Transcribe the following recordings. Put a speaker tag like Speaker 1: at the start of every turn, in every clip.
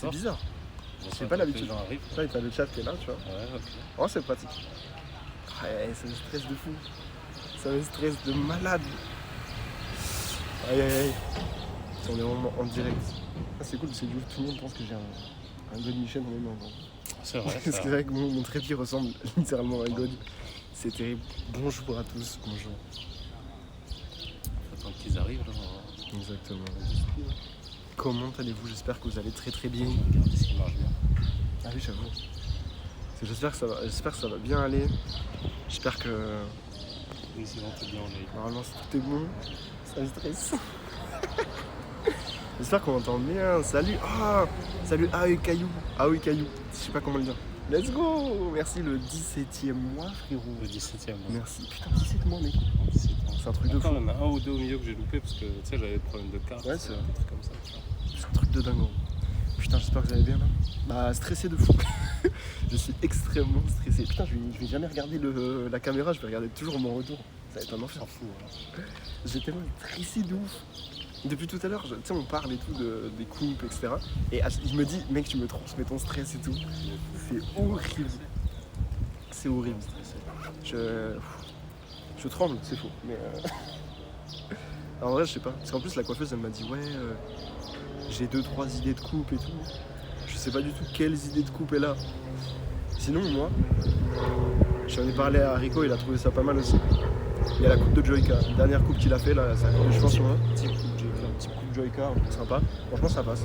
Speaker 1: C'est bizarre.
Speaker 2: Bon,
Speaker 1: C'est pas l'habitude.
Speaker 2: Les gens arrivent.
Speaker 1: Ça, t'as le chat qui est là, tu vois.
Speaker 2: Ouais, ok.
Speaker 1: Oh, c'est pratique. Ouais, ça me stresse de fou. Ça me stresse de malade. Aïe aïe aïe. On est vraiment en direct. Ah, c'est cool parce que du coup, tout le monde pense que j'ai un God Michel dans les mains.
Speaker 2: C'est vrai.
Speaker 1: Parce que c'est vrai que mon trépied ressemble littéralement à un God. C'est terrible. Bonjour à tous, bonjour.
Speaker 2: Faut attendre qu'ils arrivent là.
Speaker 1: Exactement. Comment allez-vous? J'espère que vous allez très très bien.
Speaker 2: Regardez ce qui marche bien.
Speaker 1: Ah oui, j'avoue. J'espère que ça va bien aller. J'espère que
Speaker 2: Oui, c'est bon, t'es bien en live.
Speaker 1: normalement si tout est bon, ça me stresse. J'espère qu'on entend bien. Salut. Ah, salut Aoi Caillou. Aoi Caillou. Je sais pas comment le dire. Let's go. Merci le 17e mois, frérot.
Speaker 2: Le 17ème.
Speaker 1: Merci. Putain, 17 mois, mec.
Speaker 2: 17 ans.
Speaker 1: C'est un truc de
Speaker 2: Encore,
Speaker 1: fou.
Speaker 2: il y en a un ou deux au milieu que j'ai loupé parce que tu sais, j'avais des problèmes de carte.
Speaker 1: Ouais, c'est vrai.
Speaker 2: Des trucs comme ça. Tu vois.
Speaker 1: C'est un truc de dingue. Putain, j'espère que vous allez bien là. Bah, stressé de fou. Je suis extrêmement stressé. Putain, je vais jamais regarder la caméra, je vais regarder toujours mon retour. Ça va être un
Speaker 2: On
Speaker 1: enfer.
Speaker 2: s'en fout. Hein.
Speaker 1: J'ai tellement stressé de ouf. Depuis tout à l'heure, tu sais, on parle et tout des coupes, etc. Et il me dit, mec, tu me transmets ton stress et tout. C'est horrible. C'est horrible. Je tremble, c'est faux. Mais en vrai, je sais pas. Parce qu'en plus, la coiffeuse, elle m'a dit, ouais, j'ai 2-3 idées de coupe et tout. Je sais pas du tout quelles idées de coupe elle a. Sinon, moi, j'en ai parlé à Rico, il a trouvé ça pas mal aussi. Il y a la coupe de Joyka, la dernière coupe qu'il a fait là, ça je pense moi. Type coupe Joyka, un truc sympa. Franchement, ça passe.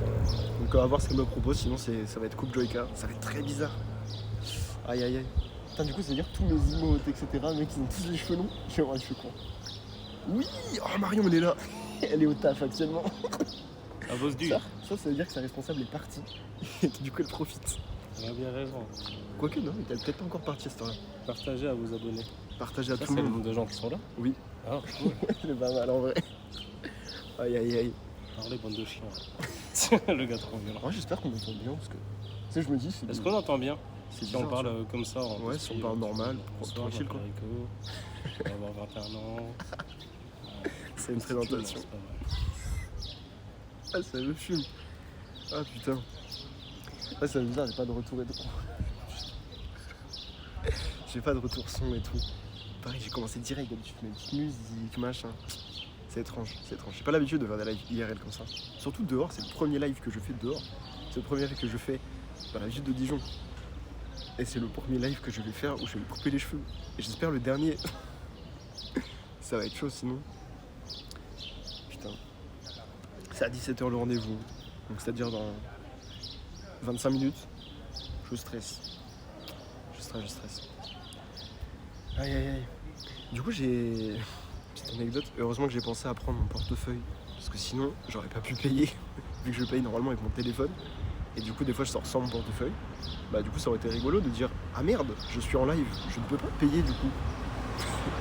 Speaker 1: Donc, on va voir ce qu'elle me propose, sinon ça va être coupe Joyka. Ça va être très bizarre. Aïe aïe aïe. Putain, du coup, c'est-à-dire tous mes emotes, etc. Les mecs, ils ont tous les cheveux longs. Je vais avoir les cheveux courts. Oui. Oh, Marion, elle est là. Elle est au taf actuellement.
Speaker 2: À bosse du.
Speaker 1: Ça veut dire que sa responsable est partie. Et du coup, elle profite.
Speaker 2: Elle a bien raison.
Speaker 1: Quoique, non, elle est peut-être pas encore partie à cette heure-là.
Speaker 2: Partagez à vos abonnés.
Speaker 1: Partagez à
Speaker 2: Ça,
Speaker 1: tout
Speaker 2: c'est
Speaker 1: le
Speaker 2: le
Speaker 1: monde.
Speaker 2: nombre de gens qui sont là.
Speaker 1: Oui.
Speaker 2: Ah, cool.
Speaker 1: C'est pas mal en vrai. Aïe aïe aïe.
Speaker 2: Parlez, bande de chiens. Le gars trop violent.
Speaker 1: Moi, j'espère qu'on entend bien parce que. Tu sais, je me dis, c'est.
Speaker 2: Est-ce qu'on entend bien?
Speaker 1: C'est
Speaker 2: Si on
Speaker 1: bizarre,
Speaker 2: parle
Speaker 1: tu vois.
Speaker 2: comme ça, en
Speaker 1: Ouais, si on parle normal,
Speaker 2: bonsoir,
Speaker 1: tranquille, quoi.
Speaker 2: Rico. Je vais avoir 21 ans.
Speaker 1: C'est une présentation.
Speaker 2: C'est pas vrai.
Speaker 1: Ah, ça me fume. Ah putain. Ah, c'est bizarre, j'ai pas de retour et tout. J'ai pas de retour son et tout. Pareil, j'ai commencé direct, d'habitude, mes petites musiques, machin. C'est étrange, c'est étrange. J'ai pas l'habitude de faire des lives IRL comme ça. Surtout dehors, c'est le premier live que je fais dehors. C'est le premier live que je fais dans la ville de Dijon. Et c'est le premier live que je vais faire où je vais me couper les cheveux. Et j'espère le dernier. Ça va être chaud sinon. Putain. C'est à 17h le rendez-vous. Donc c'est-à-dire dans 25 minutes. Je stresse. Je stresse. Aïe aïe aïe. Du coup j'ai... Petite anecdote, heureusement que j'ai pensé à prendre mon portefeuille. Parce que sinon j'aurais pas pu payer. Vu que je paye normalement avec mon téléphone. Et du coup des fois je sors sans mon portefeuille. Bah du coup ça aurait été rigolo de dire ah merde, je suis en live, je ne peux pas payer du coup.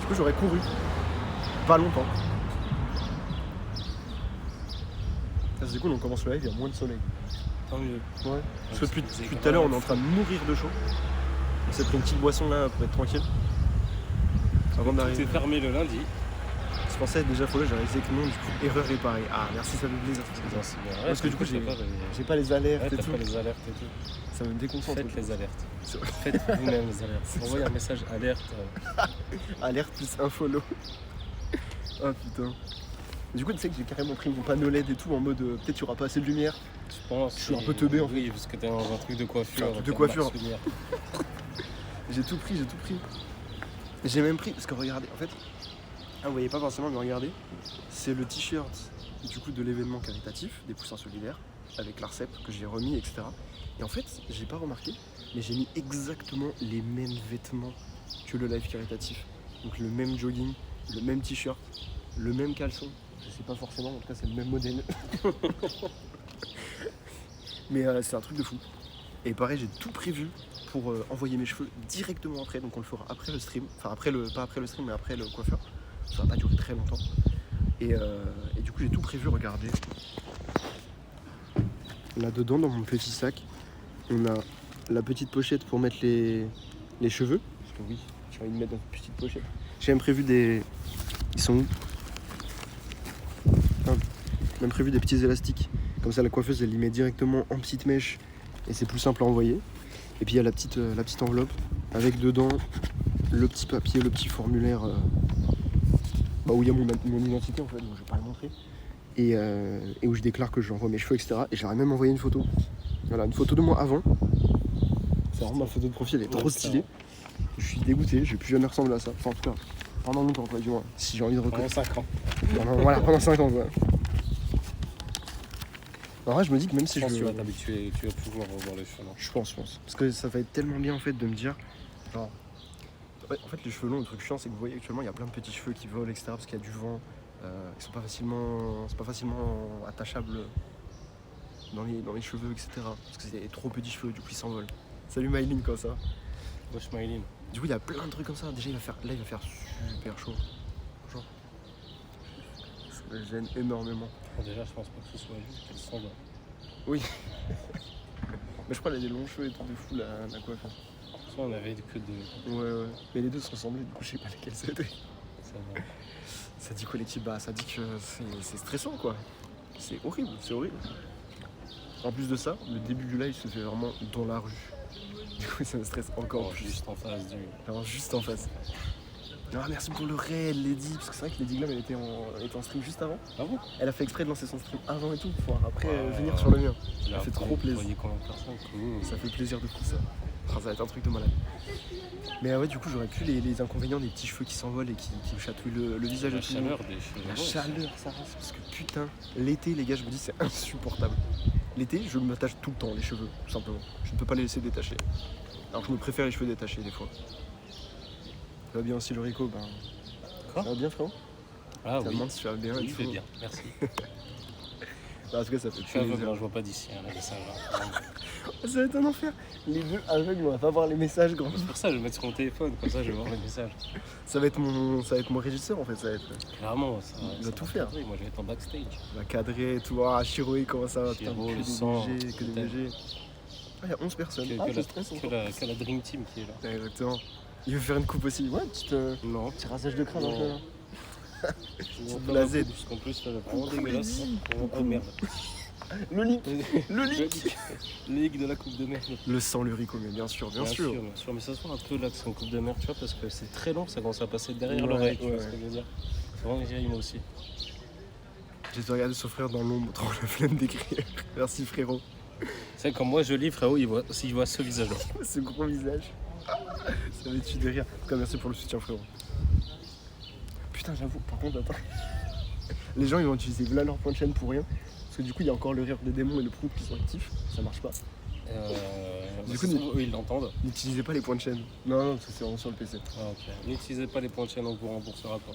Speaker 1: Du coup j'aurais couru. Pas longtemps. Ça c'est cool, on commence le live, il y a moins de soleil.
Speaker 2: Tant mieux.
Speaker 1: Ouais. Parce que depuis tout à l'heure on est en train de mourir de chaud. On s'est pris une petite boisson là pour être tranquille. Avant
Speaker 2: Tout
Speaker 1: d'arriver.
Speaker 2: est fermé le lundi.
Speaker 1: Je pensais déjà follow, j'ai réalisé que non, du coup erreur réparée. Ah merci, ça me fait plaisir.
Speaker 2: Non, c'est bien.
Speaker 1: Parce que du coup j'ai pas les alertes et
Speaker 2: t'as
Speaker 1: tout.
Speaker 2: pas les alertes et tout.
Speaker 1: Ça me déconcentre.
Speaker 2: Faites les alertes.
Speaker 1: C'est vrai.
Speaker 2: Faites vous-même les alertes. Envoyez un message alerte.
Speaker 1: Alerte plus un follow. Oh putain. Du coup tu sais que j'ai carrément pris mon panneau LED et tout en mode peut-être tu auras pas assez de lumière.
Speaker 2: Je pense.
Speaker 1: Je suis un peu teubé, en fait.
Speaker 2: Oui, parce que t'es dans un truc de coiffure.
Speaker 1: Un truc de coiffure.
Speaker 2: avec un max lumière.
Speaker 1: J'ai tout pris. J'ai même pris, parce que regardez, en fait, vous voyez pas forcément, mais regardez, c'est le t-shirt du coup de l'événement caritatif des Poussins Solidaires avec l'ARCEP que j'ai remis, etc. Et en fait, j'ai pas remarqué, mais j'ai mis exactement les mêmes vêtements que le live caritatif. Donc le même jogging, le même t-shirt, le même caleçon. Je sais pas forcément, en tout cas c'est le même modèle. Mais c'est un truc de fou. Et pareil, j'ai tout prévu pour envoyer mes cheveux directement après. Donc on le fera après le stream. Enfin pas après le stream, mais après le coiffeur. Ça va pas durer très longtemps. Et du coup j'ai tout prévu, regardez. Là-dedans, dans mon petit sac, on a la petite pochette pour mettre les cheveux. Parce que oui, j'ai envie de mettre dans une petite pochette. J'ai même prévu des... Ils sont où? J'ai même prévu des petits élastiques. Comme ça, la coiffeuse, elle y met directement en petite mèche et c'est plus simple à envoyer. Et puis il y a la petite enveloppe avec dedans le petit papier, le petit formulaire où il y a mon identité en fait, donc je vais pas le montrer. Et où je déclare que j'envoie mes cheveux, etc. Et j'aurais même envoyé une photo. Voilà, une photo de moi avant. C'est vraiment ma photo de profil, elle est trop stylée. Je suis dégoûté, je vais plus jamais ressembler à ça. Enfin, en tout cas, pendant longtemps, quoi, du moins. Si j'ai envie de
Speaker 2: Pendant
Speaker 1: reconnaître.
Speaker 2: 5 ans.
Speaker 1: Pendant 5 ans, quoi. En vrai, je me dis que même si
Speaker 2: Je pense que
Speaker 1: je
Speaker 2: tu vas t'habituer, tu vas pouvoir revoir les cheveux.
Speaker 1: Je pense. Parce que ça va être tellement bien en fait de me dire. Genre. Ouais, en fait, les cheveux longs, le truc chiant, c'est que vous voyez actuellement, il y a plein de petits cheveux qui volent, etc. Parce qu'il y a du vent. Ils sont pas facilement. C'est pas facilement attachable dans les cheveux, etc. Parce que c'est trop petits cheveux, du coup, ils s'envolent. Salut Myline, comme ça.
Speaker 2: Wesh Myline.
Speaker 1: Du coup, il y a plein de trucs comme ça. Déjà, il va faire super chaud. Genre. Ça me gêne énormément.
Speaker 2: Déjà, je pense pas que ce soit juste qu'elle s'en va.
Speaker 1: Oui. Mais je crois qu'elle a des longs cheveux et tout de fou, la coiffeuse.
Speaker 2: Ça, on avait que deux.
Speaker 1: Ouais. Mais les deux se ressemblaient, du coup, je sais pas lesquels c'était.
Speaker 2: Ça va.
Speaker 1: Ça dit quoi l'équipe? Bah, ça dit que c'est stressant, quoi. C'est horrible. En plus de ça, le début du live se fait vraiment dans la rue. Du coup, ça me stresse encore plus.
Speaker 2: Juste en face du.
Speaker 1: Alors, juste en face. Ah, merci pour le raid, Lady. Parce que c'est vrai que Lady Glam, elle était en stream juste avant.
Speaker 2: Ah bon?
Speaker 1: Elle a fait exprès de lancer son stream avant et tout, pour pouvoir après venir sur le mien.
Speaker 2: Ça
Speaker 1: fait trop plaisir.
Speaker 2: Vous voyez combien de personnes? Cool.
Speaker 1: Ça fait plaisir de fou ça. Ça va être un truc de malade. Mais ouais, du coup, j'aurais plus les inconvénients des petits cheveux qui s'envolent et qui me chatouillent le visage
Speaker 2: La
Speaker 1: de tout le monde.
Speaker 2: chaleur des cheveux.
Speaker 1: La chaleur, ça rase. Parce que putain, l'été, les gars, je me dis, c'est insupportable. L'été, je m'attache tout le temps les cheveux, tout simplement. Je ne peux pas les laisser détacher. Alors, je me préfère les cheveux détachés des fois. Ça va bien aussi le Rico, ben.
Speaker 2: Quoi?
Speaker 1: Ça va bien, frérot?
Speaker 2: Ah
Speaker 1: Ça
Speaker 2: oui.
Speaker 1: demande si tu vas bien.
Speaker 2: Oui,
Speaker 1: et
Speaker 2: je
Speaker 1: tout.
Speaker 2: vais bien, merci.
Speaker 1: Bah, en tout cas, ça fait
Speaker 2: Je suis aveugle,
Speaker 1: plaisir.
Speaker 2: hein, je vois pas d'ici, hein, les messages.
Speaker 1: Ça va être un enfer. Les deux aveugles, on va pas voir les messages, grand.
Speaker 2: C'est pour ça que je vais mettre sur mon téléphone, comme ça je vais voir les messages.
Speaker 1: Ça va être mon régisseur en fait, ça va être.
Speaker 2: Clairement, ça,
Speaker 1: Il
Speaker 2: ça
Speaker 1: va tout
Speaker 2: va
Speaker 1: faire.
Speaker 2: cadrer. Moi je vais être en backstage.
Speaker 1: On va cadrer et tout. Ah, Shiroe, comment ça va? Putain,
Speaker 2: Shiro,
Speaker 1: que
Speaker 2: le
Speaker 1: des
Speaker 2: sang,
Speaker 1: VG, que des
Speaker 2: peut-être.
Speaker 1: VG. Ah, il y a 11 personnes. Ah, c'est stressant.
Speaker 2: Que la Dream Team qui est là.
Speaker 1: Ouais, exactement. Il veut faire une coupe aussi. Ouais,
Speaker 2: Non.
Speaker 1: petit rasage de crâne un peu là.
Speaker 2: On
Speaker 1: peut la Z.
Speaker 2: Parce qu'en plus, là, vraiment
Speaker 1: Coucou,
Speaker 2: dégueulasse.
Speaker 1: Lily.
Speaker 2: Oh merde.
Speaker 1: Le leak. Le leak.
Speaker 2: Le leak de la coupe de merde.
Speaker 1: Le sang, le Rico, mais bien sûr, bien sûr.
Speaker 2: Mais ça se voit un peu là que c'est une coupe de merde, tu vois, parce que c'est très long, ça commence à passer derrière
Speaker 1: Ouais,
Speaker 2: l'oreille, tu vois
Speaker 1: ouais.
Speaker 2: ce que je veux dire. C'est vraiment j'ai moi aussi.
Speaker 1: J'ai dû regarder son frère dans l'ombre, trop la flemme d'écrire. Merci frérot.
Speaker 2: C'est comme moi je lis, frérot, il voit ce visage-là.
Speaker 1: Ce gros visage. Ça me tue de rire. En tout cas, merci pour le soutien, frérot. Putain, j'avoue, par contre, attends. Les gens, ils vont utiliser là leur point de chaîne pour rien. Parce que du coup, il y a encore le rire des démons et le prout qui sont actifs. Ça marche pas.
Speaker 2: Du coup, eux ils l'entendent.
Speaker 1: N'utilisez pas les points de chaîne. Non, parce que c'est vraiment sur le PC.
Speaker 2: Ah, ok. N'utilisez pas les points de chaîne, on vous remboursera pas.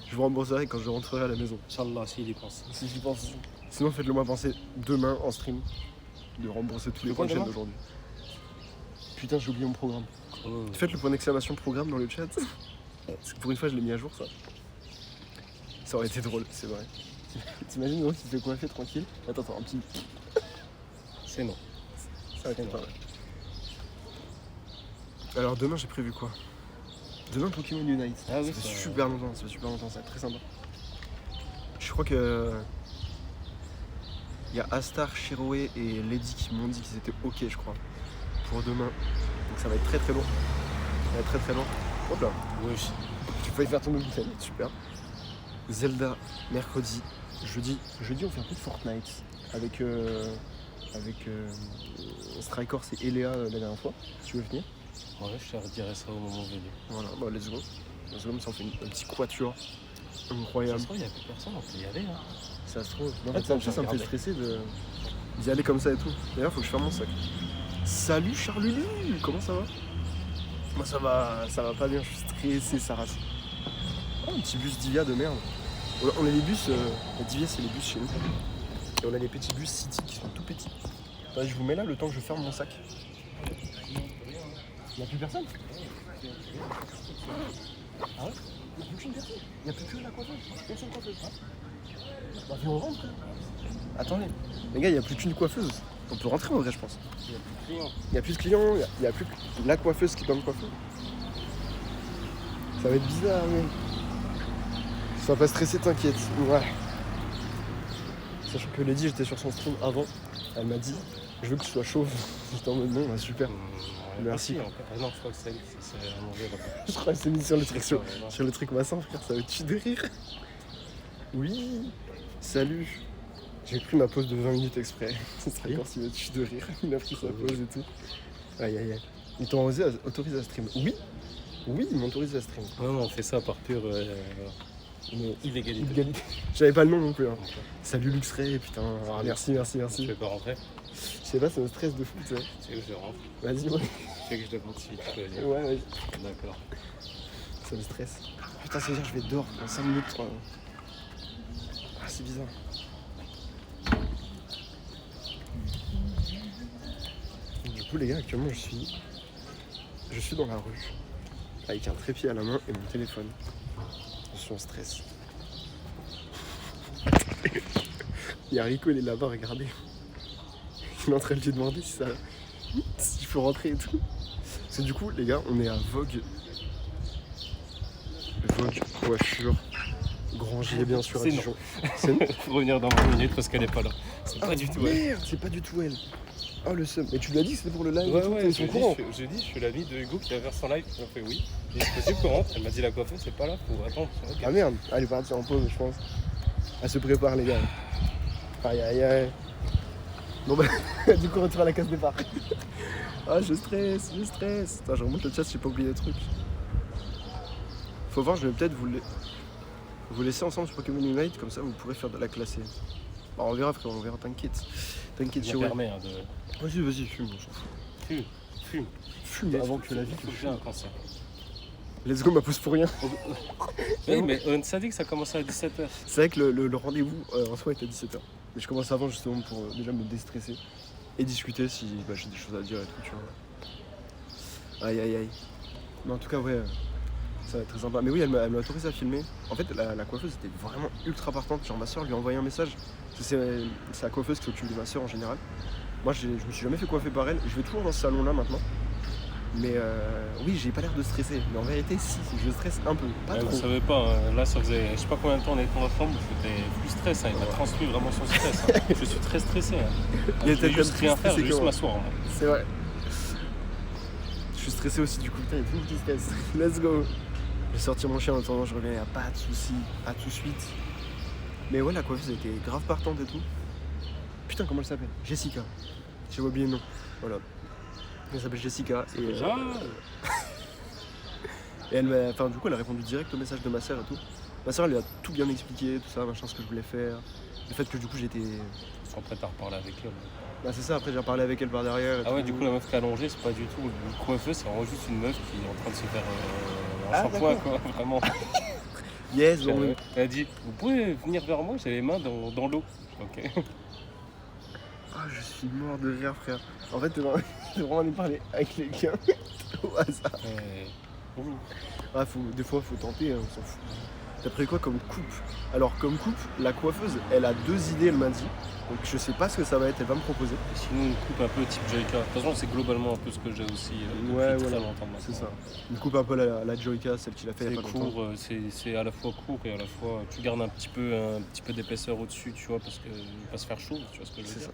Speaker 1: Je vous rembourserai quand je rentrerai à la maison.
Speaker 2: Inch'Allah, s'il y pense.
Speaker 1: Si j'y pense. Sinon, faites-le moi penser demain en stream de rembourser tous les points de chaîne d'aujourd'hui. Putain, j'ai oublié mon programme.
Speaker 2: Cool.
Speaker 1: Faites le point d'exclamation programme dans le chat. Parce que pour une fois, je l'ai mis à jour, ça. Ça aurait été drôle, c'est vrai. T'imagines, gros, tu te fais coiffer tranquille. Attends, un petit.
Speaker 2: C'est non.
Speaker 1: Ça aurait été pas mal. Alors, demain, j'ai prévu quoi? Demain, Pokémon Unite.
Speaker 2: Ah oui,
Speaker 1: ça fait
Speaker 2: ça-
Speaker 1: super longtemps, ça va être très sympa. Je crois que. Il y a Astar, Shiroe et Lady qui m'ont dit qu'ils étaient ok, je crois, pour demain. Donc ça va être très très long. Ça va être très très long. Hop là,
Speaker 2: Oui.
Speaker 1: tu peux y faire tomber le bouteille, super. Zelda, mercredi. Jeudi, on fait un peu de Fortnite avec Strikers et Elea la dernière fois, si tu veux venir.
Speaker 2: Ouais, je te redirai ça au moment venu.
Speaker 1: Voilà, bah let's go. Let's go, ça on fait un petit quatuor.
Speaker 2: Ça
Speaker 1: Incroyable.
Speaker 2: se trouve, il n'y a plus personne, on peut y aller. Hein.
Speaker 1: Ça se trouve. Non,
Speaker 2: Attends,
Speaker 1: ça me fait
Speaker 2: regardez.
Speaker 1: stresser d'y aller comme ça et tout. D'ailleurs, faut que je ferme mon sac. Salut Charlulu, comment ça va? Moi ça va pas bien, je suis stressé, ça race. Oh, un petit bus Divia de merde. On a les bus, la Divia c'est les bus chez nous. Et on a les petits bus City qui sont tout petits. Attendez, je vous mets là le temps que je ferme mon sac. Il n'y a plus personne? Ah ouais? Il n'y a plus qu'une personne? Il n'y a plus que la coiffeuse? Une seule coiffeuse? Bah viens on rentre. Attendez, les gars, il n'y a plus qu'une coiffeuse. On peut rentrer en vrai, je pense.
Speaker 2: Il n'y a plus de clients.
Speaker 1: Il n'y a plus de clients, il n'y a plus que la coiffeuse qui peut me coiffer. Ça va être bizarre, mais. Sois pas stressé, t'inquiète. Ouais. Sachant que Lady, j'étais sur son stream avant, elle m'a dit je veux que tu sois chauve. J'étais en mode non, bah, super. Merci.
Speaker 2: Encore. Ah non, je crois que c'est à manger là-bas.
Speaker 1: Je crois que c'est mis sur le truc, sur
Speaker 2: Sur
Speaker 1: le truc massin, frère, ça va te tuer de rire. Oui, salut. J'ai pris ma pause de 20 minutes exprès. Ce serait encore s'il va te tuer de rire. Il a pris sa pause et tout. Aïe aïe aïe. Ils t'ont autorisé à stream. Oui, ils m'ont autorisé à stream.
Speaker 2: Non, on fait ça par pure illégalité.
Speaker 1: J'avais pas le nom non plus. Hein.
Speaker 2: Okay.
Speaker 1: Salut Luxray, putain. Ah, merci.
Speaker 2: Tu veux pas rentrer?
Speaker 1: Je sais pas, ça me stresse de fou, tu sais.
Speaker 2: Tu veux que je rentre?
Speaker 1: Vas-y, ouais.
Speaker 2: Tu veux que je te montre si tu peux dire?
Speaker 1: Ouais, vas-y.
Speaker 2: D'accord.
Speaker 1: Ça me stresse. Putain, ça veut dire que je vais être dehors dans 5 minutes. 3. Ah, c'est bizarre. Du coup, les gars, actuellement, je suis dans la rue avec un trépied à la main et mon téléphone. Je suis en stress. Il y a Rico, il est là-bas, regardez. Il est en train de lui demander s'il faut rentrer et tout. Parce que du coup, les gars, on est à Vogue coiffure, Grangier, bien sûr, à
Speaker 2: C'est
Speaker 1: Dijon.
Speaker 2: Faut revenir dans 20 minutes parce qu'elle est pas là. C'est pas du tout elle.
Speaker 1: Merde, c'est pas du tout elle. Oh le seum. Mais tu lui as dit que c'était pour le live?
Speaker 2: Ouais,
Speaker 1: ils sont courants.
Speaker 2: j'ai dit, je suis l'ami de Hugo qui a ouvert son live. Elle a fait oui. J'ai dit, c'est possible qu'on rentre. Elle m'a dit la coiffeuse, c'est pas là, faut attendre. Okay.
Speaker 1: Ah merde, elle est partie en pause, je pense. Elle se prépare, les gars. Aïe aïe aïe. Bon bah, du coup, retour à la case départ. Ah, je stresse. Attends, je remonte le chat si j'ai pas oublié des trucs. Faut voir, je vais peut-être vous laisser ensemble sur Pokémon Unite, comme ça vous pourrez faire de la classée. Bah, on verra, frère, on verra, t'inquiète. T'inquiète,
Speaker 2: je permets hein, de...
Speaker 1: Vas-y, fume, on s'en fout. Fume avant que la vie te
Speaker 2: fume. Un cancer.
Speaker 1: Let's go, ma pause pour rien.
Speaker 2: Oui, mais on s'est dit que ça commençait à 17h.
Speaker 1: C'est vrai que le rendez-vous en soi est à 17h. Mais je commence avant justement pour déjà me déstresser et discuter si j'ai des choses à dire et tout, tu vois. Aïe aïe aïe. Mais en tout cas, ouais, ça va être très sympa. Mais oui, elle m'a autorisé à filmer. En fait, la coiffeuse était vraiment ultra partante. Genre, ma soeur lui a envoyé un message. C'est la coiffeuse qui s'occupe de ma soeur en général. Moi, je me suis jamais fait coiffer par elle. Je vais toujours dans ce salon-là maintenant. Mais oui, j'ai pas l'air de stresser. Mais en vérité, si, je stresse un peu. Pas trop.
Speaker 2: Vous savez pas, hein, là, ça faisait je sais pas combien de temps on était ensemble. C'était plus stress. Hein, il m'a transmis vraiment son stress. Hein. Je suis très stressé. Hein.
Speaker 1: Il
Speaker 2: je vais juste rien faire, je vais juste m'asseoir. Hein.
Speaker 1: C'est vrai. Je suis stressé aussi du coup, putain, il y a tout qui stresse. Let's go. Je vais sortir mon chien en attendant, je reviens, y a pas de soucis, à tout de suite. Mais ouais, la coiffeuse était grave partante et tout. Putain, comment elle s'appelle? Jessica. J'ai oublié le nom. Voilà. Elle s'appelle Jessica. Et elle m'a. Enfin, du coup, elle a répondu direct au message de ma soeur et tout. Ma soeur, elle lui a tout bien expliqué, tout ça, machin, ce que je voulais faire. Le fait que du coup, j'étais.
Speaker 2: Ils sont prêts à reparler avec elle.
Speaker 1: Bah, c'est ça, après, j'ai reparlé avec elle par derrière.
Speaker 2: Ah ouais, du coup, la meuf qui est allongée, c'est pas du tout une coiffeuse, c'est vraiment juste une meuf qui est en train de se faire un shampoing, quoi, vraiment.
Speaker 1: Yes,
Speaker 2: Elle a dit, vous pouvez venir vers moi, j'ai les mains dans l'eau. Ok.
Speaker 1: Ah, je suis mort de rire, frère. En fait, j'ai vraiment envie de parler avec quelqu'un au hasard. Ah, des fois, faut tenter, hein, on s'en fout. T'as pris quoi comme coupe? Alors, comme coupe, la coiffeuse, elle a 2 idées, elle m'a dit. Donc, je sais pas ce que ça va être, elle va me proposer.
Speaker 2: Et sinon, une coupe un peu type Joyka. De toute façon, c'est globalement un peu ce que j'ai aussi depuis très longtemps maintenant.
Speaker 1: C'est ça. Une coupe un peu la Joyka, celle qu'il a fait il y a pas longtemps.
Speaker 2: C'est à la fois court et à la fois tu gardes un petit peu d'épaisseur au-dessus, tu vois, parce que pas se faire chaud, tu vois ce que je veux dire.
Speaker 1: C'est ça.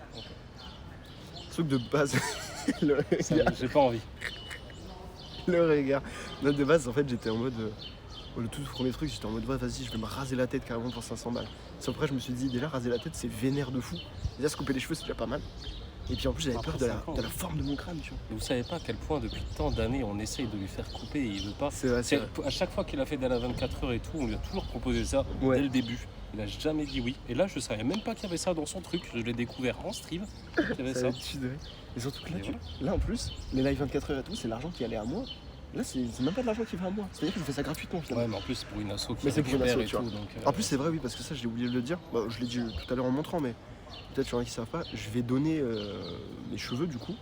Speaker 1: Sauf que de base,
Speaker 2: j'ai pas envie.
Speaker 1: Le regard. Non, de base, en fait, j'étais en mode. Le tout premier truc, j'étais en mode, vas-y, je vais me raser la tête carrément pour 500 balles. Sauf après, je me suis dit, déjà, raser la tête, c'est vénère de fou. Déjà, se couper les cheveux, c'est déjà pas mal. Et puis en plus, j'avais peur de la forme de mon crâne, tu vois.
Speaker 2: Et vous savez pas à quel point, depuis tant d'années, on essaye de lui faire couper et il veut pas.
Speaker 1: C'est vrai.
Speaker 2: À chaque fois qu'il a fait la 24 heures et tout, on lui a toujours proposé ça dès le début. Il a jamais dit oui. Et là, je savais même pas qu'il y avait ça dans son truc. Je l'ai découvert en stream. Il y avait ça.
Speaker 1: Et surtout que là, en plus, les live 24 heures et tout, c'est l'argent qui allait à moi. Là, c'est même pas de l'argent qui va à moi. C'est-à-dire que je fais ça gratuitement finalement.
Speaker 2: Ouais, mais en plus, c'est pour une asso qui
Speaker 1: c'est pour une asso,
Speaker 2: et
Speaker 1: tu
Speaker 2: tout.
Speaker 1: vois.
Speaker 2: Donc,
Speaker 1: en plus, c'est vrai, oui, parce que ça, j'ai oublié de le dire. Bah, je l'ai dit tout à l'heure en montrant, mais peut-être qu'il y en a qui savent pas. Je vais donner mes cheveux, du coup,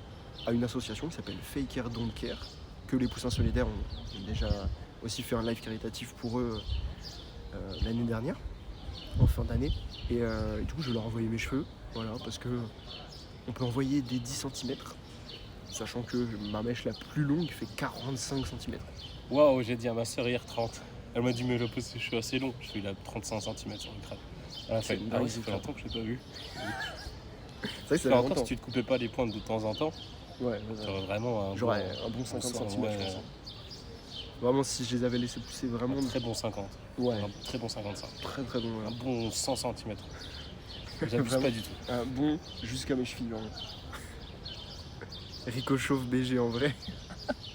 Speaker 1: à une association qui s'appelle Fake Hair Don't Care, que les Poussins Solidaires ont déjà aussi fait un live caritatif pour eux l'année dernière, en fin d'année. Et du coup, je leur ai envoyé mes cheveux, voilà, parce que on peut envoyer des 10 cm. Sachant que ma mèche la plus longue fait 45 cm.
Speaker 2: Waouh, j'ai dit à ma soeur hier 30. Elle m'a dit, mais là, je suis assez long. Je suis là 35 cm sur le crâne. Ah,
Speaker 1: C'est
Speaker 2: ça
Speaker 1: une
Speaker 2: fait
Speaker 1: dinguerie.
Speaker 2: longtemps que je l'ai pas vu.
Speaker 1: C'est vrai que ça fait
Speaker 2: Encore
Speaker 1: longtemps.
Speaker 2: si tu te coupais pas les pointes de temps en temps,
Speaker 1: Ouais,
Speaker 2: t'aurais vraiment un
Speaker 1: genre
Speaker 2: bon,
Speaker 1: un bon 50
Speaker 2: ouais,
Speaker 1: cm, je pense. Hein. Vraiment, si je les avais laissés pousser vraiment.
Speaker 2: un très bon 50.
Speaker 1: Ouais,
Speaker 2: Un très bon 55.
Speaker 1: très très bon.
Speaker 2: Un
Speaker 1: Ouais.
Speaker 2: bon 100 cm. J'abuse
Speaker 1: Vraiment.
Speaker 2: pas du tout.
Speaker 1: Un bon jusqu'à mes chevilles. Vraiment. Rico Chauve BG en vrai.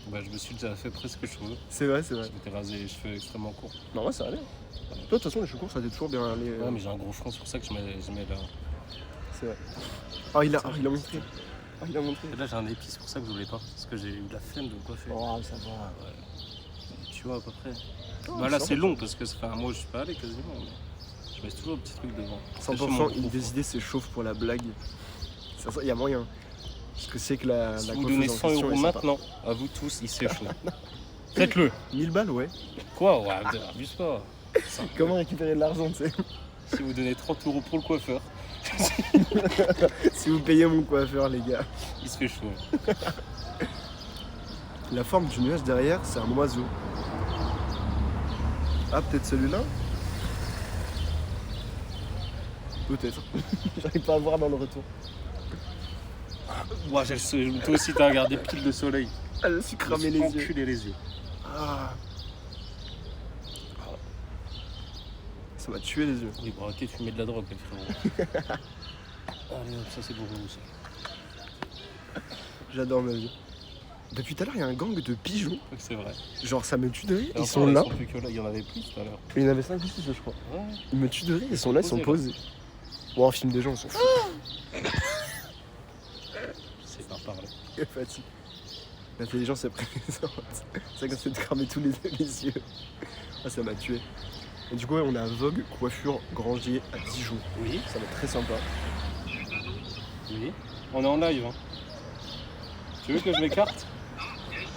Speaker 2: Bah, je me suis déjà fait presque cheveux.
Speaker 1: C'est vrai, c'est vrai.
Speaker 2: Je m'étais rasé les cheveux extrêmement courts.
Speaker 1: Non, ouais, ça allait. Toi, de toute façon, les cheveux courts, ça t'est toujours bien allé.
Speaker 2: Ouais, mais j'ai un gros front, c'est pour ça que je mets là.
Speaker 1: C'est vrai. Ah, il a montré. Ah, il a montré.
Speaker 2: Et là, j'ai un épi, c'est pour ça que je voulais pas. Parce que j'ai eu de la flemme de me coiffer.
Speaker 1: Oh, ça va.
Speaker 2: Ouais. Tu vois, à peu près.
Speaker 1: Oh,
Speaker 2: Bah là,
Speaker 1: ça
Speaker 2: c'est
Speaker 1: va.
Speaker 2: long parce que ça fait un mois que je suis pas allé quasiment. Mais je mets toujours le petit truc devant.
Speaker 1: 100% une des idées, c'est chauffe pour la blague. Il y a moyen. Parce que c'est que la
Speaker 2: Si
Speaker 1: la
Speaker 2: vous
Speaker 1: coiffeuse
Speaker 2: donnez
Speaker 1: en
Speaker 2: 100
Speaker 1: question
Speaker 2: €
Speaker 1: est sympa.
Speaker 2: maintenant, à vous tous, il se fait chaud. Faites-le.
Speaker 1: 1000 balles, ouais.
Speaker 2: Quoi? Ouais, abuse pas.
Speaker 1: Comment récupérer de l'argent, tu sais?
Speaker 2: Si vous donnez 30 € pour le coiffeur,
Speaker 1: Si vous payez mon coiffeur, les gars.
Speaker 2: il se fait chaud.
Speaker 1: La forme du nuage derrière, c'est un oiseau. Ah, peut-être celui-là? Peut-être. J'arrive pas à voir dans le retour.
Speaker 2: Ouais, toi aussi, t'as regardé pile de soleil.
Speaker 1: Ah, je me suis cramé les yeux.
Speaker 2: Enculé les yeux.
Speaker 1: Ah. Ça m'a tué les yeux.
Speaker 2: Oui, bon, ok, tu mets de la drogue, frérot. Allez, hop, ça c'est pour vous, ça.
Speaker 1: J'adore ma vie. Depuis tout à l'heure, il y a un gang de pigeons.
Speaker 2: C'est vrai.
Speaker 1: Genre, ça me tue de rire.
Speaker 2: Et
Speaker 1: Ils
Speaker 2: encore,
Speaker 1: sont là.
Speaker 2: plus que là. Il y en avait plus tout à l'heure.
Speaker 1: Il y en avait 5 ou 6, je crois.
Speaker 2: Ouais.
Speaker 1: Ils me tuent de rire. Ils sont là, ils sont posés. Bon, on filme des gens, on s'en fout.
Speaker 2: Je sais pas parler.
Speaker 1: Il est fatigué. L'intelligence est présente. C'est comme ça de cramer tous les yeux. Ah, ça m'a tué. Et du coup, ouais, on a Vogue Coiffure Grangier à Dijon.
Speaker 2: Oui,
Speaker 1: Ça va être très sympa.
Speaker 2: oui. On est en live. Hein. Tu veux que je m'écarte?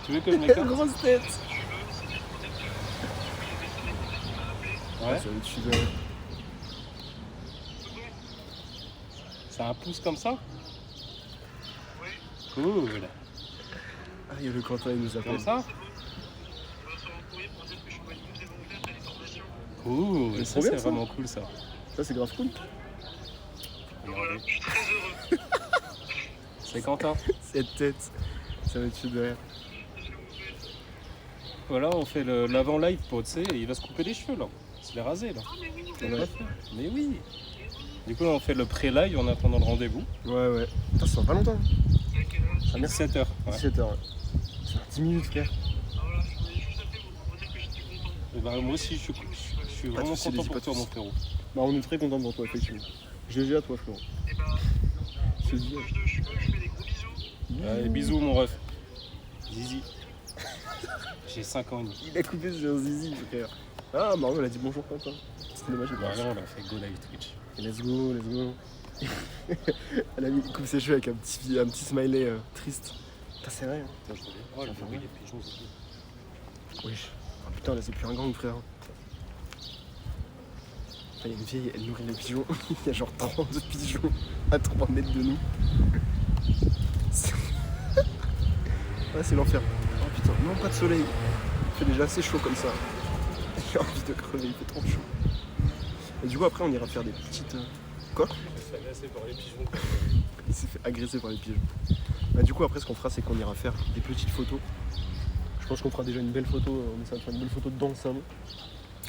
Speaker 2: Tu veux que je m'écarte?
Speaker 1: Grosse tête.
Speaker 2: Ouais.
Speaker 1: Ça me tue de rire.
Speaker 2: C'est un pouce comme ça? Cool.
Speaker 1: Ah, il y a le Quentin, il nous appelle.
Speaker 2: Comme ça? Cool.
Speaker 1: C'est
Speaker 2: Ça,
Speaker 1: trop bien,
Speaker 2: c'est
Speaker 1: ça.
Speaker 2: vraiment cool, ça.
Speaker 1: Ça, c'est grave cool.
Speaker 2: Regardez. C'est Quentin.
Speaker 1: Cette tête. Ça me tue de rire.
Speaker 2: Voilà, on fait l'avant-live pour, tu sais, il va se couper les cheveux, là. Il se les raser, là.
Speaker 1: Ouais,
Speaker 2: Mais oui. Du coup, là, on fait le pré-live en attendant le rendez-vous.
Speaker 1: ouais. Putain, ça va pas longtemps.
Speaker 2: À 17h. Ouais.
Speaker 1: 17h, ouais. Ça fait 10 minutes, frère.
Speaker 2: Et ben, moi aussi, je suis
Speaker 1: Pas
Speaker 2: vraiment
Speaker 1: tous, c'est
Speaker 2: content
Speaker 1: des
Speaker 2: pour toi,
Speaker 1: pas
Speaker 2: mon
Speaker 1: tous.
Speaker 2: frérot.
Speaker 1: Bah, on est très content pour toi, effectivement. GG à toi, frérot. Je te dis.
Speaker 2: Allez, bisous, mon ref. Zizi. J'ai 5 ans et demi.
Speaker 1: Il a coupé sur Zizi, frère. Ah, Mario, elle a dit bonjour, Quentin. C'était dommage,
Speaker 2: Bah, rien, on a fait go live Twitch.
Speaker 1: Et let's go, let's go. Elle a mis, coupe ses cheveux avec un petit smiley triste. Putain, c'est vrai. Hein.
Speaker 2: Tiens, je te dis. Oh, le bruit des pigeons, c'est tout.
Speaker 1: Wesh. Oh, putain, là, c'est plus un gang, frère. Il y a une vieille, elle nourrit les pigeons. Il y a genre 30 pigeons à 3 mètres de nous. C'est ouais, c'est l'enfer. Oh putain, non, pas de soleil. Il fait déjà assez chaud comme ça. J'ai envie de crever, il fait trop chaud. Et du coup, après, on ira faire des petites. Quoi?
Speaker 2: Je suis agressé par les pigeons.
Speaker 1: Il s'est fait agresser par les pigeons. Bah, du coup, après, ce qu'on fera, c'est qu'on ira faire des petites photos. Je pense qu'on fera déjà une belle photo. On essaie de faire une belle photo dans le salon.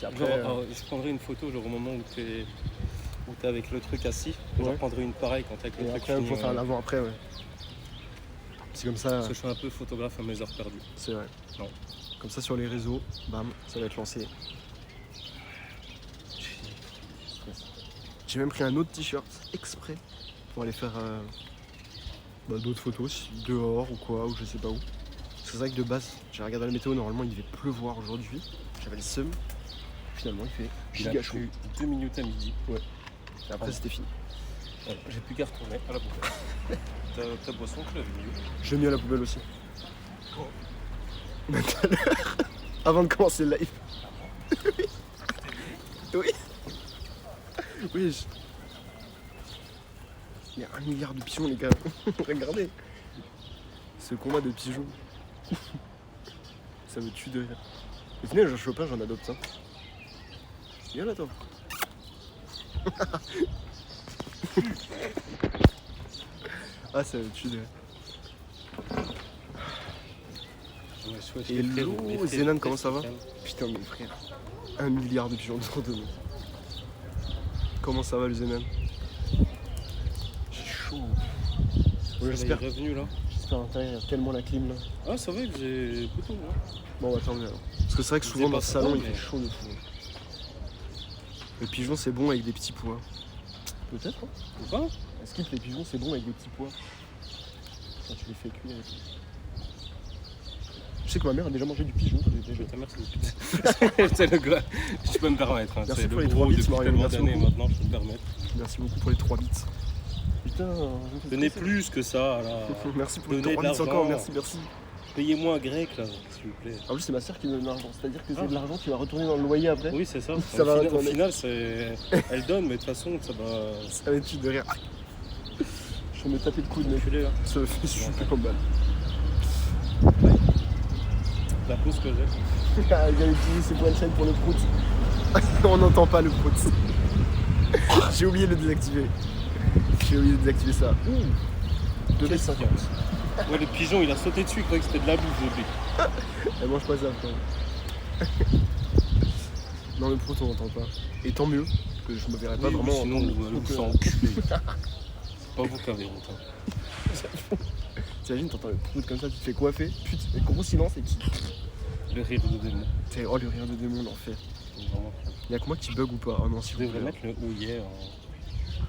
Speaker 1: Et après,
Speaker 2: Genre, je prendrai une photo genre au moment où t'es avec le truc assis.
Speaker 1: Ouais.
Speaker 2: J'en prendrai une pareille quand t'es avec le
Speaker 1: et
Speaker 2: truc
Speaker 1: après, on
Speaker 2: fini,
Speaker 1: peut faire l'avant-après, ouais. C'est comme ça.
Speaker 2: Parce que je suis un peu photographe à mes heures perdues.
Speaker 1: C'est vrai.
Speaker 2: Non.
Speaker 1: Comme ça sur les réseaux, bam, ça va être lancé. J'ai même pris un autre t-shirt exprès pour aller faire d'autres photos, dehors ou quoi, ou je sais pas où. C'est vrai que de base, j'ai regardé la météo, normalement il devait pleuvoir aujourd'hui. J'avais le seum. Finalement il fait
Speaker 2: Il a
Speaker 1: giga chaud.
Speaker 2: plu 2 minutes à midi.
Speaker 1: Et après c'était fini.
Speaker 2: Voilà, j'ai plus qu'à retourner à la poubelle. ta boisson, tu l'avais mis où?
Speaker 1: Je l'ai mis à la poubelle aussi. Tout à l'heure, avant de commencer le live. Oui. Oui. Il y a 1 milliard de pigeons, les gars. Regardez. Ce combat de pigeons. Ça me tue de rire. Et venez, Jean Chopin, j'en adopte ça. Viens là, toi. Ah, ça tue de... Hello, Zenan, comment ça va? Putain, mon frère. 1 milliard de pigeons autour de nous. Comment ça va, le Zenan? J'ai chaud.
Speaker 2: Ouais, j'espère. Revenu là.
Speaker 1: J'espère à l'intérieur, il y a tellement la clim là.
Speaker 2: Ah, ça va que j'ai plutôt moi.
Speaker 1: Bon, bah tant mieux alors. Parce que c'est vrai que souvent dans le salon, il fait chaud de fou. Le pigeon, c'est bon avec des petits pois. Peut-être, hein?
Speaker 2: Ou pas?
Speaker 1: Est-ce que les pigeons, c'est bon avec des petits pois? Quand tu les fais cuire et tout. Je sais que ma mère a déjà mangé du pigeon quand j'étais jeune.
Speaker 2: Ta mère, c'est une pute. C'est le gars. Je peux me permettre. Hein.
Speaker 1: Merci pour les 3 bits, Mario.
Speaker 2: Merci beaucoup. Maintenant, je peux me permettre.
Speaker 1: Merci beaucoup pour les 3 bits. Putain,
Speaker 2: donnez plus que ça là.
Speaker 1: Merci pour les 3 bits encore, merci.
Speaker 2: Payez-moi un grec là, s'il vous plaît.
Speaker 1: En plus, c'est ma soeur qui me donne de l'argent, c'est-à-dire que c'est de l'argent qui va retourner dans le loyer après.
Speaker 2: Oui, c'est ça.
Speaker 1: Ça va
Speaker 2: au final, elle donne, mais de toute façon, ça va.
Speaker 1: Ça va être de rire. Je vais me taper de coude, mais
Speaker 2: là.
Speaker 1: Ça me fait super comme balle.
Speaker 2: La pause que j'ai.
Speaker 1: Il vient utiliser ses points de chaîne pour le prout. On n'entend pas le prout. J'ai oublié de le désactiver. J'ai oublié de désactiver ça. 2,50 $.
Speaker 2: Ouais, le pigeon, il a sauté dessus, il croyait que c'était de la bouffe, le
Speaker 1: Elle mange pas ça, quand même. Non, le prout, on n'entend pas. Et tant mieux, parce que je me verrais pas vraiment.
Speaker 2: Sinon, vous vous enculez. C'est pas vous qui avez honte.
Speaker 1: T'imagines, t'entends le prout comme ça, tu te fais coiffer. Putain, mais gros silence et qui.
Speaker 2: Le rire de démon.
Speaker 1: Oh, le rire de démon, l'enfer. Y'a que moi qui bug ou pas? Oh non, si
Speaker 2: vous devrais mettre le ouillet en.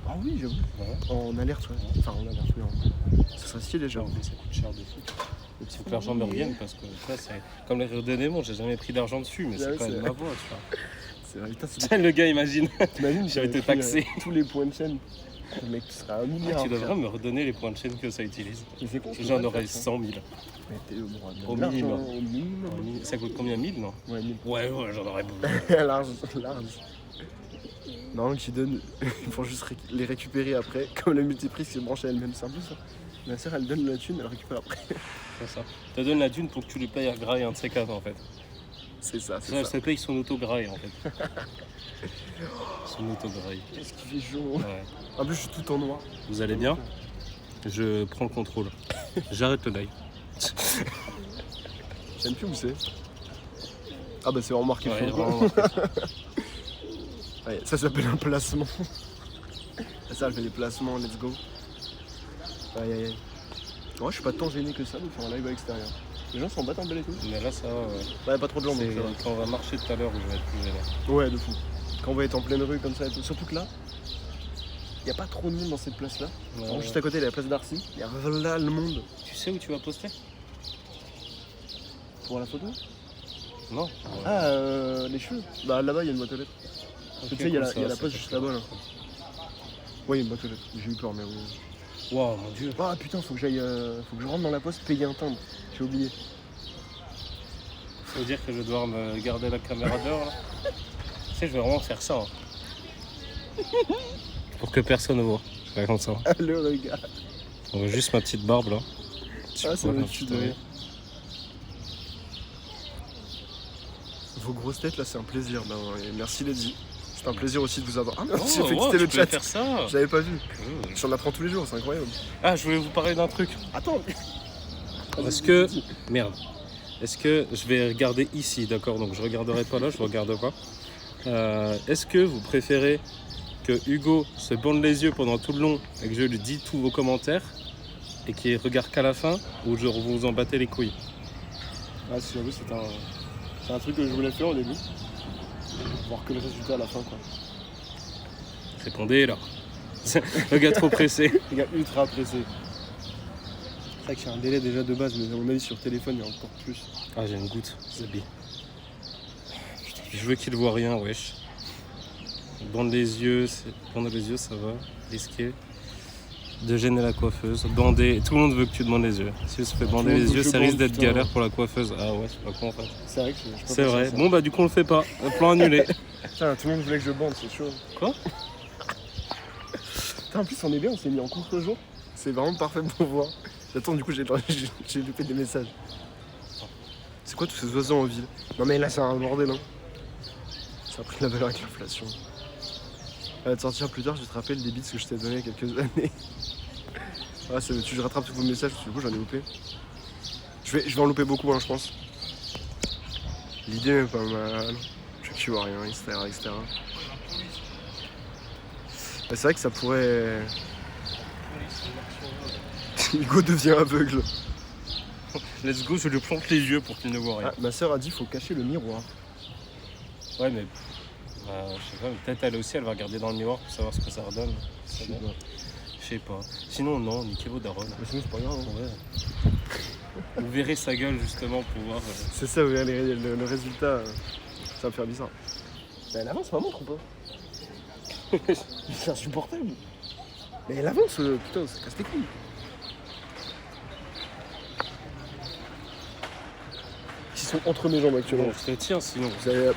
Speaker 1: Ah oui, j'avoue. Ouais. En alerte, ouais. Enfin, en alerte, oui. Ça serait stylé, déjà.
Speaker 2: Mais ça coûte cher de fou. Il faut que l'argent me revienne parce que ça, c'est comme le rire de démon, j'ai jamais pris d'argent dessus, mais c'est quand même ma voix, tu vois.
Speaker 1: C'est vrai,
Speaker 2: putain, le gars, imagine.
Speaker 1: T'imagines,
Speaker 2: j'avais été taxé.
Speaker 1: Tous les points de chaîne. Le mec, tu seras 1 milliard.
Speaker 2: Tu devrais me redonner les points de chaîne que ça utilise. J'en aurais 100 000.
Speaker 1: Au minimum.
Speaker 2: Ça coûte combien? 1000, non?
Speaker 1: Ouais, 1000.
Speaker 2: Ouais, j'en aurais besoin.
Speaker 1: large. Non, qui donne, il faut juste les récupérer après, comme la multiprise qui se branche à elle-même, c'est un peu ça. Ma soeur, elle donne la thune, elle récupère après.
Speaker 2: C'est ça. Tu te donnes la thune pour que tu lui payes à graille un de ces quatre en fait.
Speaker 1: C'est ça.
Speaker 2: Elle se paye son auto-graille en fait. Son auto-graille.
Speaker 1: Qu'est-ce qui fait chaud?
Speaker 2: Ouais.
Speaker 1: En plus, je suis tout en noir.
Speaker 2: Vous allez bien? Je prends le contrôle. J'arrête le live.
Speaker 1: J'aime plus où c'est. Ah bah c'est vraiment marqué.
Speaker 2: Ouais, vraiment
Speaker 1: ouais, ça s'appelle un placement. Ça, elle fait des placements, let's go. Aïe. Moi, je suis pas tant gêné que ça de faire un live à l'extérieur. Les gens s'en battent un bel et tout.
Speaker 2: Mais là, ça va.
Speaker 1: Ouais, pas trop de gens. Donc ça va.
Speaker 2: Quand on va marcher tout à l'heure, je vais être plus gêné.
Speaker 1: Ouais, de fou. Quand on va être en pleine rue comme ça et tout. Surtout que là, il n'y a pas trop de monde dans cette place-là. Ouais. Juste à côté, il y a la place d'Arcy. Il y a là le monde.
Speaker 2: Tu sais où tu vas poster?
Speaker 1: Pour la photo?
Speaker 2: Non.
Speaker 1: Ah, les cheveux? Bah là-bas, il y a une boîte aux lettres. Okay, tu sais, il y a la poste juste là-bas. Là. Ouais, il y a une boîte aux lettres. J'ai eu peur, mais oui.
Speaker 2: Waouh, mon dieu.
Speaker 1: Ah putain, faut que je rentre dans la poste payer un timbre. J'ai oublié.
Speaker 2: Ça veut dire que je dois me garder la caméra dehors là. Tu sais, je vais vraiment faire ça. Hein. Pour que personne ne voit. Je vais comme ça.
Speaker 1: Le regard.
Speaker 2: On voit juste ma petite barbe là.
Speaker 1: Ah, ça me tue de rire. Vos grosses têtes là, c'est un plaisir. Ben, merci Lady. C'est un plaisir aussi de vous avoir. Ah merci, j'ai fait quitter le chat.
Speaker 2: Faire ça.
Speaker 1: J'avais pas vu. J'en apprends tous les jours, c'est incroyable.
Speaker 2: Ah, je voulais vous parler d'un truc.
Speaker 1: Attends.
Speaker 2: Est-ce que. Merde. Est-ce que je vais regarder ici, d'accord? Donc je regarderai pas là, je regarde pas. Est-ce que vous préférez que Hugo se bande les yeux pendant tout le long et que je lui dis tous vos commentaires et qu'il regarde qu'à la fin, ou je vous en battez les couilles?
Speaker 1: Ah, si j'avoue, c'est un truc que je voulais faire au début. Voir que le résultat à la fin, quoi.
Speaker 2: Répondez là. Le gars trop pressé.
Speaker 1: Le gars ultra pressé. C'est vrai que j'ai un délai déjà de base, mais à mon avis sur téléphone il y a encore plus.
Speaker 2: Ah, j'ai une goutte, Zabi. Je veux qu'il voit rien, wesh. Bande les yeux, ça va. Risqué. De gêner la coiffeuse. Bander, tout le monde veut que tu te bandes les yeux. Si on se fait bander les yeux, ça risque d'être galère pour la coiffeuse. Ah ouais, c'est pas con en fait.
Speaker 1: C'est vrai que je
Speaker 2: c'est vrai. Bon bah du coup on le fait pas. Plan annulé.
Speaker 1: Tiens, tout le monde voulait que je bande, c'est chaud.
Speaker 2: Quoi?
Speaker 1: En plus on est bien, on s'est mis en contre-jour. C'est vraiment parfait pour voir. Attends, du coup j'ai loupé des messages. C'est quoi tous ces oiseaux en ville? Non mais là c'est un bordel hein. Ça a pris de la valeur avec l'inflation. Elle va te sortir plus tard, je te rappelle des bits que je t'ai donné il y a quelques années. Ah, je rattrape tous vos messages, parce que du coup j'en ai loupé. Je vais en louper beaucoup, hein, je pense. L'idée est pas mal. Tu vois rien, etc. etc. Bah, c'est vrai que ça pourrait. Hugo devient aveugle.
Speaker 2: Let's go, je lui plante les yeux pour qu'il ne voit rien.
Speaker 1: Ah, ma soeur a dit faut cacher le miroir.
Speaker 2: Ouais, mais je sais pas, peut-être elle aussi, elle va regarder dans le miroir pour savoir ce que ça redonne. Je sais pas. Sinon, non, niquez vos darons.
Speaker 1: Mais sinon, c'est pas grave. Hein.
Speaker 2: Ouais. Vous verrez sa gueule justement pour voir.
Speaker 1: C'est ça, vous verrez le résultat. Ça va me faire bizarre. Mais elle avance, ma montre ou pas? C'est insupportable. Mais elle avance, putain, ça casse les couilles. Ils sont entre mes jambes actuellement.
Speaker 2: Bon, je te tiens sinon.
Speaker 1: Vous allez.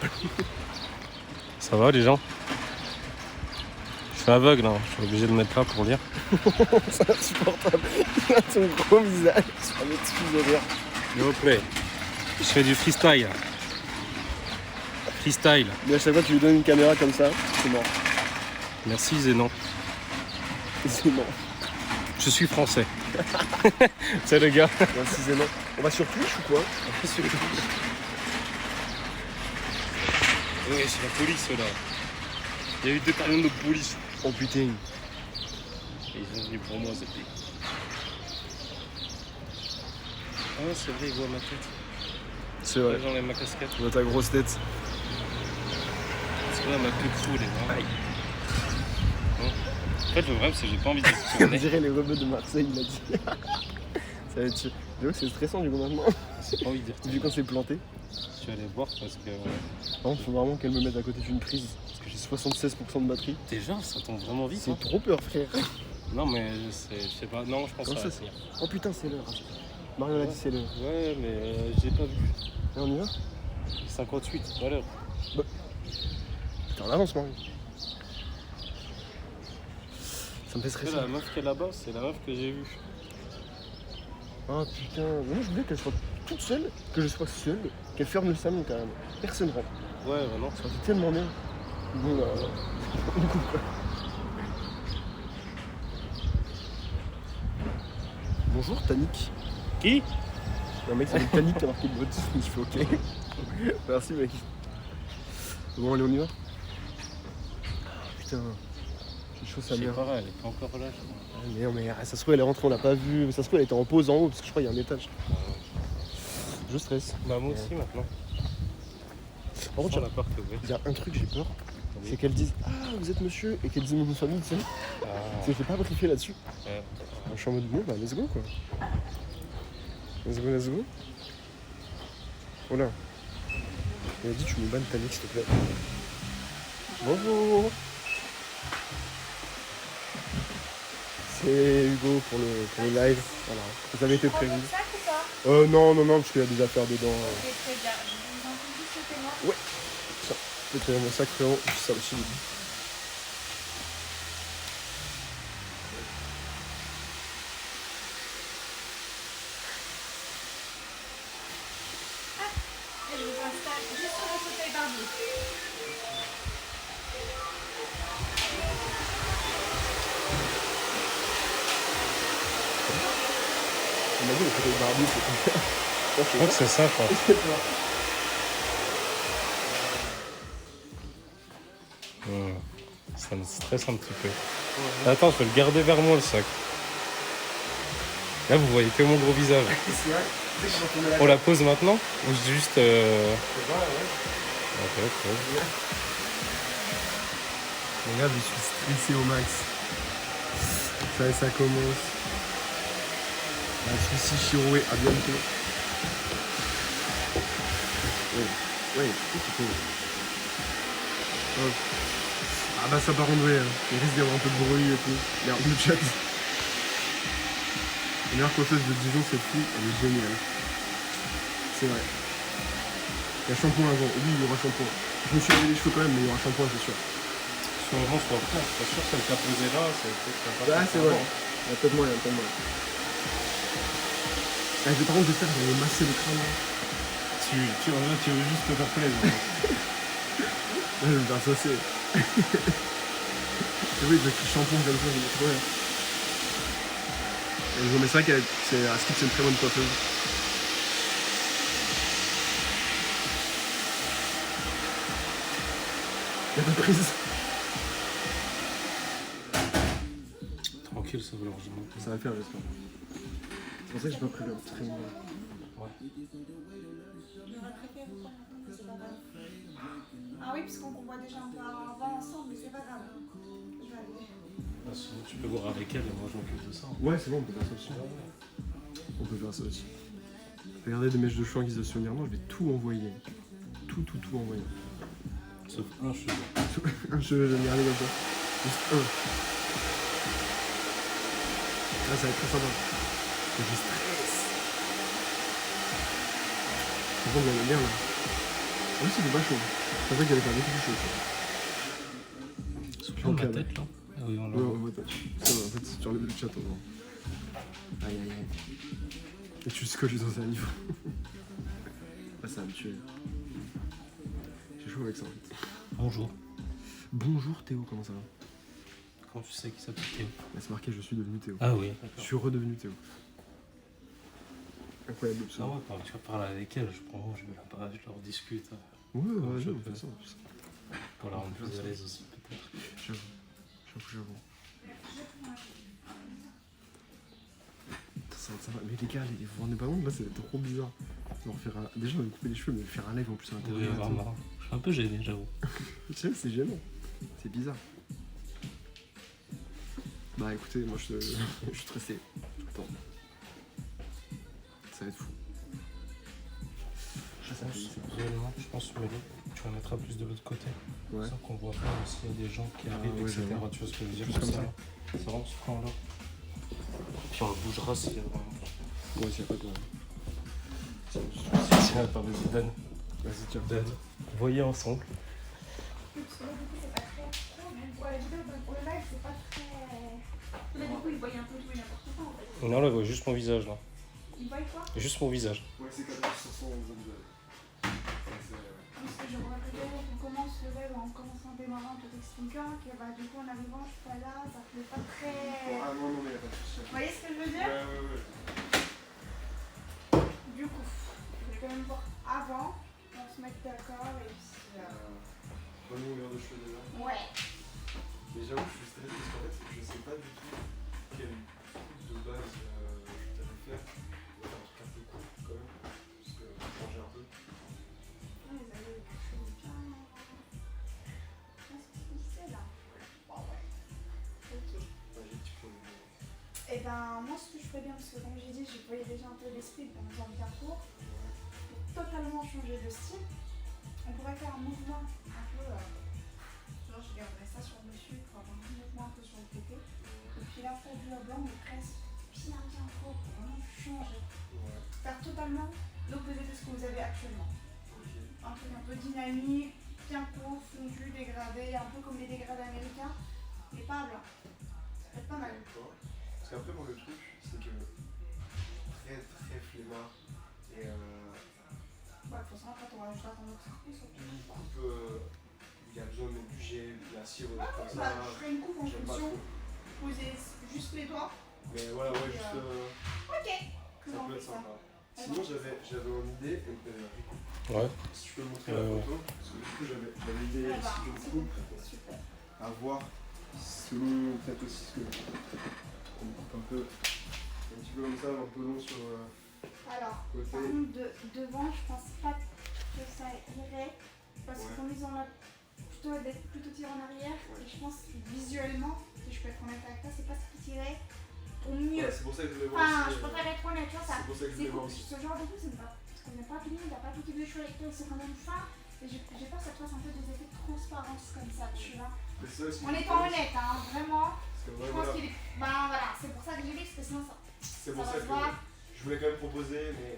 Speaker 2: Ça va les gens? Je suis aveugle, hein. Je suis obligé de le mettre là pour lire.
Speaker 1: C'est insupportable. Il a ton gros visage. Ça m'excuse de rire.
Speaker 2: S'il vous plaît. Je fais du freestyle. Freestyle.
Speaker 1: Mais à chaque fois que tu lui donnes une caméra comme ça, c'est mort.
Speaker 2: Merci Zénan.
Speaker 1: C'est mort.
Speaker 2: Je suis français. C'est le gars.
Speaker 1: Merci Zénan. On va sur Twitch ou quoi?
Speaker 2: Oui, c'est la police là. Il y a eu 2 camions de police.
Speaker 1: Oh putain.
Speaker 2: Et ils sont venus pour moi, cette pays. Ah, c'est vrai, ils voient ma tête.
Speaker 1: C'est vrai.
Speaker 2: Là, j'enlève ma casquette.
Speaker 1: On a ta grosse tête.
Speaker 2: Parce que là, ma queue croule, les bras.
Speaker 1: Aïe.
Speaker 2: En fait, le problème, c'est que j'ai pas envie de
Speaker 1: On
Speaker 2: tourner.
Speaker 1: dirait les rebeux de Marseille, il a dit. Ça va être. J'avoue que c'est stressant du coup maintenant.
Speaker 2: J'ai pas envie de dire.
Speaker 1: Vu qu'on s'est planté.
Speaker 2: Tu vas aller voir parce que.
Speaker 1: Par contre, faut vraiment qu'elle me mette à côté d'une prise. Parce que j'ai 76% de batterie.
Speaker 2: Déjà, ça tombe vraiment vite.
Speaker 1: C'est
Speaker 2: Hein.
Speaker 1: trop peur, frère.
Speaker 2: Non, mais je sais pas. Non, je pense
Speaker 1: Comme
Speaker 2: que ça
Speaker 1: ça,
Speaker 2: va tenir.
Speaker 1: Oh putain, c'est l'heure. Mario l'a dit, c'est l'heure.
Speaker 2: Ouais, mais j'ai pas vu.
Speaker 1: Et on y va?
Speaker 2: 58, tout à l'heure.
Speaker 1: T'es en avance, Mario. Ça me fait stresser.
Speaker 2: La meuf qui est là-bas, c'est la meuf que j'ai vue.
Speaker 1: Ah putain, mais moi je voulais qu'elle soit toute seule, que je sois seul, qu'elle ferme le salon carrément. Personne rentre.
Speaker 2: Ouais, bah non.
Speaker 1: Ça aurait été tellement bien. Bon, du coup, quoi. Bonjour Tanik.
Speaker 2: Qui?
Speaker 1: Un mec s'appelle Tanik qui a marqué le bot. Je fais ok. Merci mec. Bon allez on y va. Ah, putain. J'ai chaud sa
Speaker 2: Je sais
Speaker 1: mère.
Speaker 2: pas, elle est pas encore là, je crois.
Speaker 1: Ah, mais non mais ça se trouve elle est rentrée, on l'a pas vue. Ça se trouve elle était en pause en haut parce que je crois qu'il y a un étage. Je stresse.
Speaker 2: Bah, moi aussi maintenant.
Speaker 1: Par contre,
Speaker 2: Sans l'appart ouvert.
Speaker 1: il y a un truc j'ai peur,
Speaker 2: Oui.
Speaker 1: c'est qu'elle dise ah vous êtes monsieur et qu'elle dise mon nom de famille, tu sais.
Speaker 2: Ah,
Speaker 1: Parce que je l'ai pas briefé là-dessus.
Speaker 2: ouais.
Speaker 1: Je suis en mode bon bah let's go quoi. Let's go, let's go. Oh là. Il a dit tu me bannes ta s'il te plaît. Bonjour. C'est Hugo pour le live. Voilà. Vous avez été prévu.
Speaker 3: Sac ou pas?
Speaker 1: Non, parce qu'il y a des affaires dedans.
Speaker 3: Ok, très bien. Je vous en prie, juste le témoin.
Speaker 1: C'était mon sac frérot, ça aussi.
Speaker 3: Et je vous installe juste sur le fauteuil barbier.
Speaker 1: On m'a dit le fauteuil barbier c'est comme ça.
Speaker 2: Je crois que c'est ça, quoi. Ça me stresse un petit peu. Attends, je vais le garder vers moi le sac. Là, vous voyez que mon gros visage.
Speaker 1: C'est vrai, tu sais que quand on est là.
Speaker 2: On la pose maintenant ou juste.
Speaker 1: Ouais, ouais.
Speaker 2: Ok.
Speaker 1: Regarde, je suis stressé au max. Ça commence. Un souci Chiroué, à bientôt. Ouais, tu peux. Hop. Ah bah ça par contre, ouais, il risque d'y avoir un peu de bruit et tout. Merde, le chat. La meilleure coiffeuse de Dijon, cette fille, elle est géniale. C'est vrai. Il y a shampoing avant. Oui, il y aura shampoing. Je me suis lavé les cheveux quand même, mais il y aura shampoing, c'est sûr.
Speaker 2: Si on avance sur après, je suis pas sûr qu'elle t'a posé là, c'est peut-être
Speaker 1: Ah, c'est vrai. Il y a peut-être moyen, peut-être moyen. Ah, par contre, j'espère que j'allais masser le crâne. Là.
Speaker 2: Tu veux juste te faire plaisir.
Speaker 1: Là, je vais me faire saucer. C'est vrai, avec le shampoing comme ça, j'aime trop bien. Mais c'est vrai qu'Askip, c'est une très bonne coiffeuse. Y'a pas de prise.
Speaker 2: Tranquille, ça va largement.
Speaker 1: Ça va le faire, j'espère. C'est pour ça que j'ai pas prévu un très bon.
Speaker 2: Ouais.
Speaker 3: Ah oui, puisqu'on voit déjà un peu avant ensemble, mais c'est pas grave. Je vais aller.
Speaker 2: Ah, sinon, tu peux voir avec elle et moi je m'occupe de ça.
Speaker 1: Ouais, c'est bon, on peut faire ça aussi. On peut faire ça aussi. Regardez des mèches de cheveux en guise de souvenir. Non, je vais tout envoyer. Tout envoyer.
Speaker 2: Sauf un cheveu.
Speaker 1: Un cheveu, je vais regarder comme ça. Juste un. Là, ça va être très sympa. Et je stresse. Par contre, on est bien là. Ah oui, c'est pas chaud. Je pensais qu'il allait faire beaucoup plus chaud.
Speaker 2: Sur ma tête là. Ah oui, on l'a.
Speaker 1: Ouais, on voit ta tête. Ça va, en fait, si tu enlèves le chat, on voit. Aïe. Et tu scotches dans un livre. Ah, ça va me tuer. J'ai chaud avec ça en fait.
Speaker 2: Bonjour.
Speaker 1: Bonjour Théo, comment ça va?
Speaker 2: Comment tu sais qu'il s'appelle Théo?
Speaker 1: Là, c'est marqué je suis devenu Théo.
Speaker 2: Ah oui,
Speaker 1: Je suis redevenu Théo. Incroyable
Speaker 2: Ah
Speaker 1: absolument.
Speaker 2: ouais, quand tu vas parler avec elle, je leur discute
Speaker 1: Ouais,
Speaker 2: je
Speaker 1: vas-y, on
Speaker 2: peux.
Speaker 1: fait ça.
Speaker 2: pour la rendre plus à l'aise aussi peut-être.
Speaker 1: J'avoue. Ça va être sympa. Mais les gars, vous vous rendez pas compte, là, c'est trop bizarre. Déjà, on va couper les cheveux, mais faire un live en plus à
Speaker 2: Oui,
Speaker 1: l'intérieur.
Speaker 2: vraiment. Je suis un peu gêné, j'avoue.
Speaker 1: Tu sais, c'est gênant. C'est bizarre. Bah écoutez, moi je suis stressé. Attends. Ça va être fou.
Speaker 2: Réellement, je pense que tu vas mettre plus de l'autre côté.
Speaker 1: Ouais.
Speaker 2: Sans qu'on voit pas s'il y a des gens qui arrivent,
Speaker 1: ouais,
Speaker 2: etc.
Speaker 1: j'avoue.
Speaker 2: Tu vois ce que je veux dire?
Speaker 1: Plus comme ça.
Speaker 2: C'est vraiment ce plan là. Puis on le bougera s'il y a vraiment.
Speaker 1: Ouais, s'il y a pas de.
Speaker 2: Attends, vas-y, donne.
Speaker 1: Vas-y, tiens.
Speaker 2: Donne. Voyez ensemble.
Speaker 3: Parce que là, du coup, c'est pas très pro, même pour la vidéo, pour le live, c'est pas très. Là, du coup, il voyait un peu tout et n'importe quoi en fait.
Speaker 2: Non, là, voit juste mon visage là.
Speaker 3: Il voyait quoi?
Speaker 2: Juste mon visage.
Speaker 1: Ouais, c'est 14% en zone de.
Speaker 3: Parce que je me rappelais, on commence le live en commençant en démarrant, en tout expliquant que bah, du coup, en arrivant, je suis pas là, ça fait pas très.
Speaker 1: Ah non, mais y'a pas de soucis.
Speaker 3: Vous voyez ce que je veux dire?
Speaker 1: Ouais.
Speaker 3: Du coup, je vais quand même voir avant, on se mettre d'accord et puis.
Speaker 1: Bonne longueur de cheveux déjà.
Speaker 3: Ouais.
Speaker 1: Mais j'avoue, je suis stressé parce qu'en fait, je sais pas du tout quel truc de base je t'avais faire. On va faire un truc un peu court quand même, parce que faut changer un peu.
Speaker 3: Ah, ils avaient quelque chose de bien. Qu'est-ce que c'est là? Bon, ouais. Ok.
Speaker 1: Ouais, j'ai un petit peu.
Speaker 3: Et ben, moi, ce que je ferais bien, parce que comme j'ai dit, je voyais déjà un peu l'esprit dans un bien court, pour totalement changer de style, on pourrait faire un mouvement un peu. Genre, je garderais ça sur le dessus pour avoir un mouvement un peu sur le côté. Et puis là, faire du blanc, mais presque bien court pour vraiment changer.
Speaker 1: Ouais.
Speaker 3: Faire totalement l'opposé de ce que vous avez actuellement.
Speaker 1: Ok.
Speaker 3: Un truc un peu dynamique, bien court, fondu, dégradé, un peu comme les dégradés américains, mais pas blanc. Ça peut être pas mal.
Speaker 1: D'accord. Parce qu'après, moi, le truc, c'est que très flemmard. Et
Speaker 3: Ouais, de toute façon, après, t'auras juste à attendre notre circuit, surtout.
Speaker 1: une coupe où il y a besoin de mettre du gel, de la cire,
Speaker 3: Ouais,
Speaker 1: comme
Speaker 3: bah,
Speaker 1: ça.
Speaker 3: je ferai une coupe en
Speaker 1: J'aime pas
Speaker 3: fonction.
Speaker 1: trop.
Speaker 3: Posez juste les doigts.
Speaker 1: Mais voilà, ouais,
Speaker 3: Et,
Speaker 1: juste.
Speaker 3: Ok.
Speaker 1: Ça
Speaker 3: Comment on
Speaker 1: peut
Speaker 3: fait
Speaker 1: être
Speaker 3: ça?
Speaker 1: sympa. Sinon, j'avais une idée.
Speaker 2: Ouais.
Speaker 1: Si tu peux montrer la photo, parce que du coup j'avais l'idée
Speaker 3: Ah bah,
Speaker 1: d'une
Speaker 3: c'est
Speaker 1: coupe
Speaker 3: super.
Speaker 1: à voir selon peut-être aussi ce que on coupe un petit peu comme ça, un peu long sur
Speaker 3: Alors,
Speaker 1: le
Speaker 3: par
Speaker 1: côté.
Speaker 3: contre, devant, je pense pas que ça irait. Parce
Speaker 1: Ouais.
Speaker 3: que comme ils ont la plutôt d'être plutôt tiré en arrière,
Speaker 1: Ouais.
Speaker 3: et je pense que visuellement, si je peux être honnête avec toi, c'est pas ce qui tirait pour mieux.
Speaker 1: Ouais, c'est pour ça que je voulais voir
Speaker 3: Enfin,
Speaker 1: aussi.
Speaker 3: je préfère être honnête, tu vois, ça.
Speaker 1: C'est pour ça que je
Speaker 3: C'est
Speaker 1: voulais voir
Speaker 3: cool.
Speaker 1: aussi.
Speaker 3: Ce genre de coup, c'est pas. Parce qu'on n'a pas fini, il n'a pas tout type de cheveux avec toi, c'est quand même fin. Et j'ai peur que ça te fasse un peu des effets de transparence comme ça, tu vois.
Speaker 1: Mais c'est ça aussi.
Speaker 3: En étant honnête, hein, vraiment.
Speaker 1: Parce que
Speaker 3: Je
Speaker 1: ouais,
Speaker 3: pense
Speaker 1: voilà.
Speaker 3: qu'il est. Ben voilà, c'est pour ça que j'ai dit, parce que sinon ça.
Speaker 1: C'est
Speaker 3: ça
Speaker 1: pour
Speaker 3: va
Speaker 1: ça
Speaker 3: se
Speaker 1: que
Speaker 3: voir.
Speaker 1: je voulais quand même proposer, mais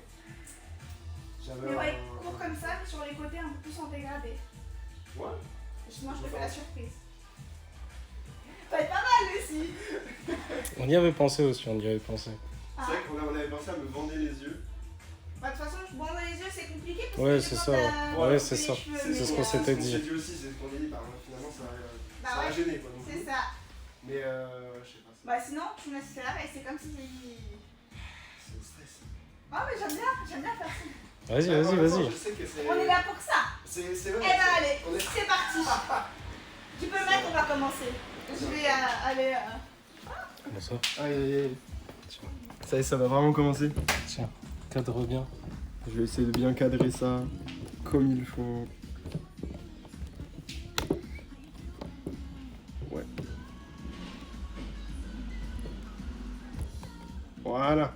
Speaker 1: j'avais
Speaker 3: Mais ouais,
Speaker 1: un.
Speaker 3: court comme ça, mais sur les côtés un peu plus en dégradé.
Speaker 1: Ouais.
Speaker 3: Et sinon, je te fais la surprise. Ça va être pas mal aussi.
Speaker 2: On y avait pensé aussi, on y avait pensé.
Speaker 1: C'est vrai qu'on avait pensé à me bander les yeux.
Speaker 3: Bah, de toute façon, je bande les yeux, c'est compliqué. Parce
Speaker 2: Ouais,
Speaker 3: que
Speaker 2: c'est
Speaker 3: quand
Speaker 2: ça,
Speaker 3: t'as-
Speaker 2: ouais.
Speaker 1: Ouais,
Speaker 2: c'est ça.
Speaker 3: les cheveux,
Speaker 2: C'est
Speaker 3: mais,
Speaker 2: ce qu'on s'était
Speaker 1: Ce qu'on
Speaker 2: dit.
Speaker 1: s'est dit aussi, c'est qu'on a dit, bah finalement ça
Speaker 3: Bah
Speaker 1: a
Speaker 3: ouais,
Speaker 1: gêné quoi. Donc,
Speaker 3: c'est ça.
Speaker 1: Mais je sais pas.
Speaker 3: Bah sinon, tu me laisses faire et c'est comme si...
Speaker 1: C'est le stress.
Speaker 3: Ah mais j'aime bien faire ça.
Speaker 2: Vas-y,
Speaker 1: En
Speaker 2: vas-y,
Speaker 1: même temps,
Speaker 2: vas-y.
Speaker 1: Je sais que c'est.
Speaker 3: On est là pour ça.
Speaker 1: C'est
Speaker 3: Eh
Speaker 1: vrai.
Speaker 3: ben allez,
Speaker 1: On est-
Speaker 3: c'est parti. Tu peux le mettre, on va commencer. Je vais aller...
Speaker 2: Comment ça?
Speaker 1: Aïe aïe aïe. Ça y est, ça va vraiment commencer.
Speaker 2: Tiens, cadre bien.
Speaker 1: Je vais essayer de bien cadrer ça comme il faut. Ouais. Voilà.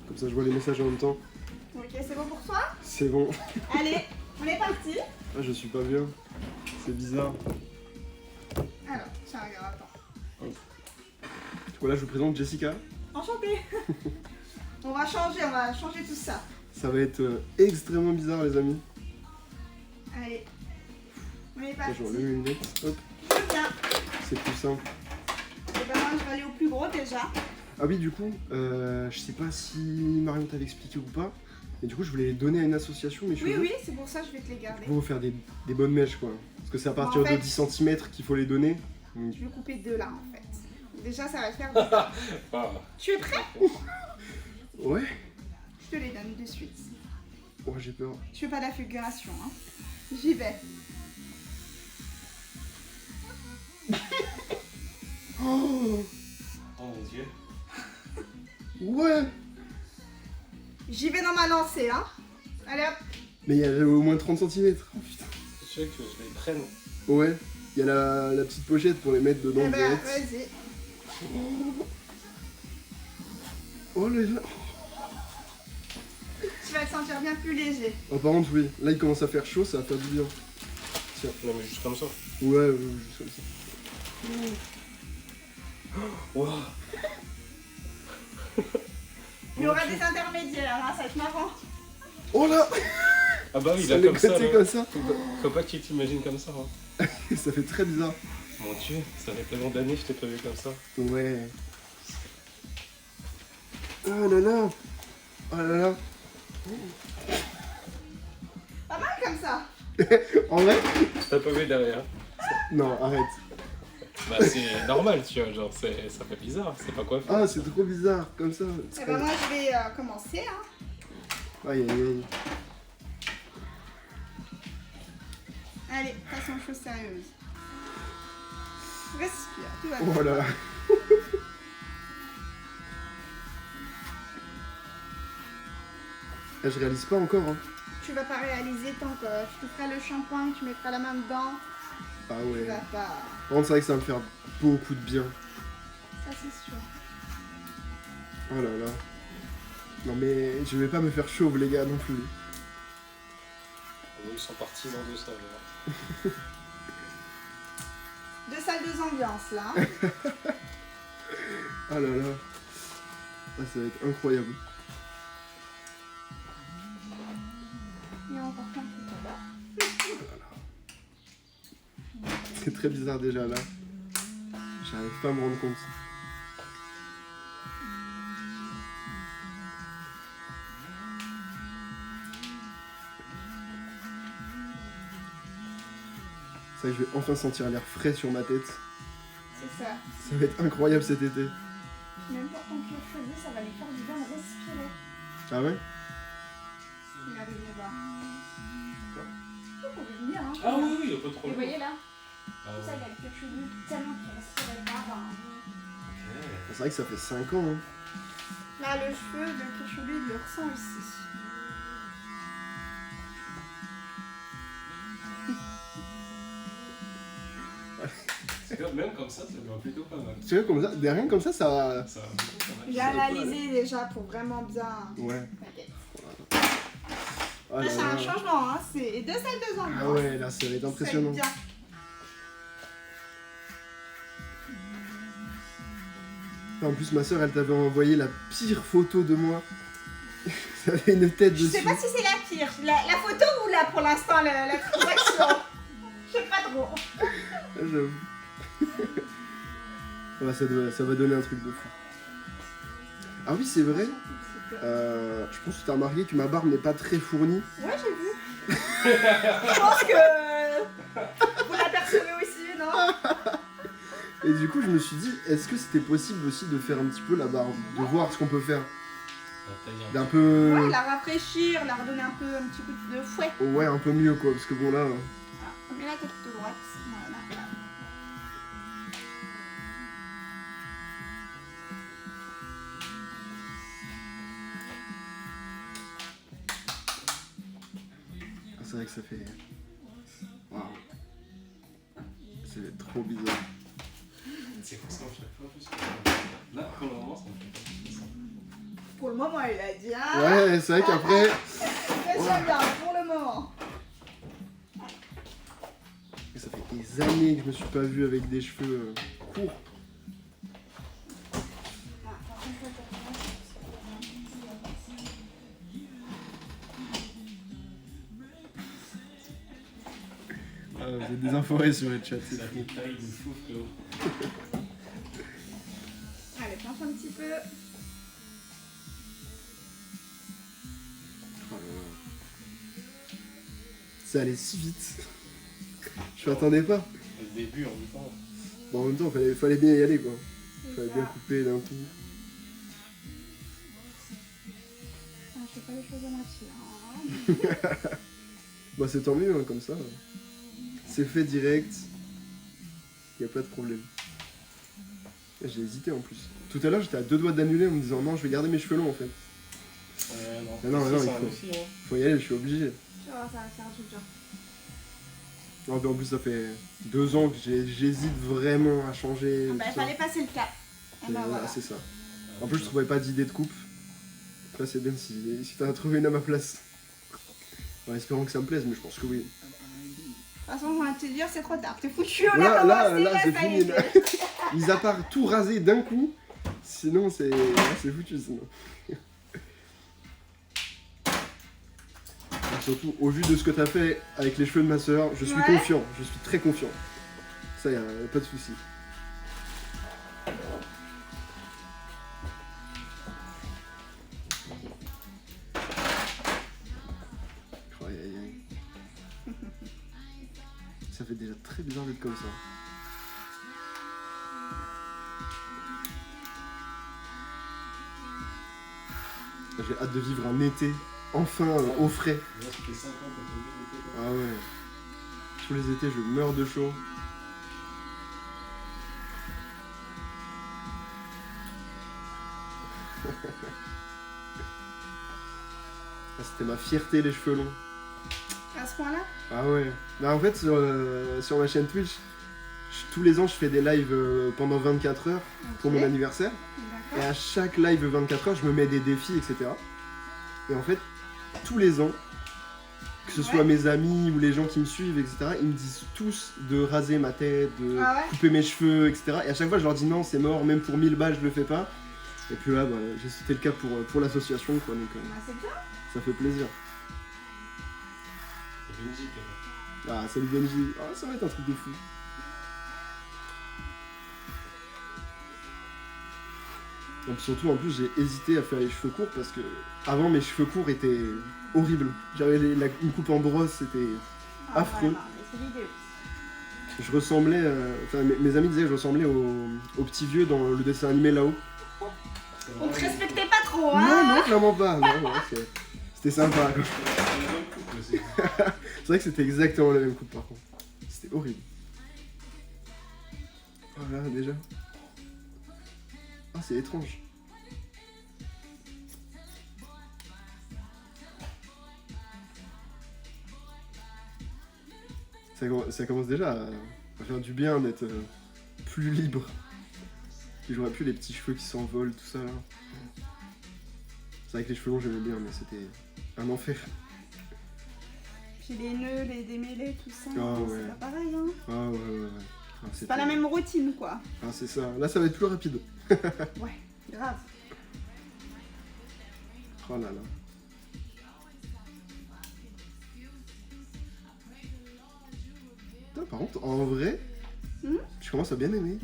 Speaker 1: Comme ça, je vois les messages en même temps.
Speaker 3: Ok, c'est bon pour toi?
Speaker 1: C'est bon.
Speaker 3: Allez, on est parti.
Speaker 1: Ah, je suis pas bien. C'est bizarre.
Speaker 3: Alors, tiens, regarde, attends.
Speaker 1: Voilà, je vous présente Jessica.
Speaker 3: Enchantée. On va changer tout ça.
Speaker 1: Ça va être extrêmement bizarre, les amis.
Speaker 3: Allez, on est
Speaker 1: Là,
Speaker 3: parti.
Speaker 1: je enlève mes lunettes. Hop,
Speaker 3: Tout bien.
Speaker 1: c'est plus simple.
Speaker 3: Et ben moi, je vais aller au plus gros déjà.
Speaker 1: Ah oui, du coup, je sais pas si Marion t'avait expliqué ou pas, mais du coup, je voulais les donner à une association, mes
Speaker 3: Oui,
Speaker 1: cheveux.
Speaker 3: oui, c'est pour ça que je vais te les garder.
Speaker 1: Pour faire des bonnes mèches, quoi. Parce que c'est à partir
Speaker 3: En fait-
Speaker 1: de 10 cm qu'il faut les donner. Donc,
Speaker 3: Je vais couper deux là en fait. Déjà, ça va te faire.
Speaker 2: Ah,
Speaker 3: Tu es prêt?
Speaker 1: ouais.
Speaker 3: Je te les donne de suite.
Speaker 1: Oh, j'ai peur.
Speaker 3: Je fais pas d'affiguration, hein. J'y vais.
Speaker 1: Oh,
Speaker 2: oh mon dieu.
Speaker 1: ouais.
Speaker 3: J'y vais dans ma lancée, hein. Allez hop.
Speaker 1: Mais il y a au moins 30 cm. Oh putain.
Speaker 2: C'est sûr que je les prenne.
Speaker 1: Ouais. Il y a la petite pochette pour les mettre dedans.
Speaker 3: Eh ben,
Speaker 1: direct.
Speaker 3: vas-y.
Speaker 1: Oh là là.
Speaker 3: Tu vas te sentir bien plus léger.
Speaker 1: Oh, par contre, oui. Là, il commence à faire chaud, ça va faire du bien.
Speaker 2: Non, mais juste comme ça.
Speaker 1: Ouais, juste comme ça.
Speaker 2: Wow.
Speaker 3: Il y aura des intermédiaires, hein, ça va être marrant.
Speaker 1: Oh là.
Speaker 2: Ah bah oui,
Speaker 1: Ça
Speaker 2: là
Speaker 1: le
Speaker 2: comme ça.
Speaker 1: côté
Speaker 2: Là.
Speaker 1: comme ça.
Speaker 2: Faut pas que tu t'imagines comme ça. Hein.
Speaker 1: Ça fait très bizarre.
Speaker 2: Mon dieu, ça fait tellement d'années que je t'ai pas vu comme ça.
Speaker 1: Ouais. Oh là là. Oh là là.
Speaker 3: Pas mal comme ça.
Speaker 1: En vrai?
Speaker 2: T'as pas vu derrière.
Speaker 1: Non, arrête.
Speaker 2: Bah c'est normal, tu vois, genre ça fait bizarre, c'est pas quoi faire.
Speaker 1: Ah, c'est trop bizarre, comme ça.
Speaker 3: Eh ben moi je vais commencer, hein.
Speaker 1: Aïe aïe aïe.
Speaker 3: Allez, passons aux choses sérieuses. Respire, tout va bien.
Speaker 1: Oh là là. Ah, je réalise pas encore, hein.
Speaker 3: Tu vas pas réaliser tant que je te ferai le shampoing, tu mettras la main dedans.
Speaker 1: Ah
Speaker 3: Tu
Speaker 1: ouais.
Speaker 3: vas pas.
Speaker 1: Par contre, c'est vrai que ça va me faire beaucoup de bien.
Speaker 3: Ça c'est sûr.
Speaker 1: Oh là là. Non mais je vais pas me faire chauve, les gars, non plus.
Speaker 2: Ils sont partisans de ça, là.
Speaker 3: Deux salles, deux ambiances là.
Speaker 1: Oh là là. Ah, ça va être incroyable.
Speaker 3: Il y a encore plein de trucs là-bas.
Speaker 1: C'est très bizarre déjà là. J'arrive pas à me rendre compte. C'est vrai que je vais enfin sentir l'air frais sur ma tête.
Speaker 3: C'est ça.
Speaker 1: Ça va être incroyable cet été.
Speaker 3: Même pour ton cuir chevelu, ça va lui faire du bien de respirer.
Speaker 1: Ah ouais?
Speaker 3: Il arrive là-bas. Vous pouvez venir, hein.
Speaker 2: Ah oui, oui, il y a pas de
Speaker 3: Vous
Speaker 2: problème.
Speaker 3: voyez là?
Speaker 2: Ah
Speaker 3: Tout ça, il y a le cuir chevelu tellement qu'il respirait pas.
Speaker 1: C'est vrai que ça fait 5 ans. Hein.
Speaker 3: Là, le cheveu, le cuir chevelu, il le ressent ici.
Speaker 2: Même comme ça lui va plutôt pas mal.
Speaker 1: Tu vois, comme ça, rien comme ça, ça va.
Speaker 2: Ça va plutôt pas mal.
Speaker 3: J'ai analysé déjà pour vraiment bien.
Speaker 1: Ouais.
Speaker 3: T'inquiète.
Speaker 1: Oh
Speaker 3: Là,
Speaker 1: là
Speaker 3: c'est un
Speaker 1: là.
Speaker 3: changement, hein. C'est deux salles, deux ambiances.
Speaker 1: Ah ouais, là, ça va être impressionnant.
Speaker 3: Ça va être bien.
Speaker 1: En plus, ma soeur, elle t'avait envoyé la pire photo de moi. Ça avait une tête
Speaker 3: Je
Speaker 1: dessus.
Speaker 3: sais pas si c'est la pire. La photo ou là pour l'instant la transaction. Je sais pas trop.
Speaker 1: Ah, j'avoue. Ouais, ça va donner un truc de fou. Ah oui, c'est vrai. Je pense que tu as remarqué que ma barbe n'est pas très fournie.
Speaker 3: Ouais, j'ai vu. Je pense que vous l'apercevez aussi, non?
Speaker 1: Et du coup, je me suis dit, est-ce que c'était possible aussi de faire un petit peu la barbe, de voir ce qu'on peut faire, d'un peu,
Speaker 3: Ouais, la rafraîchir, la redonner un petit coup de fouet.
Speaker 1: ouais, un peu mieux quoi, parce que bon là,
Speaker 3: Voilà. On met la tête toute droite. Voilà.
Speaker 1: c'est vrai que ça fait, waouh, c'est trop bizarre.
Speaker 2: C'est comme ça à chaque fois. Là, pour le moment, ça me fait pas.
Speaker 3: Pour le moment, il a dit. Hein,
Speaker 1: Ouais, c'est vrai qu'après,
Speaker 3: très bien, pour le moment.
Speaker 1: ça fait des années que je me suis pas vu avec des cheveux courts. Ah, vous êtes des informés sur le chat, c'est
Speaker 2: Ça
Speaker 1: fou.
Speaker 2: fait taille de fou, frérot.
Speaker 3: Allez, planche un petit peu.
Speaker 1: Oh là là. Ça allait si vite. Je m'attendais pas.
Speaker 2: Le début, en même temps.
Speaker 1: Bon, en même temps, fallait bien y aller quoi. Fallait
Speaker 3: C'est
Speaker 1: bien
Speaker 3: ça.
Speaker 1: couper d'un coup.
Speaker 3: Ah, je fais pas les choses à moitié. Hein.
Speaker 1: Bah c'est tant mieux hein, comme ça. C'est fait direct. Y a pas de problème. J'ai hésité en plus. Tout à l'heure j'étais à 2 doigts d'annuler en me disant non je vais garder mes cheveux longs en fait.
Speaker 2: Non,
Speaker 1: Ah non,
Speaker 2: si,
Speaker 1: non,
Speaker 2: c'est
Speaker 1: il
Speaker 2: un
Speaker 1: faut.
Speaker 2: défi, hein.
Speaker 1: Faut y aller, je suis obligé.
Speaker 3: Tu vois, ça va faire du bien.
Speaker 1: Non, mais en plus ça fait 2 ans que j'hésite vraiment à changer.
Speaker 3: Bah, il
Speaker 1: tout ça.
Speaker 3: fallait passer le cap. Et
Speaker 1: Et
Speaker 3: bah, voilà.
Speaker 1: c'est ça. En plus je trouvais pas d'idée de coupe. Là c'est bien si t'as trouvé une à ma place. En espérant que ça me plaise, mais je pense que oui.
Speaker 3: De toute façon, je viens de te dire, c'est trop tard. T'es foutu, on
Speaker 1: Là,
Speaker 3: a commencé,
Speaker 1: là, c'est
Speaker 3: ça y
Speaker 1: fini.
Speaker 3: est.
Speaker 1: Là. Mis à part tout raser d'un coup, sinon c'est foutu sinon. Et surtout, au vu de ce que t'as fait avec les cheveux de ma soeur, je suis
Speaker 3: Ouais.
Speaker 1: confiant, je suis très confiant. Ça y a pas de souci. Aïe, aïe, aïe. Ça fait déjà très bizarre d'être comme ça. J'ai hâte de vivre un été enfin au frais.
Speaker 2: Moi, ça fait 5 ans qu'on te dit l'été, quoi.
Speaker 1: Ah ouais. Tous les étés, je meurs de chaud. Ah, c'était ma fierté, les cheveux longs.
Speaker 3: À ce point-là.
Speaker 1: Ah ouais. Bah en fait, sur ma chaîne Twitch, tous les ans, je fais des lives pendant 24 heures pour mon
Speaker 3: Ok.
Speaker 1: anniversaire. Et
Speaker 3: D'accord.
Speaker 1: à chaque live 24 heures, je me mets des défis, etc. Et en fait, tous les ans, que ce soit
Speaker 3: Ouais.
Speaker 1: mes amis ou les gens qui me suivent, etc., ils me disent tous de raser ma tête, de
Speaker 3: Ah ouais.
Speaker 1: couper mes cheveux, etc. Et à chaque fois, je leur dis non, c'est mort, même pour 1000 balles, je le fais pas. Et puis là, bah, j'ai sauté le cap pour l'association, quoi, donc
Speaker 3: Bah, c'est bien.
Speaker 1: ça fait plaisir.
Speaker 2: C'est Benji qui est là.
Speaker 1: Ah, salut Benji. Ah, ça va être un truc de fou. Et puis surtout, en plus, j'ai hésité à faire les cheveux courts parce que avant, mes cheveux courts étaient horribles. J'avais une coupe en brosse, c'était
Speaker 3: Ah,
Speaker 1: affreux.
Speaker 3: vraiment, mais c'est l'idée.
Speaker 1: Je ressemblais, enfin mes amis disaient que je ressemblais au petit vieux dans le dessin animé là-haut.
Speaker 3: On te respectait pas trop,
Speaker 1: Non,
Speaker 3: hein.
Speaker 1: non, clairement pas. Non, non, c'était sympa. Quoi.
Speaker 2: C'est la même couple aussi.
Speaker 1: C'est vrai que c'était exactement la même coupe par contre. C'était horrible. Oh là, déjà. Ah, c'est étrange. Ça commence déjà à faire du bien d'être plus libre. Puis j'aurais plus les petits cheveux qui s'envolent, tout ça là. C'est vrai que les cheveux longs j'aimais bien, mais c'était un enfer.
Speaker 3: Puis les nœuds, les démêlés, tout ça,
Speaker 1: Ah, ouais.
Speaker 3: c'est pas pareil, hein.
Speaker 1: Ah ouais, ouais, ouais. Ah,
Speaker 3: C'est pas la même routine, quoi.
Speaker 1: Ah, c'est ça. Là, ça va être plus rapide.
Speaker 3: Ouais, grave.
Speaker 1: Oh là là. Putain, par contre, en vrai, je commence à bien aimer.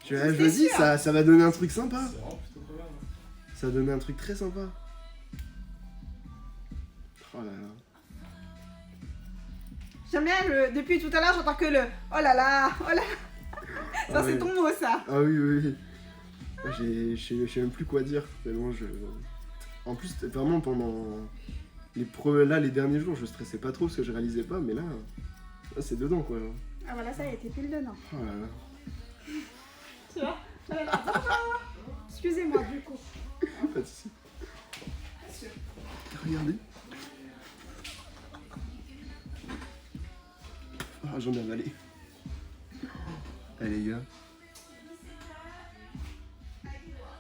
Speaker 1: Je me
Speaker 3: C'était
Speaker 1: dis,
Speaker 3: sûr.
Speaker 1: ça va donner un truc sympa.
Speaker 2: C'est vraiment plutôt pas mal. Hein.
Speaker 1: Ça va donner un truc très sympa. Oh là là.
Speaker 3: J'aime bien depuis tout à l'heure, j'entends que le oh là là, oh là là. Ça, c'est
Speaker 1: ouais.
Speaker 3: ton mot, ça.
Speaker 1: Ah oui, oui, oui. Je sais même plus quoi dire, tellement je... En plus, vraiment, pendant les derniers jours, je stressais pas trop parce que je réalisais pas, mais là c'est dedans, quoi. Là.
Speaker 3: Ah, voilà, ça y est, t'es pile dedans.
Speaker 1: Oh là là.
Speaker 3: Tu vois? Voilà. Bonjour. Excusez-moi, du coup.
Speaker 1: Pas de soucis. Regardez. Ah, j'en ai avalé. Allez, les gars.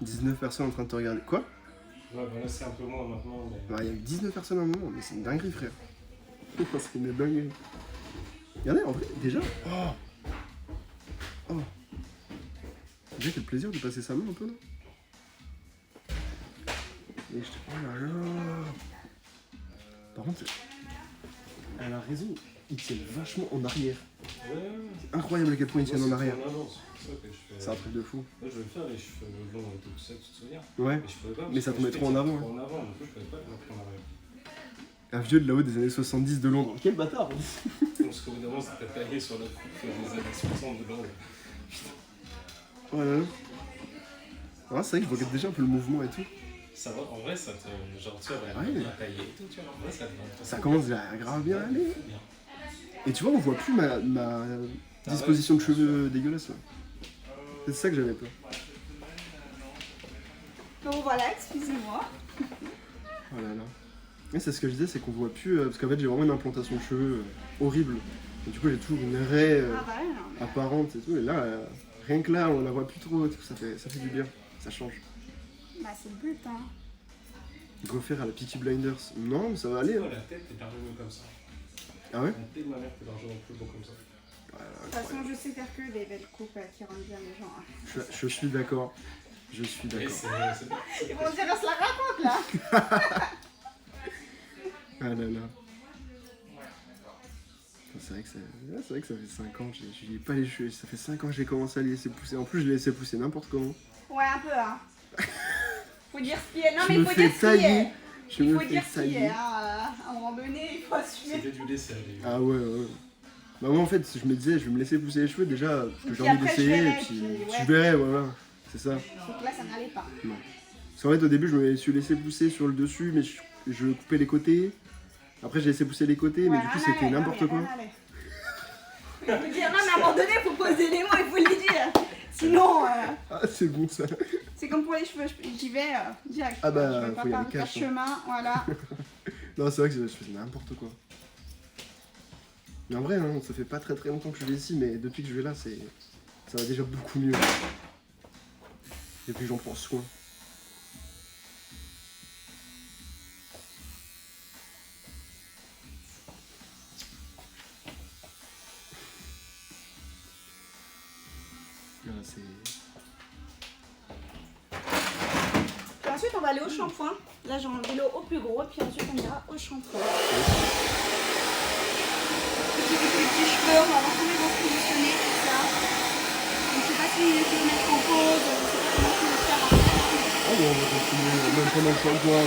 Speaker 1: 19 personnes en train de te regarder. Quoi?
Speaker 2: Ouais, bah là c'est un peu moins maintenant, mais.
Speaker 1: Bah, il y a 19 personnes à un moment, mais c'est une dinguerie, frère. C'est une dinguerie. Regardez, en vrai, déjà. Oh. Oh. Déjà, quel plaisir de passer sa main un peu, non? Et oh là là. Par contre, elle a raison. Ils tiennent vachement en arrière.
Speaker 2: Ouais,
Speaker 1: C'est incroyable à quel point ils tiennent en arrière.
Speaker 2: En avance. C'est ça que je fais.
Speaker 1: C'est un truc de fou.
Speaker 2: Moi je vais faire les cheveux longs et tout ça, tu te souviens?
Speaker 1: Ouais.
Speaker 2: Mais je pouvais pas.
Speaker 1: Mais ça
Speaker 2: parce
Speaker 1: te
Speaker 2: que
Speaker 1: met trop en avant, hein.
Speaker 2: Trop en avant, du coup je pouvais pas le mettre en arrière.
Speaker 1: Un vieux de là-haut des années 70 de Londres. Quel bâtard!
Speaker 2: Parce qu'au bout d'un moment c'était taillé sur la coupe des années 60 de Londres.
Speaker 1: Oh là là. Ah, c'est vrai que je regarde déjà un peu le mouvement et tout.
Speaker 2: Ça va, en vrai ça te. Genre tu vois,
Speaker 1: Ouais.
Speaker 2: bien taillé et tout, tu vois. En vrai ça devient.
Speaker 1: Ça commence à grave bien aller.
Speaker 2: Bien.
Speaker 1: Et tu vois, on voit plus ma disposition de cheveux dégueulasse là. C'est ça que j'avais peur.
Speaker 3: Donc voilà, excusez-moi.
Speaker 1: Oh là là. Et c'est ce que je disais, c'est qu'on voit plus. Parce qu'en fait, j'ai vraiment une implantation de cheveux horrible. Et du coup, j'ai toujours une raie
Speaker 3: Ah bah ouais, non, mais...
Speaker 1: apparente et tout. Et là, rien que là, on la voit plus trop. Et tout. Ça fait du bien. Ça change.
Speaker 3: Bah c'est le but, hein.
Speaker 1: Refaire à la Peaky Blinders. Non, mais ça va aller. Hein.
Speaker 2: Ouais, la tête est largement comme ça.
Speaker 1: Ah ouais?
Speaker 2: La tête de ma mère est largement plus beau comme ça.
Speaker 3: De toute façon, je sais faire que des belles coupes qui rendent bien les gens. Hein.
Speaker 1: Je suis d'accord. Je suis
Speaker 2: Et
Speaker 1: d'accord.
Speaker 3: Ils vont dire, on se la raconte là.
Speaker 1: Ah là là. C'est vrai que ça fait 5 ans, je n'ai pas les cheveux. Ça fait 5 ans que j'ai commencé à les laisser pousser. En plus, je les laissais pousser n'importe comment.
Speaker 3: Ouais, un peu, hein. Faut dire ce qui est. Non,
Speaker 1: Je
Speaker 3: mais
Speaker 1: me
Speaker 3: faut
Speaker 1: fais
Speaker 3: dire ce qui est.
Speaker 1: tailler. Je
Speaker 3: Il
Speaker 1: me
Speaker 3: faut
Speaker 1: fais
Speaker 3: dire ce qui est.
Speaker 1: tailler.
Speaker 3: Hein. À un moment donné, il faut assumer.
Speaker 2: C'était du dessert, les gars.
Speaker 1: Ah ouais, ouais. Bah moi en fait, je me disais, je vais me laisser pousser les cheveux déjà, parce que
Speaker 3: Et
Speaker 1: j'ai
Speaker 3: puis
Speaker 1: envie
Speaker 3: après, je
Speaker 1: d'essayer,
Speaker 3: verrai,
Speaker 1: et puis
Speaker 3: puis ouais.
Speaker 1: tu verrais, voilà. C'est ça.
Speaker 3: Donc là, ça n'allait pas.
Speaker 1: Parce qu'en fait, au début, je me suis laissé pousser sur le dessus, mais je coupais les côtés. Après, j'ai laissé pousser les côtés, mais
Speaker 3: Ouais,
Speaker 1: du coup,
Speaker 3: rien
Speaker 1: c'était
Speaker 3: n'allait,
Speaker 1: n'importe
Speaker 3: non,
Speaker 1: quoi.
Speaker 3: mais rien n'allait. Je veux dire, non, mais à un moment donné, il faut poser les mots, il faut les dire. Sinon,
Speaker 1: Ah, c'est bon ça.
Speaker 3: c'est comme pour les cheveux, j'y vais direct.
Speaker 1: Ah bah,
Speaker 3: je vais pas
Speaker 1: faut y aller
Speaker 3: perdre
Speaker 1: cash, hein.
Speaker 3: chemin, voilà.
Speaker 1: Non, c'est vrai que je faisais n'importe quoi. Mais en vrai, hein, ça fait pas très très longtemps que je vais ici, mais depuis que je vais là, ça va déjà beaucoup mieux. Et puis j'en prends soin. Voilà, c'est...
Speaker 3: Puis ensuite, on va aller au shampoing. Là, j'ai enlevé l'eau au plus gros, puis ensuite, on ira au shampoing. Les petits cheveux, on va voir comment ils vont se positionner, tout ça. Donc, je sais pas si je vais mettre en pause, je sais pas comment je vais le faire après.
Speaker 1: Ah bon, on va continuer, même pendant le shampoing.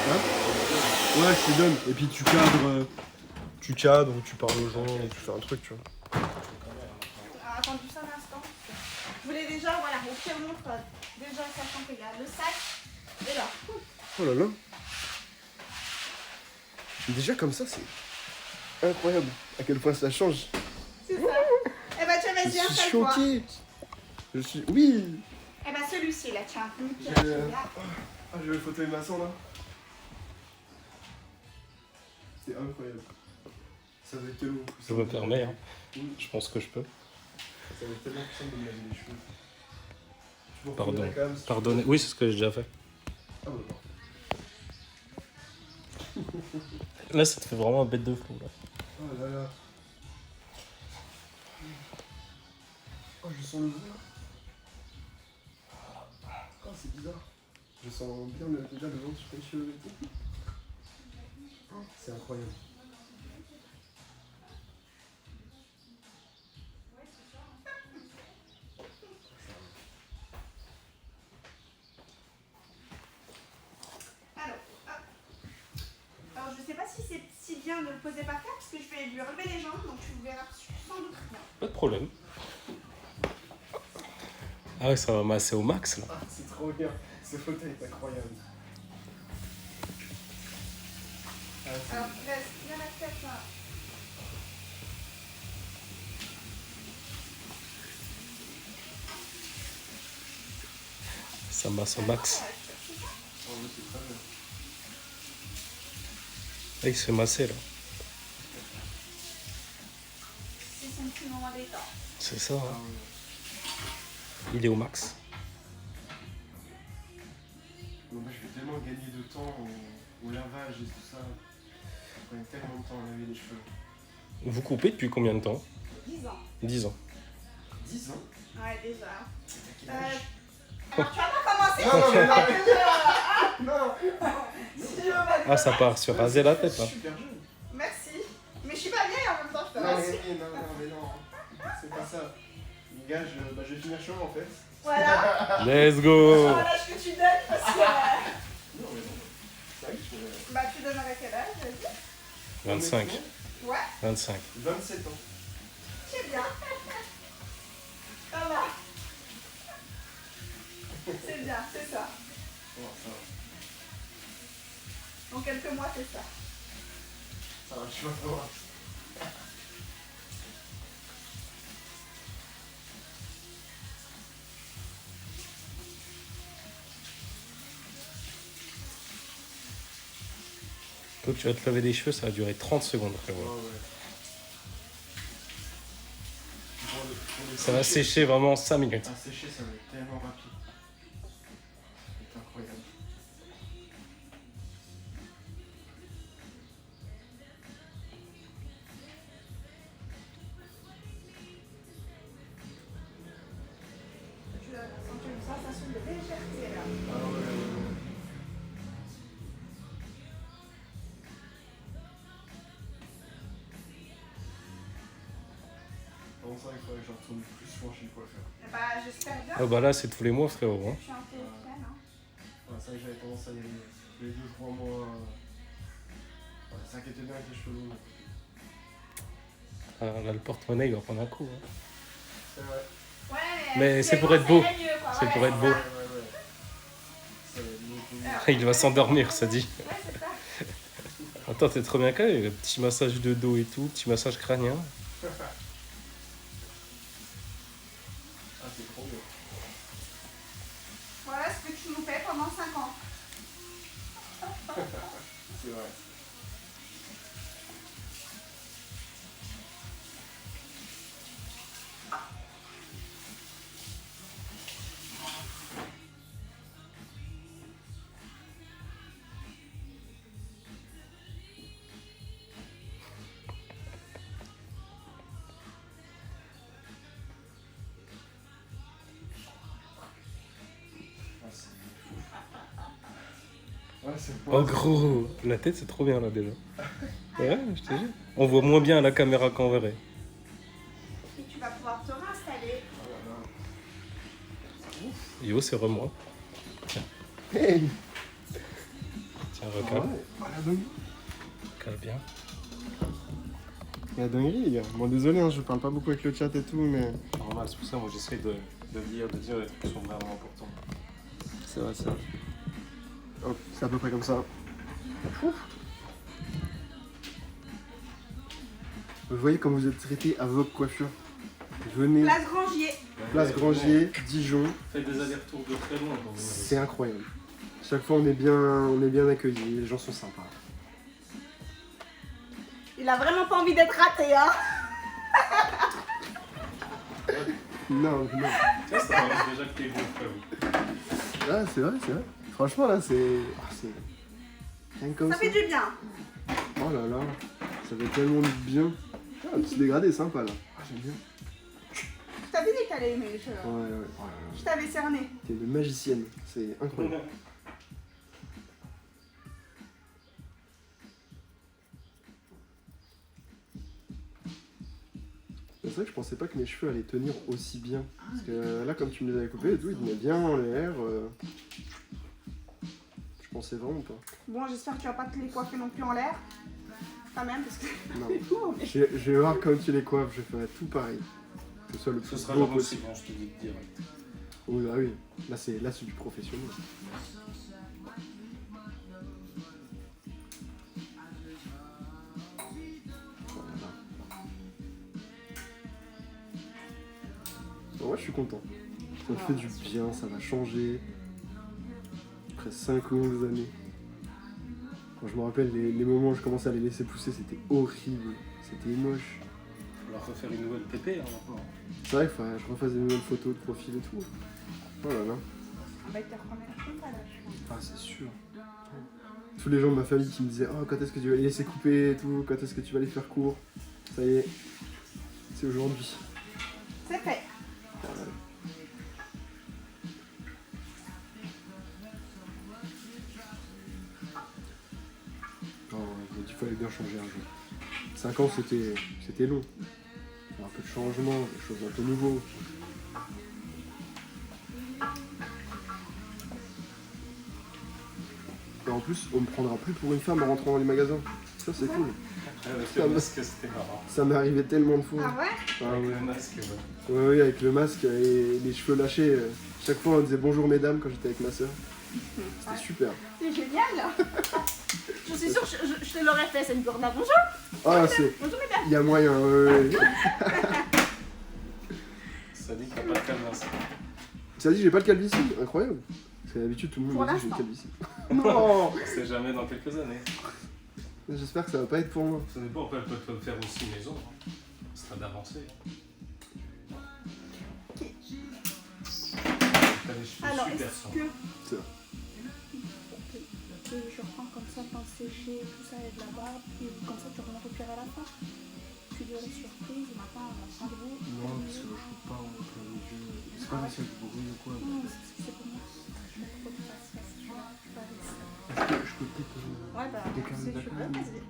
Speaker 1: Hein? Ouais, je te donne. Et puis tu cadres, tu parles aux gens, tu fais un truc, tu vois.
Speaker 3: Alors, attends juste un instant. Je voulais déjà, voilà, au pied, on montre déjà, sachant qu'il y a le sac. Et là,
Speaker 1: Oh là là. Déjà comme ça, c'est incroyable à quel point ça change.
Speaker 3: c'est ça. Eh bah, tiens,
Speaker 1: Je
Speaker 3: vas-y,
Speaker 1: suis
Speaker 3: installe-toi.
Speaker 1: choqué. Je suis... Oui.
Speaker 3: Eh bah, celui-ci, là, tiens. Nickel,
Speaker 1: J'ai-
Speaker 3: celui-là.
Speaker 1: Ah, j'ai le fauteuil maçon là. C'est incroyable. Ça va être tellement plus
Speaker 2: Je me permets, hein.
Speaker 1: Oui,
Speaker 2: Je pense que je peux.
Speaker 1: ça va être tellement plus simple de me laver les cheveux. Tu peux
Speaker 2: Pardon.
Speaker 1: reprendre la cam, si tu veux.
Speaker 2: Pardonnez. Oui, c'est ce que j'ai déjà fait.
Speaker 1: Ah bah parfait.
Speaker 2: Là, ça te fait vraiment un bête de flou, là.
Speaker 1: Oh là là. Oh, je sens le vent. Oh, c'est bizarre. Je sens bien déjà le vent sur les cheveux et tout. Oh, c'est incroyable.
Speaker 3: Alors, hop. Alors, je sais pas si c'est si bien bien de le poser par terre parce que je vais lui relever les jambes, donc tu verras sans doute rien.
Speaker 2: Pas de problème. Ah ouais, ça va masser au max là.
Speaker 1: Ah, c'est trop bien. Ce fauteuil est incroyable. Ah,
Speaker 3: Alors, laisse bien la tête là.
Speaker 2: Ça masse au max.
Speaker 1: c'est très bien.
Speaker 2: Ah, il se fait masser là.
Speaker 3: C'est son petit moment d'état.
Speaker 2: C'est ça,
Speaker 1: Ah,
Speaker 2: hein.
Speaker 1: ouais.
Speaker 2: Il est au max.
Speaker 1: Bon, moi, je vais tellement gagner de temps au lavage et tout ça. Ça prend tellement de temps à laver les cheveux.
Speaker 2: Vous coupez depuis combien de temps?
Speaker 3: 10 ans.
Speaker 2: 10 ans.
Speaker 1: 10 ans?
Speaker 3: Ouais, déjà.
Speaker 1: T'as quel âge?
Speaker 3: Alors, tu vas pas commencer
Speaker 1: Non,
Speaker 3: si
Speaker 1: non,
Speaker 3: tu veux
Speaker 1: non,
Speaker 3: pas te dire.
Speaker 1: Non!
Speaker 3: Si tu veux pas te
Speaker 2: Ah, ça part sur raser la tête là.
Speaker 1: Super jeune.
Speaker 3: Merci. Mais je suis pas vieille en même temps, je te
Speaker 1: Non,
Speaker 3: rassure.
Speaker 1: mais non. C'est pas ça. Les gars, je vais finir chaud en fait.
Speaker 3: Voilà.
Speaker 2: Let's go.
Speaker 3: Oh, l'âge que tu donnes parce que.
Speaker 1: Non, mais non. C'est vrai que je
Speaker 3: Bah, tu donnerais quel âge, vas-y?
Speaker 2: 25.
Speaker 3: Ouais,
Speaker 2: 25.
Speaker 1: 27 ans.
Speaker 3: c'est bien. Ça va. C'est bien, c'est ça.
Speaker 1: Bon, ça
Speaker 3: Dans quelques mois, c'est ça.
Speaker 1: va, je suis pas trop.
Speaker 2: Toi, tu vas te laver les cheveux, ça va durer 30 secondes,
Speaker 1: Ouais,
Speaker 2: frérot.
Speaker 1: ouais.
Speaker 2: Ça va sécher vraiment 5 minutes.
Speaker 1: À sécher, ça va être tellement rapide. C'est incroyable.
Speaker 3: Tu as senti une sensation de légèreté là.
Speaker 1: Ah ouais, ouais, ouais. Bon, ça, il faudrait que je retourne plus souvent chez le coiffeur.
Speaker 3: Bah, j'espère bien.
Speaker 2: Ah bah là, c'est tous les mois, frérot. Hein.
Speaker 3: Je suis un peu fan, hein.
Speaker 1: Ouais, c'est vrai que j'avais tendance à y aller tous les 2-3 mois. Ouais, ça qui était bien avec les cheveux longs.
Speaker 2: Ah, là, le porte-monnaie, il va prendre un coup. Hein.
Speaker 1: C'est vrai.
Speaker 3: Ouais,
Speaker 2: Mais c'est pour
Speaker 3: actuellement,
Speaker 2: être beau.
Speaker 3: c'est mieux, quoi.
Speaker 2: C'est pour être beau.
Speaker 1: Ouais, ouais, ouais. Ça va être beaucoup mieux.
Speaker 3: Alors,
Speaker 2: Il va s'endormir, ça dit.
Speaker 3: Ouais, c'est ça.
Speaker 2: Attends, t'es trop bien calé. Le petit massage de dos et tout, petit massage crânien.
Speaker 1: Ah, c'est trop bien.
Speaker 3: Voilà ce que tu nous fais pendant 5 ans.
Speaker 1: C'est vrai. Ah, c'est fou. Ouais, c'est
Speaker 2: Oh gros, la tête c'est trop bien là déjà. Ouais, je te jure. On voit moins bien à la caméra qu'en vrai.
Speaker 3: Et tu vas pouvoir te réinstaller.
Speaker 2: Yo, c'est moi.
Speaker 1: Hey!
Speaker 2: Tiens,
Speaker 1: Ah
Speaker 2: regarde.
Speaker 1: ouais, ah, la dinguerie.
Speaker 2: Cale bien.
Speaker 1: La dinguerie, les gars. Bon, désolé, hein, je parle pas beaucoup avec le chat et tout, mais.
Speaker 2: Normal, c'est pour ça moi j'essaie de dire des trucs qui sont vraiment importants.
Speaker 1: C'est vrai, c'est vrai. Hop, c'est à peu près comme ça. Ouf. Vous voyez comme vous êtes traité à Vogue Coiffure. Venez,
Speaker 3: Place Grangier.
Speaker 1: place Grangier, Dijon,
Speaker 2: Faites des allers-retours de très loin quand vous
Speaker 1: c'est incroyable. Chaque fois on est bien accueillis, les gens sont sympas.
Speaker 3: Il a vraiment pas envie d'être raté, hein.
Speaker 1: Non, non.
Speaker 2: Tiens, ça marche déjà que t'es beau, frérot.
Speaker 1: Ah, c'est vrai, c'est vrai. Franchement là, c'est. Rien que comme
Speaker 3: Ça
Speaker 1: ça.
Speaker 3: fait du bien.
Speaker 1: Oh là là, ça fait tellement de bien. Ah, un petit dégradé sympa là. Ah, j'aime bien.
Speaker 3: Je t'avais dit que t'allais aimer les cheveux.
Speaker 1: Ouais, ouais, ouais. Oh là là.
Speaker 3: Je t'avais cerné.
Speaker 1: T'es une magicienne, c'est incroyable. C'est vrai que je pensais pas que mes cheveux allaient tenir aussi bien. Parce que là, comme tu me les avais coupés et tout, ils tenaient bien en l'air. Je pensais vraiment pas.
Speaker 3: Bon, j'espère que tu vas pas te les coiffer non plus en l'air. Quand même, parce que
Speaker 1: Non.
Speaker 3: court, mais...
Speaker 1: Je vais voir comme tu les coiffes, je ferai tout pareil. Que ce soit le
Speaker 2: Ce
Speaker 1: plus
Speaker 2: sera
Speaker 1: beau
Speaker 2: jamais aussi
Speaker 1: possible.
Speaker 2: bon, je te dis direct.
Speaker 1: Oui, bah oui. Là, c'est du professionnel. Voilà. En vrai, je suis content. Ça me fait du bien, ça va changer. Après 5 longues années. Quand je me rappelle les moments où je commençais à les laisser pousser, c'était horrible. C'était moche.
Speaker 2: Il va falloir refaire une nouvelle PP hein, maintenant.
Speaker 1: C'est vrai qu'il faudrait que je refasse des nouvelles photos de profil et tout. Oh là là.
Speaker 3: On va te reprendre la chose, là, je pense.
Speaker 1: Ah, c'est sûr. Tous les gens de ma famille qui me disaient oh, quand est-ce que tu vas les laisser couper et tout, quand est-ce que tu vas les faire court. Ça y est, c'est aujourd'hui.
Speaker 3: C'est fait.
Speaker 1: Ah, ouais. Non, je me dis qu'il fallait bien changer un jour. 5 ans c'était long. Un peu de changement, des choses un peu nouveaux. Et en plus, on me prendra plus pour une femme en rentrant dans les magasins. Ça c'est cool.
Speaker 2: Avec
Speaker 1: Ça
Speaker 2: le
Speaker 1: me-
Speaker 2: masque, c'était marrant.
Speaker 1: Ça m'est arrivé tellement de fois.
Speaker 3: Ah ouais?
Speaker 1: Ah
Speaker 2: Avec
Speaker 1: ouais.
Speaker 2: le masque, ouais.
Speaker 1: Ouais, oui, avec le masque et les cheveux lâchés. Chaque fois, on disait bonjour mesdames quand j'étais avec ma soeur. C'était
Speaker 3: Ouais.
Speaker 1: super.
Speaker 3: C'est génial. Je suis sûre que je te l'aurais fait, cette gourde-là. Bonjour.
Speaker 1: Ah, c'est.
Speaker 3: Bonjour, mesdames.
Speaker 1: Il y a moyen, ouais.
Speaker 2: Ça dit qu'il n'y a pas de calmas.
Speaker 1: Ça dit, j'ai pas le calvitie. Incroyable. Parce que d'habitude, tout le monde
Speaker 3: Pour
Speaker 1: me dit que j'ai le
Speaker 3: l'instant.
Speaker 1: calvitie. Non.
Speaker 2: On sait jamais dans quelques années.
Speaker 1: J'espère que ça va pas être pour moi.
Speaker 2: Ça dépend, elle peut te le faire aussi maison. Hein. Ce sera d'avancer.
Speaker 3: Ok.
Speaker 2: T'as les cheveux
Speaker 3: Alors,
Speaker 2: super
Speaker 3: est-ce
Speaker 2: sombres.
Speaker 3: que...
Speaker 1: C'est vrai.
Speaker 3: Et je reprends comme ça, quand sécher, tout ça, avec la barbe, et comme ça, tu remontes au pire à la fin. Tu dis la surprise, et maintenant, on va prendre vous.
Speaker 1: Non, parce que je trouve pas en plein milieu. C'est pas facile de bruit ou quoi.
Speaker 3: Non, c'est pour moi. Je mets trop de face, tu vois, je peux aller ça.
Speaker 1: Est-ce que je peux peut-être.
Speaker 3: Ouais, bah,
Speaker 1: Décaler
Speaker 3: si tu
Speaker 1: d'accord.
Speaker 3: veux, vas-y.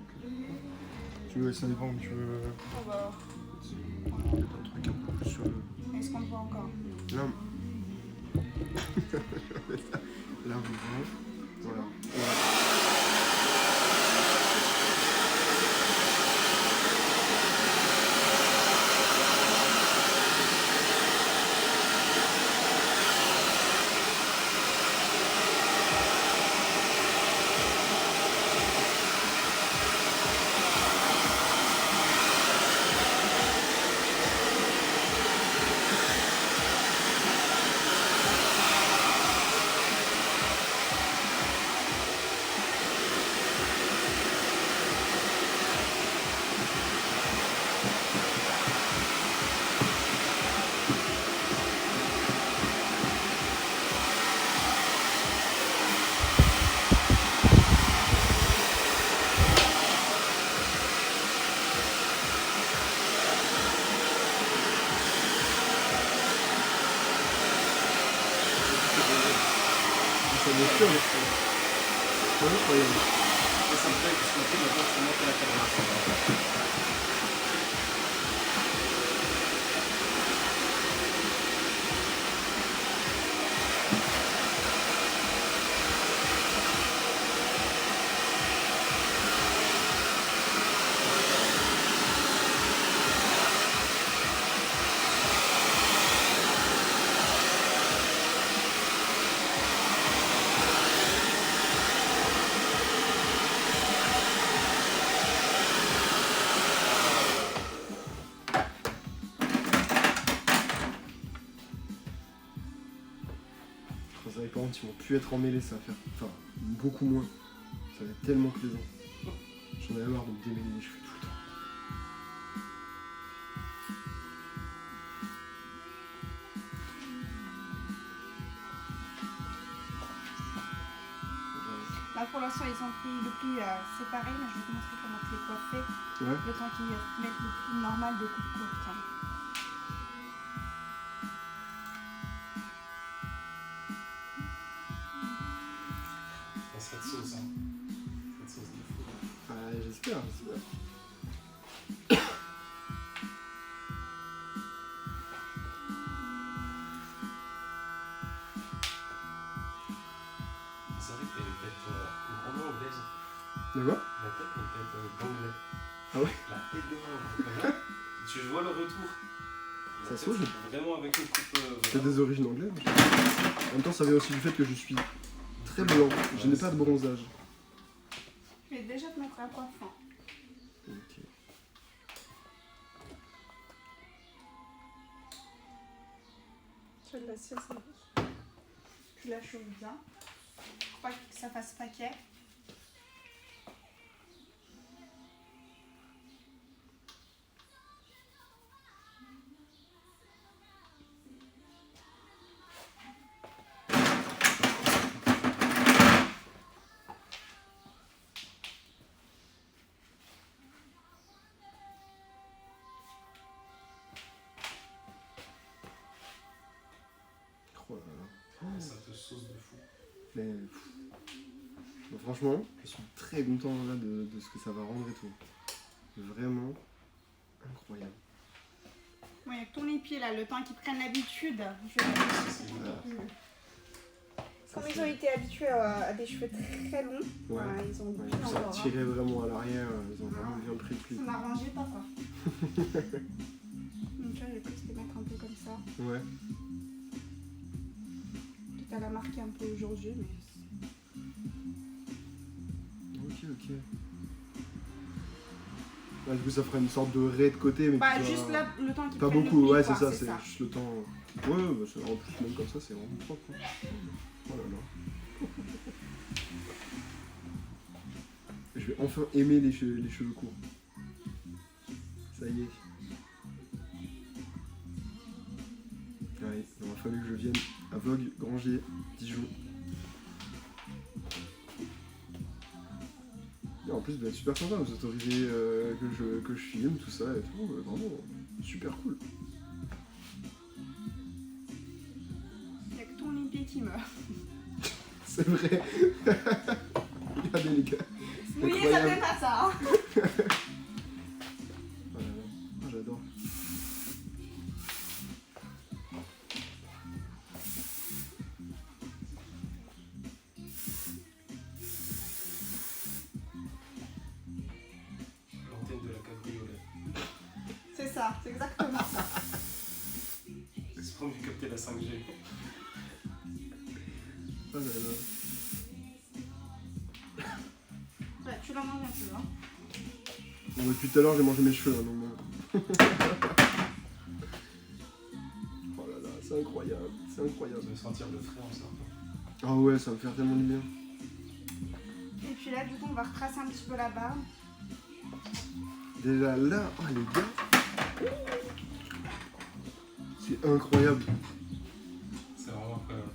Speaker 1: Tu veux, ça dépend où tu veux.
Speaker 3: Oh bah,
Speaker 1: Un truc un peu plus sur le.
Speaker 3: est-ce qu'on le voit encore?
Speaker 1: Là. Là, vous voyez. Voilà. Ça me sûr. C'est incroyable.
Speaker 2: Et ça me fait que ce matin, maintenant, tu montes à la caméra.
Speaker 1: Quand les parents qui vont plus être emmêlés, ça va faire. Enfin, beaucoup moins. Ça va être tellement plaisant. J'en avais marre de me démêler les cheveux tout le temps.
Speaker 3: Là, pour l'instant, ils sont pris le pli séparé, mais je vais te montrer comment tu les coiffer.
Speaker 1: Ouais.
Speaker 3: Le temps qu'ils mettent le pli normal de coupe courte. Hein.
Speaker 2: Ça serait de sauce, hein. Cette sauce de fou.
Speaker 1: Ah, j'espère.
Speaker 2: C'est vrai que t'es une bête, une grande anglaise.
Speaker 1: De quoi?
Speaker 2: La tête, une tête d'anglais.
Speaker 1: Ah ouais?
Speaker 2: La tête de l'anglais. Tu vois le retour?
Speaker 1: Ça se trouve,
Speaker 2: Vraiment avec une coupe.
Speaker 1: j'ai des origines anglaises. En même temps, ça vient aussi du fait que je suis très blanc. Je n'ai pas de bronzage.
Speaker 3: Je vais déjà te mettre un coin fin.
Speaker 1: Ok.
Speaker 3: Tu de la cire, tu la chauffes bien. Faut pas que ça fasse paquet.
Speaker 1: Oh là là.
Speaker 2: Ça te sauce de fou.
Speaker 1: Mais bon, franchement, je suis très content là de ce que ça va rendre et tout. Vraiment incroyable.
Speaker 3: Bon, il y a que ton épied là, le temps qu'ils prennent l'habitude. Je vais mettre ici, c'est beaucoup plus.
Speaker 1: Ça,
Speaker 3: Comme ils
Speaker 1: c'est-
Speaker 3: ont été habitués à des cheveux très longs,
Speaker 1: Ouais.
Speaker 3: voilà, ils ont
Speaker 1: Ouais,
Speaker 3: bien
Speaker 1: ça
Speaker 3: encore.
Speaker 1: tirait vraiment à l'arrière, ils ont vraiment bien pris le pli.
Speaker 3: Ça m'arrangeait pas quoi. Donc là, je vais plus les mettre un peu comme ça.
Speaker 1: Ouais.
Speaker 3: Quitte à la marquer un peu aujourd'hui, mais.
Speaker 1: Ok, ok. Ouais, du coup, ça fera une sorte de raie de côté, mais
Speaker 3: Bah,
Speaker 1: qui soit-
Speaker 3: juste là, le temps qu'ils
Speaker 1: Pas
Speaker 3: prennent
Speaker 1: beaucoup,
Speaker 3: le pli,
Speaker 1: ouais,
Speaker 3: quoi,
Speaker 1: c'est ça, c'est juste le temps. Ouais, bah, en plus, même comme ça, c'est vraiment propre. Hein. Oh là là. Je vais enfin aimer les cheveux courts. Ça y est. Ouais, il aura fallu que je vienne à Vogue, Grangier, Dijon. Et en plus, bah, super sympa, vous autorisez que je filme, tout ça et tout. Vraiment, super cool.
Speaker 3: Il y a que ton épied qui meurt.
Speaker 1: C'est vrai. Regardez les gars.
Speaker 3: Oui, ça
Speaker 1: Incroyable.
Speaker 3: fait pas ça. Hein.
Speaker 1: Oh là là. Oh, j'adore.
Speaker 2: L'antenne de la cabriolet.
Speaker 3: C'est ça, c'est exactement ça.
Speaker 2: C'est pour mieux capter la 5G.
Speaker 1: Oh là là.
Speaker 3: Ouais, tu l'en manges un peu. Hein.
Speaker 1: Bon, depuis tout à l'heure, j'ai mangé mes cheveux. Hein, donc bon. Oh là là, c'est incroyable. C'est
Speaker 2: Je
Speaker 1: incroyable.
Speaker 2: vais sentir le frais en sortant.
Speaker 1: Ah ouais, ça va me faire tellement du bien.
Speaker 3: Et puis là, du coup, on va retracer un petit peu la barbe.
Speaker 1: Déjà là, oh les gars. C'est incroyable.
Speaker 2: C'est vraiment incroyable.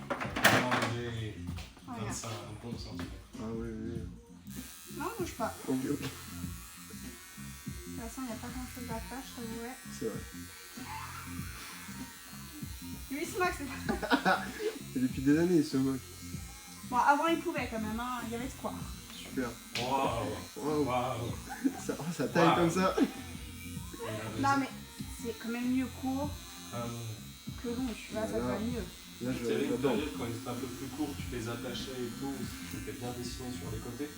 Speaker 2: T'as mangé
Speaker 3: Regarde.
Speaker 2: 25 bons centimètres.
Speaker 1: Ah ouais, ouais.
Speaker 3: Non, bouge pas.
Speaker 1: Ok, ok.
Speaker 3: De toute façon, il n'y a pas grand chose à faire, je t'avouerais.
Speaker 1: C'est vrai.
Speaker 3: Lui, il se moque, c'est pas.
Speaker 1: Et depuis des années, il se moque.
Speaker 3: Bon, avant, il pouvait quand même, hein. Il y avait de quoi.
Speaker 1: Super.
Speaker 2: Waouh!
Speaker 1: Waouh.
Speaker 2: Waouh!
Speaker 1: Ça taille
Speaker 2: Waouh.
Speaker 1: comme ça.
Speaker 3: Non, mais c'est quand même mieux court
Speaker 2: Ah ouais.
Speaker 3: que long, tu vois, ça
Speaker 1: Voilà.
Speaker 3: va mieux.
Speaker 1: Là,
Speaker 2: Il y avait une
Speaker 1: j'adore.
Speaker 2: période quand ils étaient un peu plus courts, tu les attachais et tout, c'était bien dessiné sur les côtés,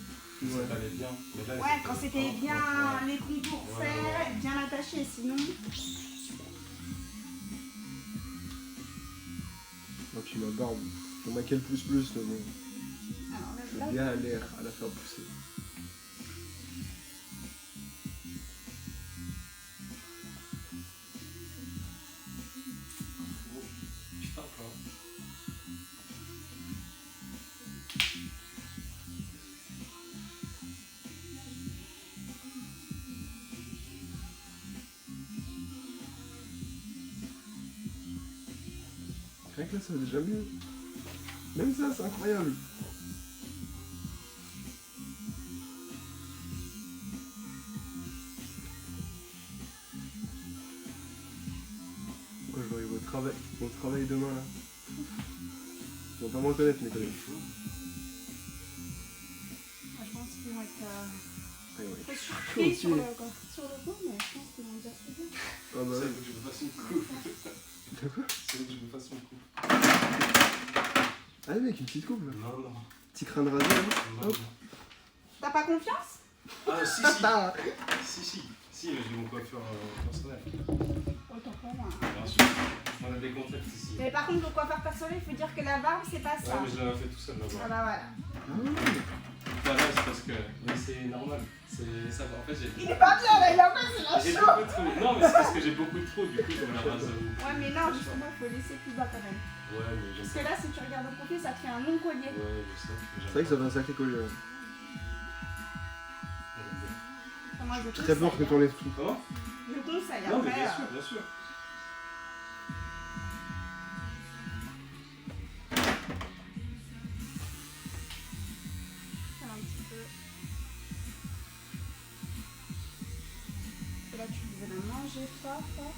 Speaker 2: ça
Speaker 1: Ouais.
Speaker 2: t'allait bien. Mais là,
Speaker 3: Ouais, quand c'était bien
Speaker 2: Ouais.
Speaker 3: les contours
Speaker 2: Ouais,
Speaker 3: faits,
Speaker 2: ouais.
Speaker 3: bien attachés, sinon.
Speaker 1: Oh, puis ma barbe. J'en maquille plus, mais bon.
Speaker 3: Alors
Speaker 1: Je
Speaker 3: là,
Speaker 1: galère à la faire pousser.
Speaker 2: Putain, quoi.
Speaker 1: Rien que là, ça va déjà mieux. Même ça, c'est incroyable. Pourquoi je vais arriver au travail demain là? Ils vont pas me reconnaître mes collègues.
Speaker 3: moi, je pense qu'ils vont être
Speaker 1: Ah ouais.
Speaker 3: très surpris
Speaker 1: Ok.
Speaker 3: sur le corps, mais je pense qu'ils vont dire c'est bien.
Speaker 1: Ah bah
Speaker 2: C'est
Speaker 1: ouais.
Speaker 2: que je me fasse une coupe. C'est que je me fasse une coupe.
Speaker 1: Allez mec, une petite coupe là.
Speaker 2: Non, non.
Speaker 1: Petit crâne rasé là. Hop.
Speaker 3: T'as pas confiance?
Speaker 2: Ah, si, si.
Speaker 1: Ah.
Speaker 2: Si, mais j'ai mon coiffeur personnel.
Speaker 3: Autant pour moi.
Speaker 2: Bien sûr. On a des contacts ici.
Speaker 3: Mais par contre, le coiffeur personnel, il faut dire que la barbe, c'est pas
Speaker 2: Ouais,
Speaker 3: ça.
Speaker 2: mais je l'avais fait tout seul
Speaker 3: Ah
Speaker 2: là-bas.
Speaker 3: bah voilà.
Speaker 2: Voilà, c'est parce que. Mais c'est normal. C'est ça. En fait, j'ai.
Speaker 3: Il est pas bien là, il a pas, c'est
Speaker 2: J'ai
Speaker 3: la
Speaker 2: beaucoup de trous. Non, mais c'est parce que j'ai beaucoup de trous, du coup, je me la rase.
Speaker 3: Ouais, mais non, justement, il faut laisser plus bas quand même.
Speaker 2: Ouais, mais j'aime
Speaker 3: Parce que là, si tu regardes au profil, ça te fait un long collier.
Speaker 2: Ouais, je sais.
Speaker 1: C'est vrai que ça fait un sacré collier. Ouais.
Speaker 3: Enfin, moi, je
Speaker 1: Très peur que
Speaker 3: conseille,
Speaker 1: t'enlèves tout.
Speaker 2: Comment?
Speaker 3: hein. Je conseille,
Speaker 2: Non, mais
Speaker 3: après.
Speaker 2: bien sûr, bien sûr.
Speaker 3: Faire un petit peu. Et là, tu devais la manger fort, fort.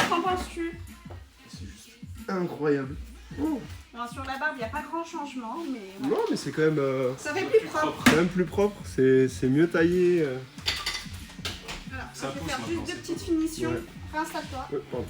Speaker 3: Qu'en penses-tu?
Speaker 1: C'est juste incroyable. Oh.
Speaker 3: Alors, sur la barbe, il n'y a pas grand changement, mais ouais.
Speaker 1: Non, mais c'est quand même,
Speaker 3: Ça fait plus propre.
Speaker 1: quand même plus propre. C'est mieux taillé.
Speaker 3: Alors,
Speaker 2: Ça
Speaker 3: je vais
Speaker 2: pousse
Speaker 3: faire
Speaker 2: maintenant,
Speaker 3: juste deux
Speaker 2: c'est
Speaker 3: petites
Speaker 2: tout.
Speaker 3: finitions.
Speaker 1: Ouais.
Speaker 3: Réinstalle-toi.
Speaker 1: Pardon.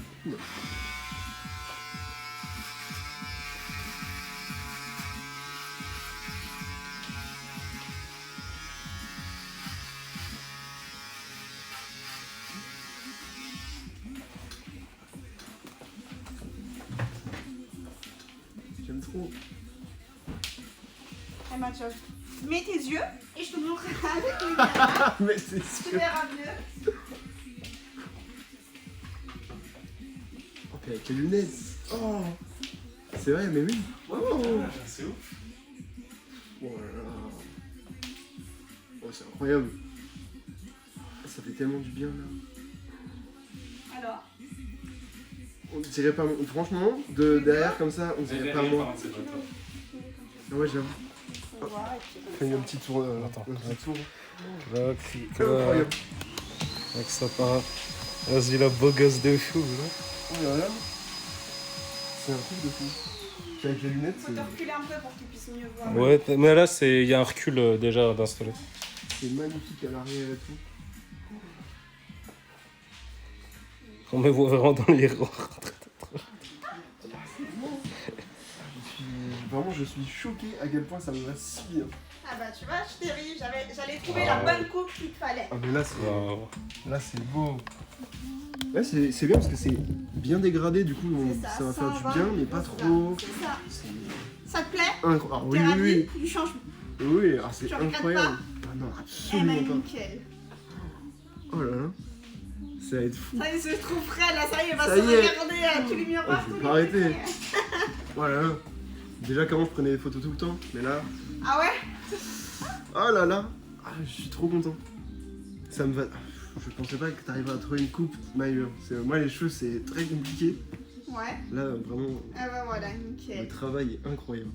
Speaker 1: J'aime trop.
Speaker 3: Eh ben, tu mets tes yeux et je te montrerai avec les caméras.
Speaker 1: Ah, mais c'est
Speaker 3: Tu
Speaker 1: sûr.
Speaker 3: verras mieux.
Speaker 1: Oh, puis avec les lunettes. Oh. C'est vrai, mais oui. Oh.
Speaker 2: C'est ouf.
Speaker 1: Oh là là. Oh, c'est incroyable. Ça fait tellement du bien là.
Speaker 3: Alors,
Speaker 1: On dirait pas. Franchement, de derrière comme ça, on dirait pas moi.
Speaker 2: C'est pas toi.
Speaker 1: Ah ouais, j'avoue.
Speaker 3: on va voir. Et puis,
Speaker 1: Fais un petit tour.
Speaker 2: Attends.
Speaker 1: Un petit tour.
Speaker 2: Là,
Speaker 1: Incroyable.
Speaker 2: avec ça part. Vas-y, la beau gosse de fou, là.
Speaker 1: Oh là là. C'est un truc de fou. Puis avec les lunettes,
Speaker 3: faut te reculer un peu pour que tu puisses mieux voir.
Speaker 2: Ouais, mais là, il y a un recul déjà d'installer.
Speaker 1: c'est magnifique à l'arrière et tout.
Speaker 2: On me voit vraiment dans le miroir.
Speaker 1: Vraiment, je suis choqué à quel point ça me va si bien.
Speaker 3: Ah bah tu vois, je t'ai ri, j'allais trouver la bonne coupe qu'il te fallait.
Speaker 1: Ah mais là
Speaker 2: Wow.
Speaker 1: c'est beau. Là c'est bien parce que c'est bien dégradé, du coup
Speaker 3: C'est
Speaker 1: ça va faire du
Speaker 3: 120,
Speaker 1: bien, mais pas trop.
Speaker 3: C'est ça.
Speaker 1: C'est
Speaker 3: Ça te plaît?
Speaker 1: incroyable. Ah, oui,
Speaker 3: T'es
Speaker 1: oui,
Speaker 3: ravi
Speaker 1: oui.
Speaker 3: du changement?
Speaker 1: Oui, alors c'est
Speaker 3: Tu regrettes
Speaker 1: incroyable. Ah non,
Speaker 3: Eh ben
Speaker 1: absolument pas.
Speaker 3: nickel.
Speaker 1: Oh là là. Ça va être fou.
Speaker 3: Ça y est, c'est trop frais là, ça y est, on va
Speaker 1: Ça
Speaker 3: se
Speaker 1: y est.
Speaker 3: regarder à tous les miroirs.
Speaker 1: Oh, je vais
Speaker 3: tous
Speaker 1: pas
Speaker 3: les
Speaker 1: arrêter.
Speaker 3: trucs.
Speaker 1: Oh là là. Déjà comment je prenais des photos tout le temps, mais là.
Speaker 3: Ah ouais?
Speaker 1: Oh là là. Ah, je suis trop content. Ça me va. Je pensais pas que t'arriverais à trouver une coupe, Maïur. Moi les cheveux c'est très compliqué.
Speaker 3: Ouais.
Speaker 1: Là vraiment,
Speaker 3: Ah bah voilà,
Speaker 1: le
Speaker 3: nickel.
Speaker 1: travail est incroyable.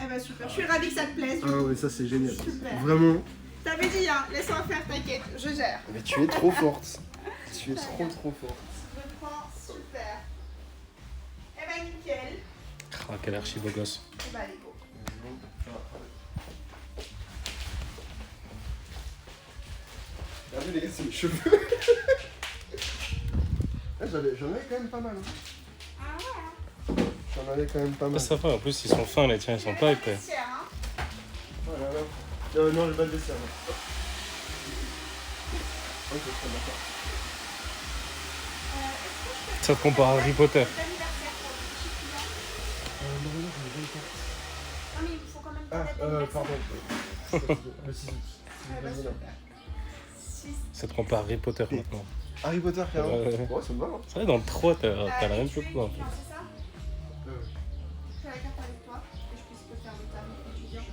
Speaker 3: Eh bah super, je suis ravie que ça te plaise.
Speaker 1: Ah ouais, ça c'est génial.
Speaker 3: Super.
Speaker 1: Vraiment.
Speaker 3: T'avais dit, hein, laisse-moi faire, t'inquiète, je gère.
Speaker 1: Mais tu es trop forte. Tu es trop forte.
Speaker 3: Je prends, super. Eh bah nickel.
Speaker 2: Ah, quel archi beau gosse.
Speaker 3: Eh bah allez, go.
Speaker 1: Regardez les gars, c'est mes cheveux. Ah, j'en avais quand même pas mal. Hein.
Speaker 3: Ah ouais.
Speaker 1: J'en avais quand même pas mal.
Speaker 2: Ça va, en plus, ils sont fins, les tiens, ils sont pas épais.
Speaker 3: Hein.
Speaker 1: Oh là là. Non, j'ai pas de dessert. Là. Ok, ça d'accord.
Speaker 3: Est-ce que je peux
Speaker 2: Ça te compare à Harry Potter.
Speaker 3: d'anniversaire pour le petit client?
Speaker 1: Non, j'en ai pas.
Speaker 3: Non mais il faut quand même
Speaker 1: Ah,
Speaker 3: pas d'anniversaire.
Speaker 1: pardon. Le 6 août.
Speaker 3: Ah bah super. 6.
Speaker 2: Ça te compare à Harry Potter maintenant.
Speaker 1: Harry Potter, carrément.
Speaker 2: Ouais.
Speaker 1: Ouais, ça me va. Hein.
Speaker 2: C'est vrai, dans le 3, t'as la même chose.
Speaker 3: C'est
Speaker 2: Quoi.
Speaker 3: ça? Fais la carte avec toi et je puisse te faire le tarif étudiant.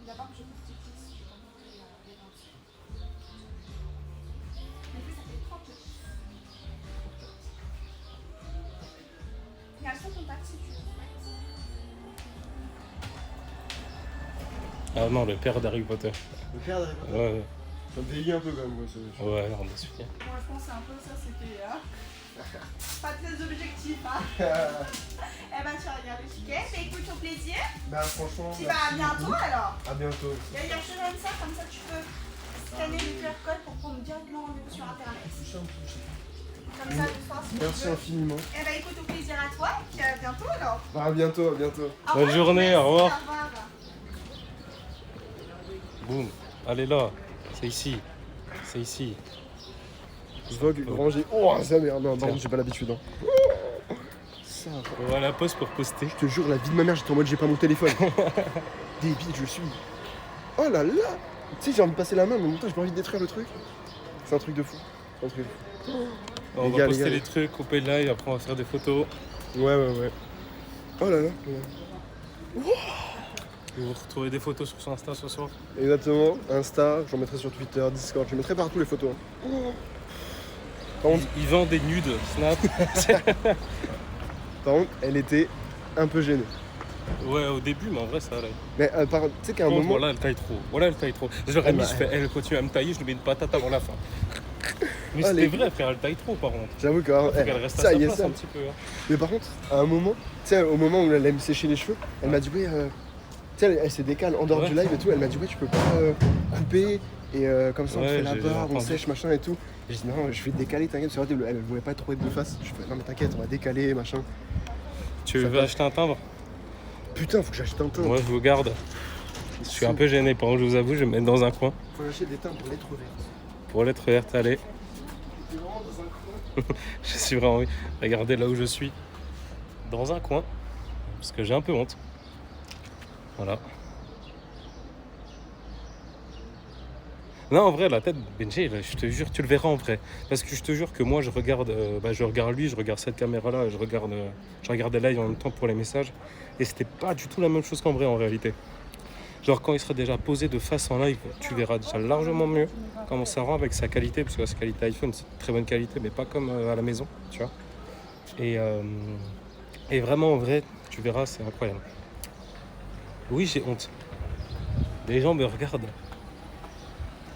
Speaker 3: D'abord que je te petite liste, je vais t'en montrer les 26. Mais plus ça fait 30. Et reste son contact si tu veux.
Speaker 2: Ah non, le père d'Harry Potter.
Speaker 1: Le père d'Harry Potter.
Speaker 2: Ouais,
Speaker 1: Ça me vieillit un peu quand même, moi.
Speaker 2: ouais, on est sûr.
Speaker 3: Moi, je pense que c'est un peu ça, c'était. Pas très objectif, hein. Eh ben, tu regardes le ticket. Bah, écoute, au plaisir.
Speaker 1: Bah, franchement.
Speaker 3: Tu vas à bientôt alors.
Speaker 1: À bientôt.
Speaker 3: D'ailleurs, je te donne ça, comme ça tu peux scanner le QR code pour prendre directement rendez-vous sur internet. Comme ça, le soir, si tu
Speaker 1: Merci
Speaker 3: veux.
Speaker 1: infiniment.
Speaker 3: Eh ben, écoute, au plaisir à toi. Et puis à bientôt alors.
Speaker 1: Bah, à bientôt, à bientôt.
Speaker 3: Au
Speaker 2: Bonne
Speaker 3: revoir,
Speaker 2: journée,
Speaker 3: merci,
Speaker 2: au revoir.
Speaker 3: Au revoir.
Speaker 2: Boum. Allez là. C'est ici. C'est ici.
Speaker 1: Zvog, rangé. Oh, ça merde. Non, non, j'ai pas l'habitude. Hein. Ça,
Speaker 2: On va à la pause pour poster.
Speaker 1: je te jure, la vie de ma mère, j'étais en mode j'ai pas mon téléphone. Débile, je suis. Oh là là. Tu sais, j'ai envie de passer la main, mais en même temps, j'ai pas envie de détruire le truc. C'est un truc de fou. C'est un truc de fou.
Speaker 2: On
Speaker 1: Les
Speaker 2: va
Speaker 1: gars,
Speaker 2: poster
Speaker 1: les gars.
Speaker 2: les trucs, couper le live, après on va faire des photos.
Speaker 1: Ouais, ouais, ouais. Oh là là.
Speaker 2: Vous retrouvez des photos sur son Insta ce soir.
Speaker 1: Exactement. Insta, j'en mettrai sur Twitter, Discord, je mettrai partout les photos. Par contre,
Speaker 2: Il vend des nudes, Snap.
Speaker 1: par contre, elle était un peu gênée.
Speaker 2: Ouais, au début, mais en vrai, ça allait.
Speaker 1: Mais tu sais qu'à un moment.
Speaker 2: Voilà, elle taille trop. Voilà, elle taille trop. Je leur ai
Speaker 1: Elle
Speaker 2: mis,
Speaker 1: m'a-
Speaker 2: je fais, elle continue à me tailler, je lui mets une patate avant la fin. Mais
Speaker 1: Ah,
Speaker 2: c'était
Speaker 1: les-
Speaker 2: vrai, frère, elle taille trop, par contre.
Speaker 1: J'avoue que.
Speaker 2: Faut qu'elle reste à
Speaker 1: ça
Speaker 2: sa
Speaker 1: y est,
Speaker 2: place
Speaker 1: ça.
Speaker 2: un petit peu. Hein.
Speaker 1: Mais par contre, à un moment, tu sais, au moment où elle allait me sécher les cheveux, elle m'a dit, oui, tu sais, elle s'est décale en dehors
Speaker 2: Ouais.
Speaker 1: du live et tout, elle m'a dit, ouais, tu peux pas couper, et comme ça on te
Speaker 2: Ouais,
Speaker 1: fait la
Speaker 2: j'ai
Speaker 1: barbe, on
Speaker 2: entendu.
Speaker 1: sèche, machin et tout. J'ai dit, non, je vais décaler, t'inquiète, c'est vrai, elle voulait pas trop être de face. Je fais, non, mais t'inquiète, on va décaler, machin.
Speaker 2: Tu
Speaker 1: Ça
Speaker 2: veux
Speaker 1: passe.
Speaker 2: acheter un timbre?
Speaker 1: Putain, faut que j'achète un teint.
Speaker 2: Moi, je vous garde. Je suis un peu gêné, par contre, je vous avoue, je vais me mettre dans un coin.
Speaker 1: Faut que j'achète des teints pour lettres vertes.
Speaker 2: Pour lettre verte, allez.
Speaker 1: T'es vraiment dans un coin.
Speaker 2: Je suis vraiment. Regardez là où je suis. Dans un coin. Parce que j'ai un peu honte. Voilà. Non, en vrai, la tête de Benji, là, je te jure, tu le verras en vrai. Parce que je te jure que moi, je regarde lui, je regarde cette caméra-là, je regardais live en même temps pour les messages. Et c'était pas du tout la même chose qu'en vrai, en réalité. Genre, quand il sera déjà posé de face en live, tu verras déjà largement mieux comment ça rend avec sa qualité. Parce que sa qualité iPhone, c'est de très bonne qualité, mais pas comme à la maison, tu vois. Et vraiment, en vrai, tu verras, c'est incroyable. Oui, j'ai honte. Les gens me regardent.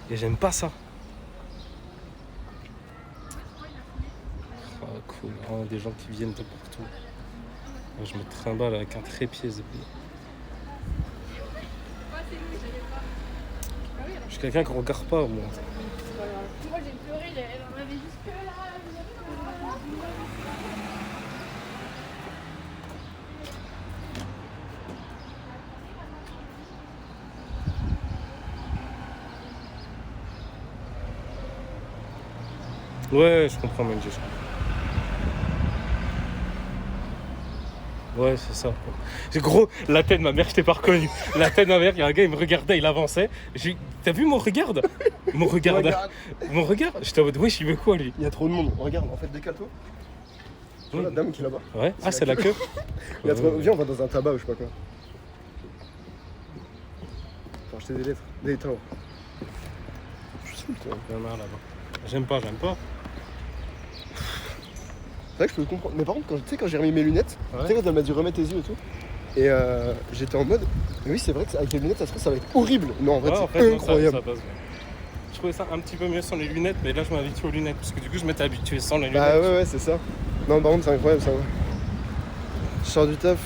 Speaker 2: Et j'aime pas ça. Oh, cool. Oh, des gens qui viennent de partout. Moi, je me trimballe avec un trépied. Je suis quelqu'un qui regarde pas, moi.
Speaker 4: Moi j'ai pleuré, elle en avait jusque là.
Speaker 2: Ouais, je comprends, Menji. Ouais, c'est ça. C'est gros, la tête de ma mère, je t'ai pas reconnu. La tête de ma mère, il y a un gars, il me regardait, il avançait. T'as vu mon regard? Mon regard.
Speaker 1: Regarde,
Speaker 2: Mon regard? J'étais en mode, wesh, il veut quoi, lui?
Speaker 1: il y a trop de monde. Regarde, en fait, décale-toi. Tu vois la dame qui est là-bas.
Speaker 2: Ouais. Ah, c'est la queue?
Speaker 1: Il y a trop... Viens, on va dans un tabac ou je sais pas quoi. Faut acheter des lettres, des timbres. Je suis saoul, toi.
Speaker 2: Il y en a là-bas. J'aime pas.
Speaker 1: C'est vrai que je peux comprendre. Mais par contre, quand j'ai remis mes lunettes,
Speaker 2: Ouais.
Speaker 1: tu sais, quand elle m'a dit remets tes yeux et tout, et j'étais en mode, mais oui, c'est vrai qu'avec les lunettes, ça va être horrible. Non, en fait,
Speaker 2: Ouais,
Speaker 1: c'est
Speaker 2: en fait, non,
Speaker 1: incroyable.
Speaker 2: ça passe bien. Je trouvais ça un petit peu mieux sans les lunettes, mais là, je m'habitue aux lunettes. Parce que du coup, je m'étais habitué sans les lunettes.
Speaker 1: Bah ouais, c'est ça. Non, par contre, c'est incroyable, ça va. Je sors du taf.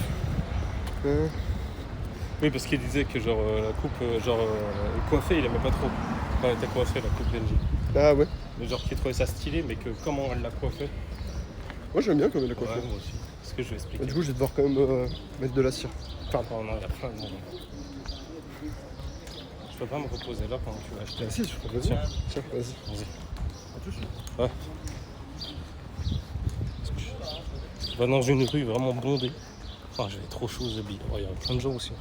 Speaker 2: Oui, parce qu'il disait que genre la coupe, coiffée, il aimait pas trop. Quand elle était coiffée, la coupe Benji.
Speaker 1: Ah ouais.
Speaker 2: Mais genre qu'il trouvait ça stylé, mais que comment elle l'a coiffée.
Speaker 1: Moi, j'aime bien comme elle a
Speaker 2: Ouais,
Speaker 1: coiffé.
Speaker 2: moi aussi. C'est ce que je vais expliquer.
Speaker 1: Du coup, je vais devoir quand même mettre de la cire.
Speaker 2: Enfin, non, il y a plein de monde. Je peux pas me reposer là pendant que tu vas acheter.
Speaker 1: Ah si, je crois. Vas-y.
Speaker 2: Tiens.
Speaker 1: Tiens, vas-y.
Speaker 2: Vas-y.
Speaker 1: À tous.
Speaker 2: Ouais. Je vais dans une rue vraiment bondée. Enfin, j'avais trop chaud, Zabi. Il y a plein de gens aussi.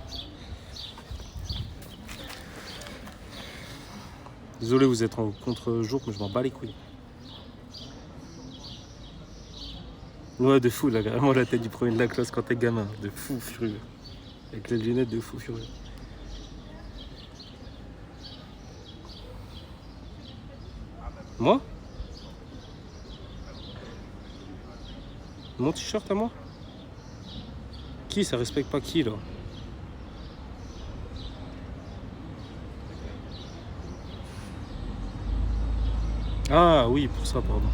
Speaker 2: Désolé, vous êtes en contre-jour, mais je m'en bats les couilles. Ouais, de fou, là, vraiment la tête du premier de la classe quand t'es gamin. De fou furieux. Avec les lunettes de fou furieux. Moi? Mon t-shirt à moi? Qui? Ça respecte pas qui là? Ah oui, pour ça, pardon.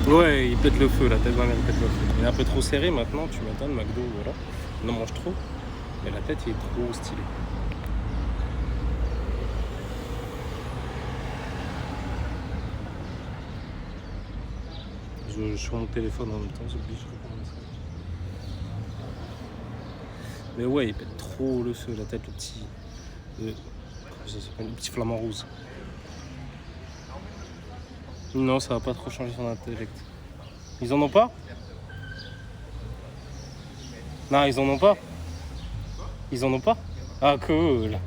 Speaker 2: Ouais, il pète le feu, la tête de ma mère pète le feu. Il est un peu trop serré maintenant, tu m'étonnes, McDo, voilà. On en mange trop. Mais la tête, il est trop stylé. Je suis sur mon téléphone en même temps, j'oublie, je réponds à un message. Mais ouais, il pète trop le feu, la tête, le petit. Ça s'appelle le petit flamant rose. Non, ça va pas trop changer son intellect. Ils en ont pas? Non, ils en ont pas. Ils en ont pas? Ah, cool.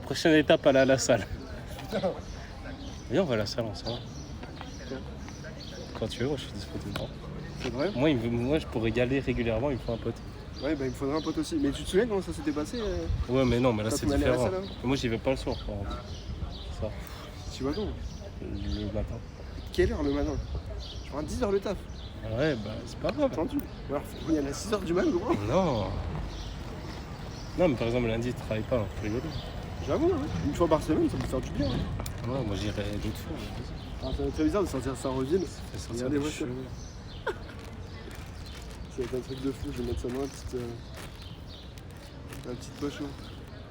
Speaker 2: Prochaine étape, aller à la salle. Viens, on va à la salle ensemble. Quand tu veux, moi je suis dispo tout le temps.
Speaker 1: C'est vrai?
Speaker 2: Moi, je pourrais y aller régulièrement, il me faut un pote.
Speaker 1: Ouais, bah il me faudrait un pote aussi. Mais tu te souviens comment ça s'était passé
Speaker 2: Ouais, mais non, mais là
Speaker 1: quand
Speaker 2: c'est
Speaker 1: on allait à la
Speaker 2: différent.
Speaker 1: salle, hein
Speaker 2: Moi, j'y vais pas le soir, par contre. Ça,
Speaker 1: Tu vas donc?
Speaker 2: le matin.
Speaker 1: Quelle heure le matin? Je prends 10h le taf.
Speaker 2: Ouais, bah c'est pas grave.
Speaker 1: Entendu. Alors, faut y aller à 6h du mat, gros.
Speaker 2: Non. Non, mais par exemple, lundi, tu travailles pas, faut rigoler.
Speaker 1: J'avoue, hein. Une fois par semaine, ça peut faire du bien. Hein.
Speaker 2: Ouais, moi j'irai d'autres fois.
Speaker 1: Ah, ça va être très bizarre de sortir ça en reville.
Speaker 2: Ça fait sortir
Speaker 1: Regardez,
Speaker 2: des
Speaker 1: moi, ça.
Speaker 2: cheveux.
Speaker 1: Ça va être un truc de fou. Je vais mettre ça dans la petite poche. Là.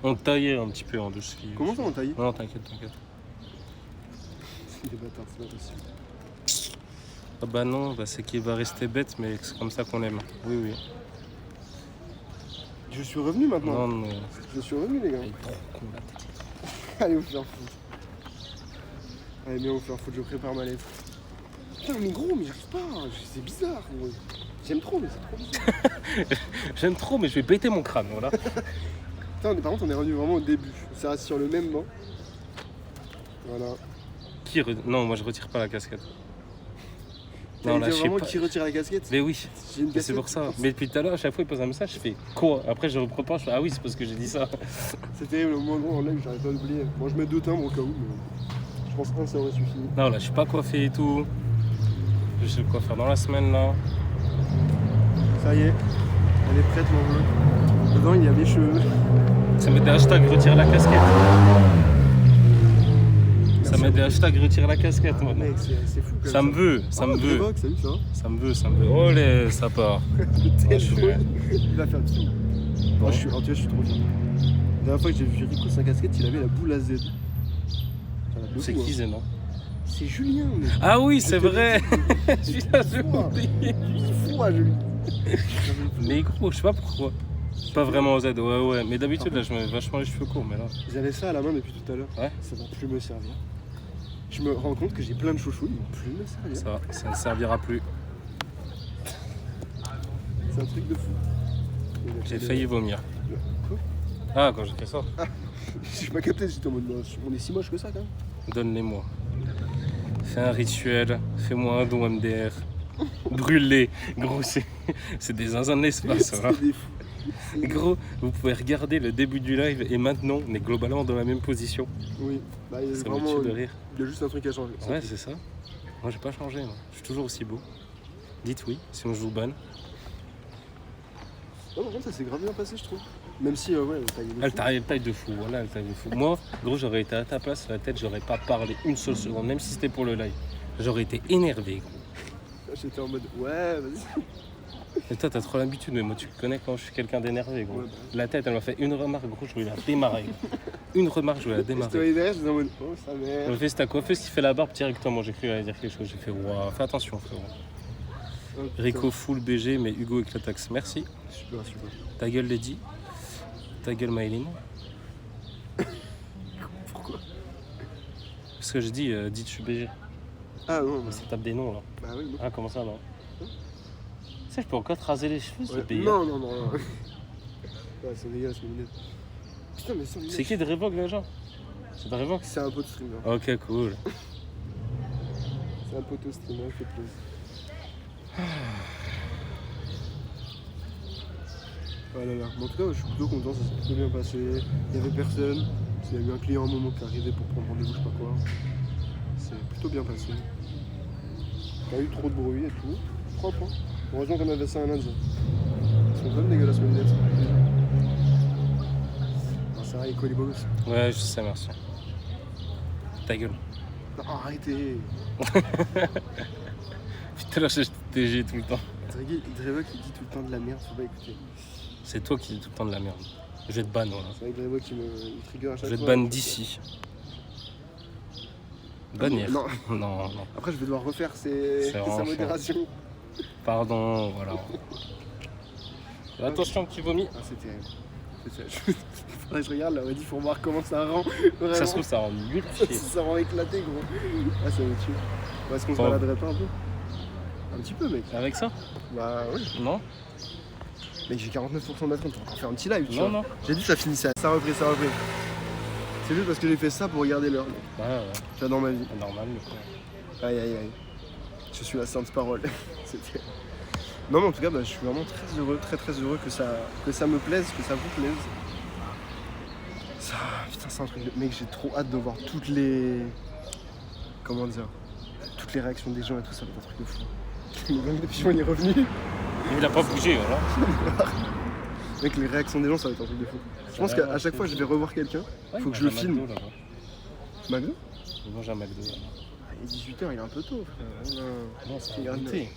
Speaker 2: On taillait un petit peu en dessous.
Speaker 1: Comment ça on taille?
Speaker 2: Non, t'inquiète, t'inquiète.
Speaker 1: C'est des bâtards, c'est pas possible.
Speaker 2: Ah bah non, bah c'est qu'il va rester bête, mais c'est comme ça qu'on aime. Oui, oui.
Speaker 1: Je suis revenu maintenant.
Speaker 2: Non, mais
Speaker 1: Je suis revenu, les gars.
Speaker 2: il est trop con la tête.
Speaker 1: Allez, vous faire foutre. Allez, viens, vous faire foutre. Je prépare ma lettre. Putain, mais gros, mais j'arrive pas. C'est bizarre, gros. J'aime trop, mais c'est trop bizarre.
Speaker 2: J'aime trop, mais je vais péter mon crâne, voilà.
Speaker 1: Putain, par contre, on est revenu vraiment au début. On s'est assis sur le même banc. Voilà.
Speaker 2: Non, moi je retire pas la casquette.
Speaker 1: Non,
Speaker 2: là, je sais
Speaker 1: vraiment
Speaker 2: pas.
Speaker 1: qui retire la casquette?
Speaker 2: Mais oui,
Speaker 1: J'ai une
Speaker 2: mais c'est
Speaker 1: casquette.
Speaker 2: pour ça. Mais depuis tout à l'heure, à chaque fois, il pose un message, je fais quoi? Après, je reprends, je fais ah oui, c'est parce que j'ai dit ça.
Speaker 1: C'est terrible, au moins gros en live, j'arrive pas à l'oublier. Moi, je mets 2 timbres au cas où, mais je pense un ça aurait suffi.
Speaker 2: Non, là, je suis pas coiffé et tout. Je sais quoi faire dans la semaine là.
Speaker 1: Ça y est, elle est prête, mon bleu. Dedans, il y a les cheveux.
Speaker 2: Ça met des hashtags retire la casquette. Ça met des hashtags retire la casquette, moi.
Speaker 1: Mec, c'est fou. Quand
Speaker 2: Ça
Speaker 1: même,
Speaker 2: me veut, ça me veut.
Speaker 1: Vox, salut, ça va?
Speaker 2: Ça me veut, ça me veut. Oh les, ça part.
Speaker 1: Tel
Speaker 2: je suis-
Speaker 1: drôle. Il va faire tout. Moi, je suis, en tout cas, je suis trop fier. La dernière fois que j'ai vu Rico sans casquette, il avait la boule à Z. Ça va de
Speaker 2: C'est
Speaker 1: fou,
Speaker 2: qui,
Speaker 1: hein.
Speaker 2: Zénon?
Speaker 1: C'est Julien, mec.
Speaker 2: Ah oui,
Speaker 1: Je
Speaker 2: c'est
Speaker 1: te
Speaker 2: vrai.
Speaker 1: l'ai dit.
Speaker 2: Celui-là, j'ai
Speaker 1: Fou,
Speaker 2: oublié.
Speaker 1: Il est fou, Julien.
Speaker 2: Mais gros, je sais pas pourquoi. Pas vraiment au Z, ouais. Mais d'habitude, là, je mets vachement les cheveux courts, mais là.
Speaker 1: J'avais ça à la main depuis tout à l'heure.
Speaker 2: Ouais.
Speaker 1: Ça va plus me servir. Je me rends compte que j'ai plein de chouchous, ils vont plus me servir.
Speaker 2: Ça ne servira plus.
Speaker 1: C'est un truc de fou.
Speaker 2: J'ai failli vomir.
Speaker 1: Quoi?
Speaker 2: Ah, quand j'ai fait ça.
Speaker 1: J'ai pas capté, j'étais en mode, bah, on est si moche que ça quand même.
Speaker 2: Donne-les-moi. Fais un rituel, fais-moi un don MDR. Brûle-les. Gros, c'est des zinzins de l'espace. Voilà.
Speaker 1: C'est des fous.
Speaker 2: Gros, vous pouvez regarder le début du live et maintenant, on est globalement dans la même position.
Speaker 1: Oui, bah, il y a
Speaker 2: Ça me
Speaker 1: vraiment,
Speaker 2: tue de rire.
Speaker 1: il y a juste un truc à changer.
Speaker 2: Ouais, c'est ça. Moi, j'ai pas changé. Moi. Je suis toujours aussi beau. Dites oui, sinon je vous banne.
Speaker 1: Non, par contre, ça s'est grave bien passé, je trouve. Même si, ouais,
Speaker 2: Elle taille de fou, voilà, elle taille de fou. Moi, gros, j'aurais été à ta place, la tête, j'aurais pas parlé une seule seconde, même si c'était pour le live. J'aurais été énervé, gros.
Speaker 1: J'étais en mode, ouais, vas-y.
Speaker 2: Et toi, t'as trop l'habitude, mais moi, tu connais quand je suis quelqu'un d'énervé, gros.
Speaker 1: Ouais, bah.
Speaker 2: La tête, elle m'a fait une remarque, gros, je voulais la démarrer. Une remarque, je voulais la
Speaker 1: J'étais
Speaker 2: démarrer.
Speaker 1: derrière, j'étais en mode, oh, ça
Speaker 2: Elle
Speaker 1: merde.
Speaker 2: m'a fait, c'est ta coiffeuse qui fait la barbe directement. J'ai cru qu'elle allait dire quelque chose. J'ai fait, waouh, fais attention, frérot.
Speaker 1: Oh, putain.
Speaker 2: Rico full BG, mais Hugo éclataxe. Merci.
Speaker 1: Super, super.
Speaker 2: Ta gueule, Lady. Ta gueule, Maëline.
Speaker 1: Pourquoi?
Speaker 2: Parce que je dis, dites, je suis BG.
Speaker 1: Ah non, bah,
Speaker 2: Mais ça tape des noms, là.
Speaker 1: bah oui, non.
Speaker 2: Ah, comment ça, non? Ça, je peux encore te raser les cheveux,
Speaker 1: Ouais,
Speaker 2: c'est payé.
Speaker 1: non, non, non. Ouais, c'est dégueulasse, mes lunettes. Putain, mais sans lunettes.
Speaker 2: C'est qui de Revoque, déjà? C'est de Revoque?
Speaker 1: C'est un pote streamer.
Speaker 2: Ok, cool.
Speaker 1: C'est un poteau streamer, il fait plaisir. Oh là là. Mais en tout cas, je suis plutôt content, ça s'est plutôt bien passé. Il y avait personne. Il y a eu un client à un moment qui est arrivé pour prendre rendez-vous, je sais pas quoi. C'est plutôt bien passé. Pas eu trop de bruit et tout. Propre, hein. Heureusement qu'on avait ça un lundi. Ils sont vraiment dégueulasses mes lunettes. Ah, ça va, Rico, les beaux gosses.
Speaker 2: Ouais, je sais, merci. Ta gueule.
Speaker 1: Non, arrêtez.
Speaker 2: Putain, là, je TG tout le temps.
Speaker 1: Drevok il dit tout le temps de la merde, faut pas écouter.
Speaker 2: C'est toi qui dis tout le temps de la merde. Je vais te ban, voilà.
Speaker 1: C'est vrai que Drevok qui me trigger à chaque fois.
Speaker 2: Je vais te ban d'ici. Bannir.
Speaker 1: Non.
Speaker 2: Non, non.
Speaker 1: Après, je vais devoir refaire
Speaker 2: C'est
Speaker 1: sa
Speaker 2: vraiment
Speaker 1: modération.
Speaker 2: Pardon, voilà. Et attention, petit vomi.
Speaker 1: Ah, c'est terrible. C'est terrible. Faudrait que je regarde là, on m'a dit, faut voir comment ça rend. Vraiment.
Speaker 2: Ça se trouve, ça rend nul à chier.
Speaker 1: Ça rend éclaté, gros. Ah, ça me tue. Est-ce qu'on se
Speaker 2: Bon.
Speaker 1: baladerait pas un peu? Un petit peu, mec.
Speaker 2: Avec ça?
Speaker 1: Bah, oui.
Speaker 2: Non?
Speaker 1: Mec, j'ai 49% de batterie, on peut encore faire un petit live, tu
Speaker 2: Non,
Speaker 1: vois.
Speaker 2: non.
Speaker 1: J'ai dit que ça finissait. Ça a repris, ça a repris. C'est juste parce que j'ai fait ça pour regarder l'heure. mec.
Speaker 2: Ouais, ouais.
Speaker 1: J'adore ma vie.
Speaker 2: Normal. Mais...
Speaker 1: Aïe, aïe, aïe. Je suis la sainte parole. C'était... Non, mais en tout cas, bah, je suis vraiment très heureux, très heureux que ça me plaise, que ça vous plaise. Ça, putain, c'est un truc de... Mec, j'ai trop hâte de voir toutes les... Comment dire? Toutes les réactions des gens et tout, ça va être un truc de fou. Le gang de pigeons, il est revenu.
Speaker 2: Il a pas bougé, voilà.
Speaker 1: Mec, les réactions des gens, ça va être un truc de fou. Je pense qu'à chaque fois, je vais revoir quelqu'un. Faut que je le filme. McDo?
Speaker 2: Il mange un McDo. Là.
Speaker 1: Il est 18h, il est un peu tôt, frère.
Speaker 2: Non, c'est
Speaker 1: Regarde,
Speaker 2: un goûter.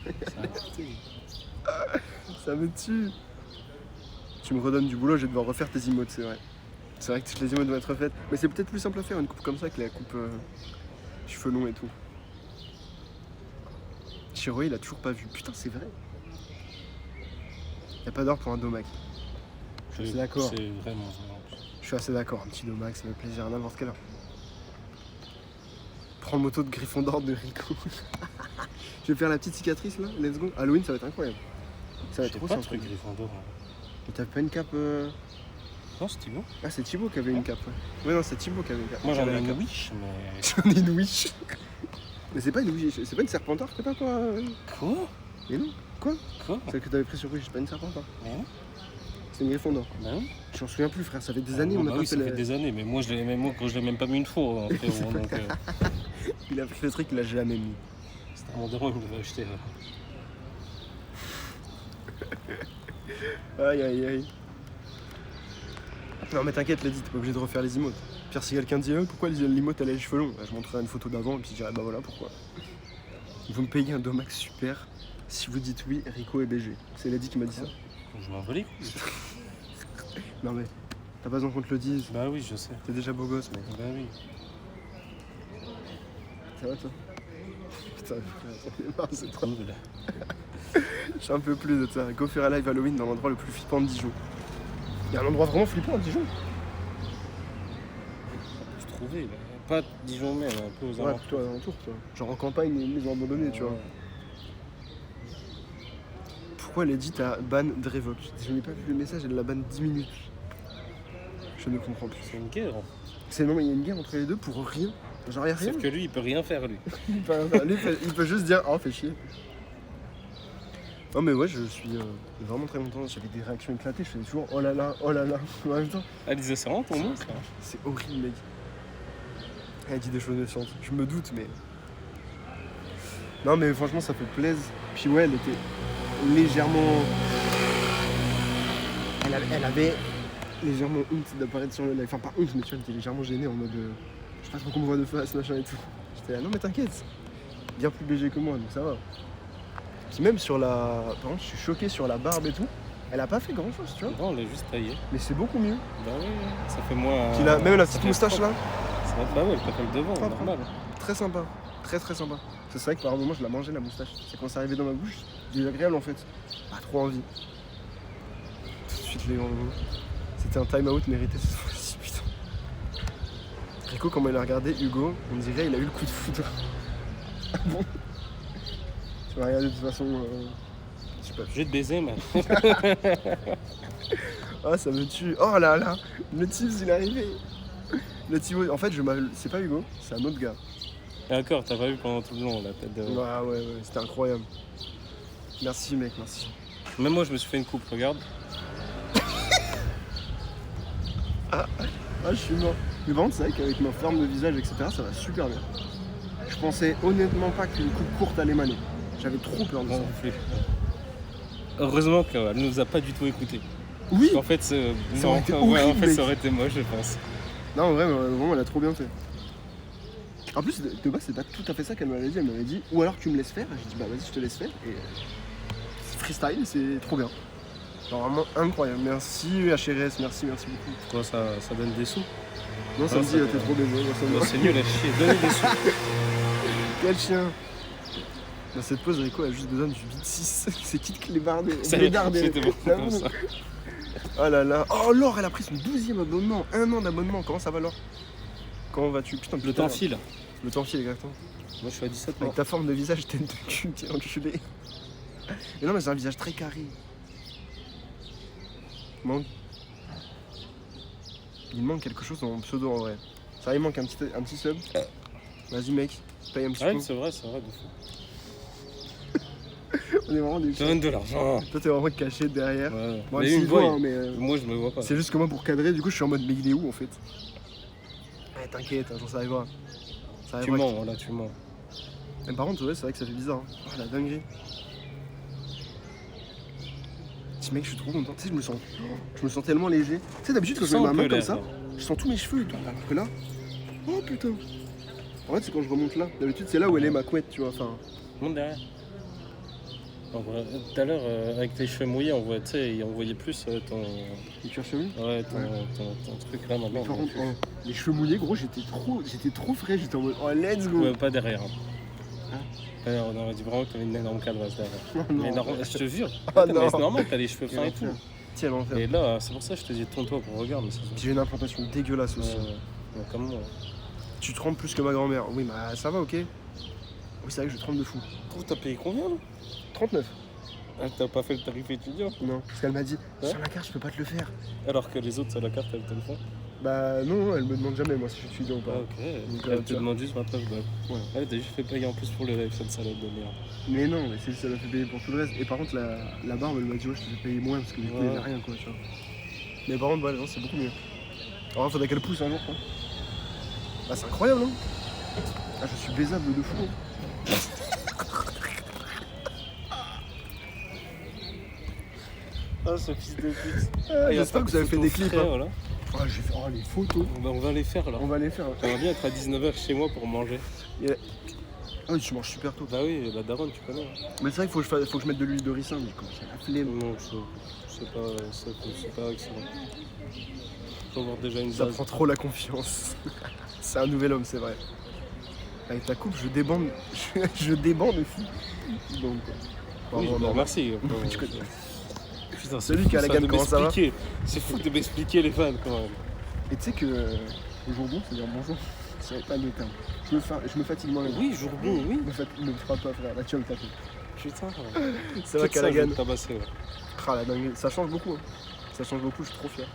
Speaker 2: C'est un goûter.
Speaker 1: Ça me tue. Tu me redonnes du boulot, je vais devoir refaire tes emotes, c'est vrai. C'est vrai que toutes les emotes doivent être refaites. Mais c'est peut-être plus simple à faire une coupe comme ça que la coupe cheveux longs et tout. Chiroé, il a toujours pas vu. Putain, c'est vrai. Y a pas d'heure pour un domac. Je suis assez d'accord.
Speaker 2: C'est vraiment vrai.
Speaker 1: Je suis assez d'accord. Un petit domac, ça me fait plaisir à n'importe quelle heure. Prends le moto de Gryffondor de Rico. Je vais faire la petite cicatrice là. Let's go. Halloween, ça va être incroyable. Ça va être
Speaker 2: J'ai
Speaker 1: trop
Speaker 2: pas de
Speaker 1: sympa.
Speaker 2: truc Gryffondor.
Speaker 1: Et t'as pas une cape
Speaker 2: Non, c'est Thibaut.
Speaker 1: Ah, c'est Thibaut qui avait une cape. Ouais, non, c'est Thibaut qui avait une cape.
Speaker 2: Moi, j'en ai
Speaker 1: Qui avait
Speaker 2: une
Speaker 1: la cape.
Speaker 2: Wish, mais.
Speaker 1: J'en ai une Wish. Mais c'est pas une Wish, c'est pas une Serpentard que t'as toi.
Speaker 2: Quoi?
Speaker 1: Mais non, quoi?
Speaker 2: Quoi?
Speaker 1: Celle que t'avais pris sur Wish, c'est pas une Serpentard.
Speaker 2: Mais non.
Speaker 1: C'est une Gryffondor.
Speaker 2: Bah non.
Speaker 1: Je m'en souviens plus, frère, ça fait des années, on a
Speaker 2: bah
Speaker 1: pas
Speaker 2: oui,
Speaker 1: fait
Speaker 2: ça fait des années, mais moi, je l'ai même pas mis une fois, hein, frérot. Donc,
Speaker 1: Il a fait le truc, il l'a jamais mis.
Speaker 2: c'était mon daron, il me l'avait acheté. Là.
Speaker 1: Aïe aïe aïe. Non mais t'inquiète, Lady, t'es pas obligé de refaire les emotes. Pire si quelqu'un dit pourquoi l'emote elle a les cheveux longs, bah, je montrerai une photo d'avant et puis je dirai bah voilà pourquoi. Vous me payez un domax super si vous dites oui, Rico et BG. C'est Lady qui m'a dit ça.
Speaker 2: Je m'en bats les couilles.
Speaker 1: Non mais t'as pas besoin qu'on te le dise,
Speaker 2: Bah oui, je sais.
Speaker 1: t'es déjà beau gosse mec.
Speaker 2: Bah oui.
Speaker 1: Ça va toi? Putain, j'en ai marre, c'est trop.
Speaker 2: Cool.
Speaker 1: Je suis un peu plus de ça. Go faire un live Halloween dans l'endroit le plus flippant de Dijon. Il y a un endroit vraiment flippant à Dijon.
Speaker 2: Je trouvais, pas Dijon même, un peu aux
Speaker 1: Ouais,
Speaker 2: alentours.
Speaker 1: plutôt à l'entour, toi. Genre en campagne, une maison abandonnée, tu vois. Pourquoi Lady t'a ban Drevok? Je n'ai pas vu le message, elle l'a ban 10 minutes. Je ne comprends plus.
Speaker 2: C'est une guerre.
Speaker 1: C'est non, mais il y a une guerre entre les deux pour rien. Genre, il y a rien.
Speaker 2: Sauf que lui, il peut rien faire, lui.
Speaker 1: Il peut rien faire. Lui, il peut juste dire oh, fais chier. Non, mais ouais, je suis vraiment très content. J'avais des réactions éclatées. Je faisais toujours oh là là. En même temps,
Speaker 2: Elle disait, c'est vraiment ton nom, ça.
Speaker 1: c'est horrible, mec. Elle dit des choses méchantes. Je me doute, mais. Non, mais franchement, ça fait plaisir. Puis ouais, elle était légèrement. Elle avait légèrement honte d'apparaître sur le live. Enfin, pas honte, mais tu vois, elle était légèrement gênée en mode. Je sais pas trop qu'on me voit de face, machin et tout. J'étais là, non, mais t'inquiète. Bien plus BG que moi, donc ça va. Puis même sur la. Par contre, je suis choqué sur la barbe et tout. Elle a pas fait grand chose, tu vois.
Speaker 2: Non, on l'a juste taillé.
Speaker 1: Mais c'est beaucoup mieux.
Speaker 2: Bah oui, ça fait moins.
Speaker 1: Puis là, même la
Speaker 2: ça
Speaker 1: petite
Speaker 2: fait
Speaker 1: moustache
Speaker 2: propre.
Speaker 1: là,
Speaker 2: Bah ouais, elle fait le devant,
Speaker 1: Propre.
Speaker 2: normal.
Speaker 1: très sympa. Très sympa. C'est vrai que par un moment, je la mangeais la moustache. C'est quand c'est arrivé dans ma bouche, désagréable en fait. Pas trop envie. Tout de suite, les gens. C'était un time out mérité cette fois-ci, putain. Rico, comment il a regardé Hugo, on dirait il a eu le coup de foudre. Ah bon? Tu vas regarder de toute façon. Je sais pas.
Speaker 2: Je vais te baiser, man.
Speaker 1: Ah, ça me tue. Oh là là, le Tibbs il est arrivé. Le Thibaut, en fait, c'est pas Hugo, c'est un autre gars.
Speaker 2: D'accord, t'as pas vu pendant tout le long la tête de.
Speaker 1: Ouais, c'était incroyable. Merci mec, merci.
Speaker 2: Même moi, je me suis fait une coupe, regarde.
Speaker 1: je suis mort. Mais par contre, c'est vrai qu'avec ma forme de visage, etc., ça va super bien. Je pensais honnêtement pas qu'une coupe courte allait m'aller. J'avais trop peur de ça.
Speaker 2: Non plus. Heureusement qu'elle nous a pas du tout écoutés.
Speaker 1: Oui.
Speaker 2: En fait,
Speaker 1: Ça aurait été horrible,
Speaker 2: en fait
Speaker 1: mec.
Speaker 2: ça aurait été moche, je pense.
Speaker 1: Non, en vrai, vraiment, elle a trop bien fait. En plus, de base, c'est pas tout à fait ça qu'elle m'avait dit. Elle m'avait dit, ou alors tu me laisses faire. J'ai dit, bah vas-y, je te laisse faire. Et c'est freestyle, c'est trop bien. Genre, vraiment incroyable. Merci HRS, merci beaucoup.
Speaker 2: Quoi, ça donne des sous?
Speaker 1: Non, ça
Speaker 2: Ah,
Speaker 1: me
Speaker 2: ça
Speaker 1: dit,
Speaker 2: va.
Speaker 1: t'es trop baisé. Moi, ça me
Speaker 2: Bah,
Speaker 1: va.
Speaker 2: c'est nul à chier, donnez des sous.
Speaker 1: Quel chien. Dans cette pause, Rico a juste besoin du beat 6. C'est Kid Clébard.
Speaker 2: C'était bon comme ça.
Speaker 1: Oh là là. Oh, Laure, elle a pris son 12e abonnement. 1 an d'abonnement. Comment ça va, Laure? Comment vas-tu? Putain,
Speaker 2: Le temps file.
Speaker 1: Le temps file, exactement.
Speaker 2: Moi je suis à 17 mois.
Speaker 1: Avec ta forme de visage, tête de cul, t'es enculé. Mais non, mais c'est un visage très carré. Il manque quelque chose dans mon pseudo en vrai. Ça, il manque un petit sub. Vas-y, mec, paye un petit
Speaker 2: Ouais,
Speaker 1: peu.
Speaker 2: c'est vrai, de fou.
Speaker 1: On est vraiment des
Speaker 2: Je donne de l'argent.
Speaker 1: Toi, t'es vraiment caché derrière.
Speaker 2: Ouais.
Speaker 1: Bon,
Speaker 2: Mais
Speaker 1: si,
Speaker 2: une
Speaker 1: je
Speaker 2: voix,
Speaker 1: vois, hein, mais
Speaker 2: moi je me vois pas.
Speaker 1: c'est juste que moi, pour cadrer, du coup, je suis en mode, mais il est où en fait? Ouais, t'inquiète, attends, ça arrivera. Ça
Speaker 2: Tu
Speaker 1: arrivera.
Speaker 2: mens, voilà, tu mens.
Speaker 1: Mais par contre, ouais, c'est vrai que ça fait bizarre. Hein. Oh, la dinguerie. Ce mec, je suis trop content. Tu sais, je me sens tellement léger. Tu sais, d'habitude, quand je
Speaker 2: Sens
Speaker 1: mets ma
Speaker 2: un
Speaker 1: main
Speaker 2: peu
Speaker 1: comme
Speaker 2: l'air,
Speaker 1: ça,
Speaker 2: là.
Speaker 1: je sens tous mes cheveux et tout. Alors que là, oh putain. En fait, c'est quand je remonte là. D'habitude, c'est là où elle est ma couette, tu vois. Enfin,
Speaker 2: Monte derrière. En vrai, tout à l'heure, avec tes cheveux mouillés, on voyait plus ton,
Speaker 1: les cuirs chevelu.
Speaker 2: ouais, ton truc là maintenant.
Speaker 1: Mais par
Speaker 2: on voit
Speaker 1: contre, oh, les cheveux mouillés, gros, j'étais trop frais. J'étais en mode, oh, let's
Speaker 2: plus.
Speaker 1: go.
Speaker 2: Ouais, pas derrière.
Speaker 1: Hein
Speaker 2: Alors, on aurait dit vraiment que t'avais une énorme cadresse derrière.
Speaker 1: Oh,
Speaker 2: Mais
Speaker 1: non.
Speaker 2: normal, je te jure.
Speaker 1: Ah,
Speaker 2: Attends, mais
Speaker 1: non.
Speaker 2: c'est normal, t'as les cheveux fins et tout.
Speaker 1: Tiens, l'enfer.
Speaker 2: Et là, c'est pour ça que je te dis tourne-toi pour regarder. Mais ça se
Speaker 1: Puis j'ai une implantation dégueulasse aussi.
Speaker 2: Ouais, comme moi.
Speaker 1: Tu trembles plus que ma grand-mère. Oui, bah ça va, ok. Oui, c'est vrai que je tremble de fou.
Speaker 2: T'as payé combien là?
Speaker 1: 39.
Speaker 2: Ah, t'as pas fait le tarif étudiant?
Speaker 1: Non, parce qu'elle m'a dit,
Speaker 2: Ouais.
Speaker 1: sur la carte, je peux pas te le faire.
Speaker 2: Alors que les autres sur la carte, elles te le font.
Speaker 1: Bah non, elle me demande jamais, moi, si je suis étudiant ou pas.
Speaker 2: Ah, ok.
Speaker 1: Donc,
Speaker 2: Elle
Speaker 1: tu
Speaker 2: te
Speaker 1: vois.
Speaker 2: demande juste 29 balles.
Speaker 1: Ouais.
Speaker 2: Ah, t'as juste fait payer en plus pour le live, cette salade de merde.
Speaker 1: Mais non, mais c'est ça m'a fait payer pour tout le reste. Et par contre, la barbe, elle m'a dit, ouais, je te fais payer moins parce que du coup, il y
Speaker 2: Ouais.
Speaker 1: avait rien, quoi, tu vois. Mais par contre, voilà, non, c'est beaucoup mieux. Alors, faudrait qu'elle pousse un jour, quoi. Bah, c'est incroyable, hein. Ah, je suis baisable de fou. Hein.
Speaker 2: Ah, ce fils de pute.
Speaker 1: Ah, j'espère que vous avez fait des clips. Hein.
Speaker 2: Là.
Speaker 1: Oh, je vais faire les photos.
Speaker 2: On va les faire là.
Speaker 1: On va les faire.
Speaker 2: J'aimerais bien être à 19h chez moi pour manger.
Speaker 1: Ah oui, tu manges super tôt.
Speaker 2: Bah oui, la daronne, tu connais.
Speaker 1: Mais c'est vrai qu'il faut que je mette de l'huile de ricin, mais comment j'ai la flemme.
Speaker 2: Non, c'est pas excellent. Faut avoir déjà une
Speaker 1: Ça
Speaker 2: base.
Speaker 1: prend trop la confiance. C'est un nouvel homme, c'est vrai. Avec ta coupe, je débande, je débande de fou. Donc, quoi.
Speaker 2: Oui,
Speaker 1: Bon,
Speaker 2: bah,
Speaker 1: non,
Speaker 2: merci.
Speaker 1: non, mais tu connais.
Speaker 2: Putain,
Speaker 1: Salut, Callaghan,
Speaker 2: de
Speaker 1: comment ça va?
Speaker 2: m'expliquer. C'est fou de m'expliquer les fans quand même.
Speaker 1: Et tu sais que le jour bon, c'est dire bonjour. C'est pas le terme. Je me fatigue moi-même.
Speaker 2: Oui, jour bon, oui.
Speaker 1: Ne me frappe pas, frère. Là, tu vas me taper.
Speaker 2: Putain.
Speaker 1: Ça va,
Speaker 2: Peut-être ça, je vais
Speaker 1: Callaghan.
Speaker 2: te tabasser, ouais.
Speaker 1: Ah, la dinguerie. Ça change beaucoup. Hein. Ça change beaucoup, je suis trop fier.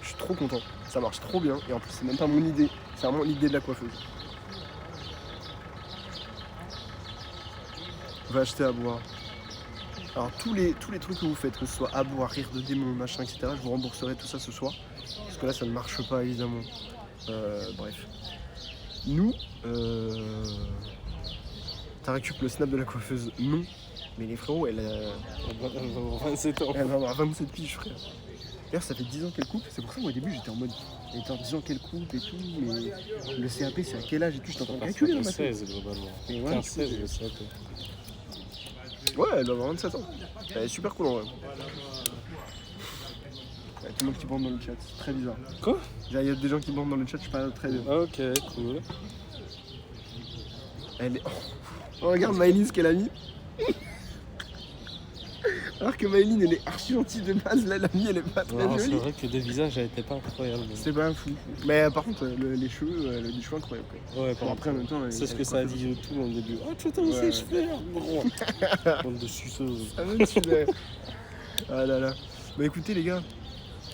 Speaker 1: Je suis trop content. Ça marche trop bien. Et en plus, c'est même pas mon idée. C'est vraiment l'idée de la coiffeuse. On va acheter à boire. Alors tous les trucs que vous faites, que ce soit à boire, rire de démons, machin, etc., je vous rembourserai tout ça ce soir. Parce que là ça ne marche pas évidemment. Bref. Nous, t'as récupéré le snap de la coiffeuse? Non. Mais les frérots, elle
Speaker 2: Elle va avoir 27 ans.
Speaker 1: va avoir 27 piges, frère. D'ailleurs, ça fait 10 ans qu'elle coupe. C'est pour ça, moi, au début, j'étais en mode. Elle était en 10 ans qu'elle coupe et tout. Mais le CAP, c'est à quel âge et tout? Je t'entends calculer dans ma tête.
Speaker 2: 16 globalement.
Speaker 1: Et ouais,
Speaker 2: 15-16, je sais.
Speaker 1: Ouais, elle doit avoir 27 ans. Elle est super cool en vrai. Il y a tout le monde qui bande dans le chat, c'est très bizarre.
Speaker 2: Quoi?
Speaker 1: Il y a des gens qui bandent dans le chat, je suis pas très bien.
Speaker 2: Ok, cool.
Speaker 1: Elle est... Oh, regarde Maëlyn ce qu'elle a mis. Alors que Maëlyn elle est archi gentille de base, là la mie elle est pas très
Speaker 2: Non, c'est
Speaker 1: jolie.
Speaker 2: vrai que le visage elle était pas incroyable.
Speaker 1: C'est pas un fou. Mais par contre, les cheveux, elle a des cheveux incroyables. Quoi.
Speaker 2: Ouais,
Speaker 1: Bon,
Speaker 2: par
Speaker 1: après en même temps,
Speaker 2: c'est ce que ça a dit tout au début. Oh, tu t'as
Speaker 1: Ouais.
Speaker 2: aussi les cheveux gros. Bande de suceuses.
Speaker 1: Ah, même celui-là. Ah là là. Bah écoutez les gars,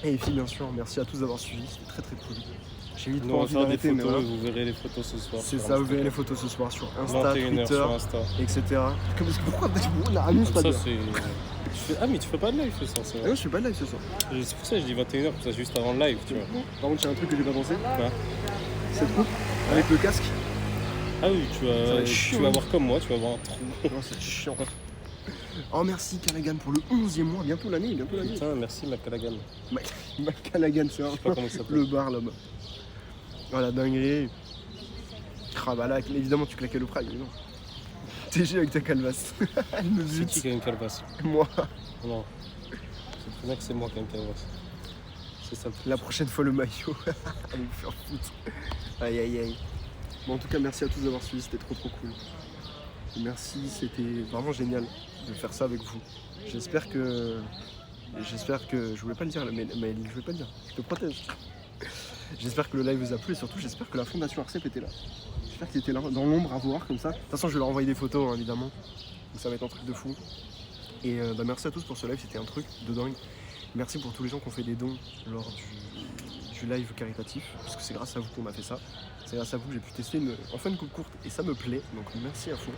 Speaker 1: et les filles bien sûr, merci à tous d'avoir suivi, c'était très très cool. J'ai vite
Speaker 2: Nous
Speaker 1: pas
Speaker 2: on va
Speaker 1: envie
Speaker 2: faire des
Speaker 1: d'arrêter, mais
Speaker 2: photos
Speaker 1: voilà.
Speaker 2: et vous verrez les photos ce soir.
Speaker 1: C'est
Speaker 2: sur
Speaker 1: ça, vous verrez les
Speaker 2: Instagram.
Speaker 1: photos ce soir sur Insta,
Speaker 2: 21h
Speaker 1: Twitter,
Speaker 2: sur Insta.
Speaker 1: etc. Pourquoi on a amuse pas
Speaker 2: Ça
Speaker 1: bien.
Speaker 2: c'est Ah, mais tu fais pas de live ce soir, c'est
Speaker 1: Ah
Speaker 2: vrai.
Speaker 1: non, je fais pas de live ce soir.
Speaker 2: C'est pour ça que je dis 21h, comme ça, juste avant le live, tu vois.
Speaker 1: Par contre, il y a un truc que j'ai pas pensé.
Speaker 2: Quoi?
Speaker 1: Cette coupe, avec le casque.
Speaker 2: Ah oui,
Speaker 1: Ça va être
Speaker 2: tu
Speaker 1: chiant.
Speaker 2: vas voir comme moi, tu vas voir un trou.
Speaker 1: Non, c'est chiant. Oh, merci Callaghan pour le 11e mois. Bientôt l'année, bientôt l'année.
Speaker 2: Putain, merci McCallaghan.
Speaker 1: Callaghan, c'est
Speaker 2: Je sais pas comment il
Speaker 1: le
Speaker 2: s'appelle.
Speaker 1: bar là-bas. Oh la dinguerie. Ah bah là, évidemment, tu claquais le prime, non. TG avec ta calvasse. Elle me
Speaker 2: C'est
Speaker 1: bute.
Speaker 2: qui a une calvasse?
Speaker 1: Moi.
Speaker 2: Non. C'est très bien que c'est moi qui ai une calvasse. C'est ça le truc.
Speaker 1: La prochaine fois, le maillot. Allez me faire foutre. Aïe aïe aïe. Bon, en tout cas, merci à tous d'avoir suivi, c'était trop cool. Et merci, c'était vraiment génial de faire ça avec vous. J'espère que. Je voulais pas le dire, mais je voulais pas le dire. Je te protège. J'espère que le live vous a plu et surtout, j'espère que la fondation Arcep était là. J'espère qu'ils étaient là, dans l'ombre à voir comme ça. De toute façon, je vais leur envoyer des photos, hein, évidemment. Donc ça va être un truc de fou. Et merci à tous pour ce live, c'était un truc de dingue. Merci pour tous les gens qui ont fait des dons lors du live caritatif, parce que c'est grâce à vous qu'on a fait ça. C'est grâce à vous que j'ai pu tester enfin une coupe courte et ça me plaît, donc merci à vous.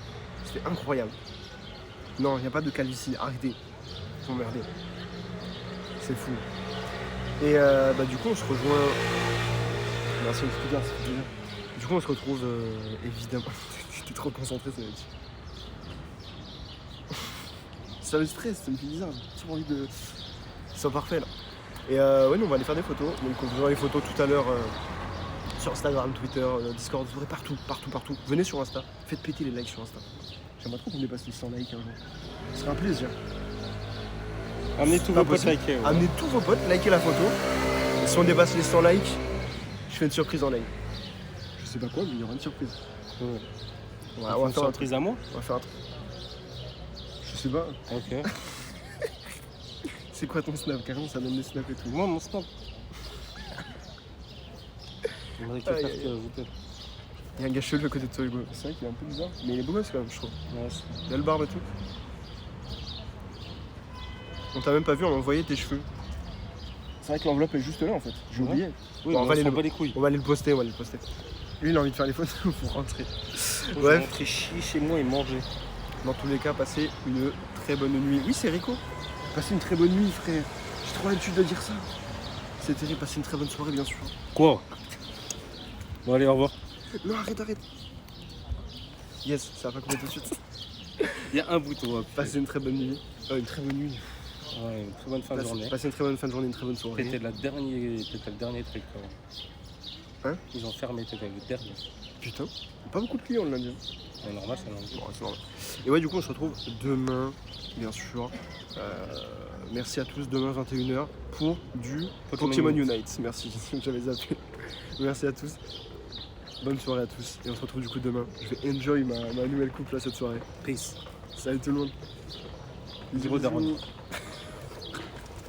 Speaker 1: C'était incroyable. Non, il n'y a pas de calvitie, arrêtez. Vous m'emmerdez. C'est fou. Et du coup on se rejoint. Merci au speaker, ça fait plaisir. Du coup on se retrouve évidemment. J'étais trop concentré, ça va être. Ça me stresse, ça me fait bizarre. J'ai toujours envie de. Ça soit parfait là. Et ouais, nous on va aller faire des photos. Donc on vous envoie les photos tout à l'heure sur Instagram, Twitter, Discord, vous aurez partout. Venez sur Insta, faites péter les likes sur Insta. J'aimerais trop qu'on dépasse les 100 likes un jour. Ce serait un plaisir.
Speaker 2: Amenez tous
Speaker 1: Pas
Speaker 2: vos potes
Speaker 1: possible.
Speaker 2: likés. Ouais.
Speaker 1: Amenez tous vos potes, likez la photo. Et si on dépasse les 100 likes, je fais une surprise en live. Je sais pas quoi, mais il y aura une surprise.
Speaker 2: Ouais.
Speaker 1: On
Speaker 2: On
Speaker 1: va
Speaker 2: fait une
Speaker 1: faire un truc.
Speaker 2: surprise à moi.
Speaker 1: On va faire un truc. Je sais pas.
Speaker 2: Ok.
Speaker 1: C'est quoi ton snap? Carrément, ça donne des snaps et tout.
Speaker 2: Moi, mon snap. J'aimerais que
Speaker 1: Aïe,
Speaker 2: faire
Speaker 1: aïe,
Speaker 2: que ajouter.
Speaker 1: Il y a un gars chelou à côté de toi, Hugo. C'est vrai qu'il est un peu bizarre, mais il est beau gosse quand même, je trouve.
Speaker 2: Ouais,
Speaker 1: Il a le barbe et tout. On t'a même pas vu, on a envoyé tes cheveux. C'est vrai que l'enveloppe est juste là en fait. J'ai
Speaker 2: Ouais.
Speaker 1: oublié.
Speaker 2: oui,
Speaker 1: Bon, on va aller
Speaker 2: s'en
Speaker 1: le-
Speaker 2: bat les couilles.
Speaker 1: On va aller le poster, Lui, il a envie de faire les photos pour rentrer.
Speaker 2: Je vais
Speaker 1: Bref,
Speaker 2: rentrer chier chez moi et manger.
Speaker 1: dans tous les cas, passez une très bonne nuit. Oui, c'est Rico. Passez une très bonne nuit, frère. J'ai trop l'habitude de dire ça. C'est terrible, passez une très bonne soirée, bien sûr.
Speaker 2: Quoi? Bon, allez, au revoir.
Speaker 1: Non, arrête. Yes, ça va pas couper tout de suite.
Speaker 2: Il y a un bouton.
Speaker 1: Passez une très bonne nuit. Une très bonne nuit.
Speaker 2: Ouais, une très bonne fin de journée.
Speaker 1: Passez une très bonne fin de journée, une très bonne soirée.
Speaker 2: C'était le dernier truc. Quoi.
Speaker 1: Hein?
Speaker 2: Ils ont fermé, c'était le dernier.
Speaker 1: Putain, pas beaucoup de clients le lundi.
Speaker 2: C'est normal, c'est normal.
Speaker 1: Bon, c'est normal. Et ouais, du coup, on se retrouve demain, bien sûr. Merci à tous, demain 21h pour du Pokémon Unite. Merci, j'avais zappé. Merci à tous. Bonne soirée à tous. Et on se retrouve du coup demain. Je vais enjoy ma nouvelle coupe là cette soirée.
Speaker 2: Peace.
Speaker 1: Salut tout le monde.
Speaker 2: Zéro
Speaker 1: Bisous.
Speaker 2: daron.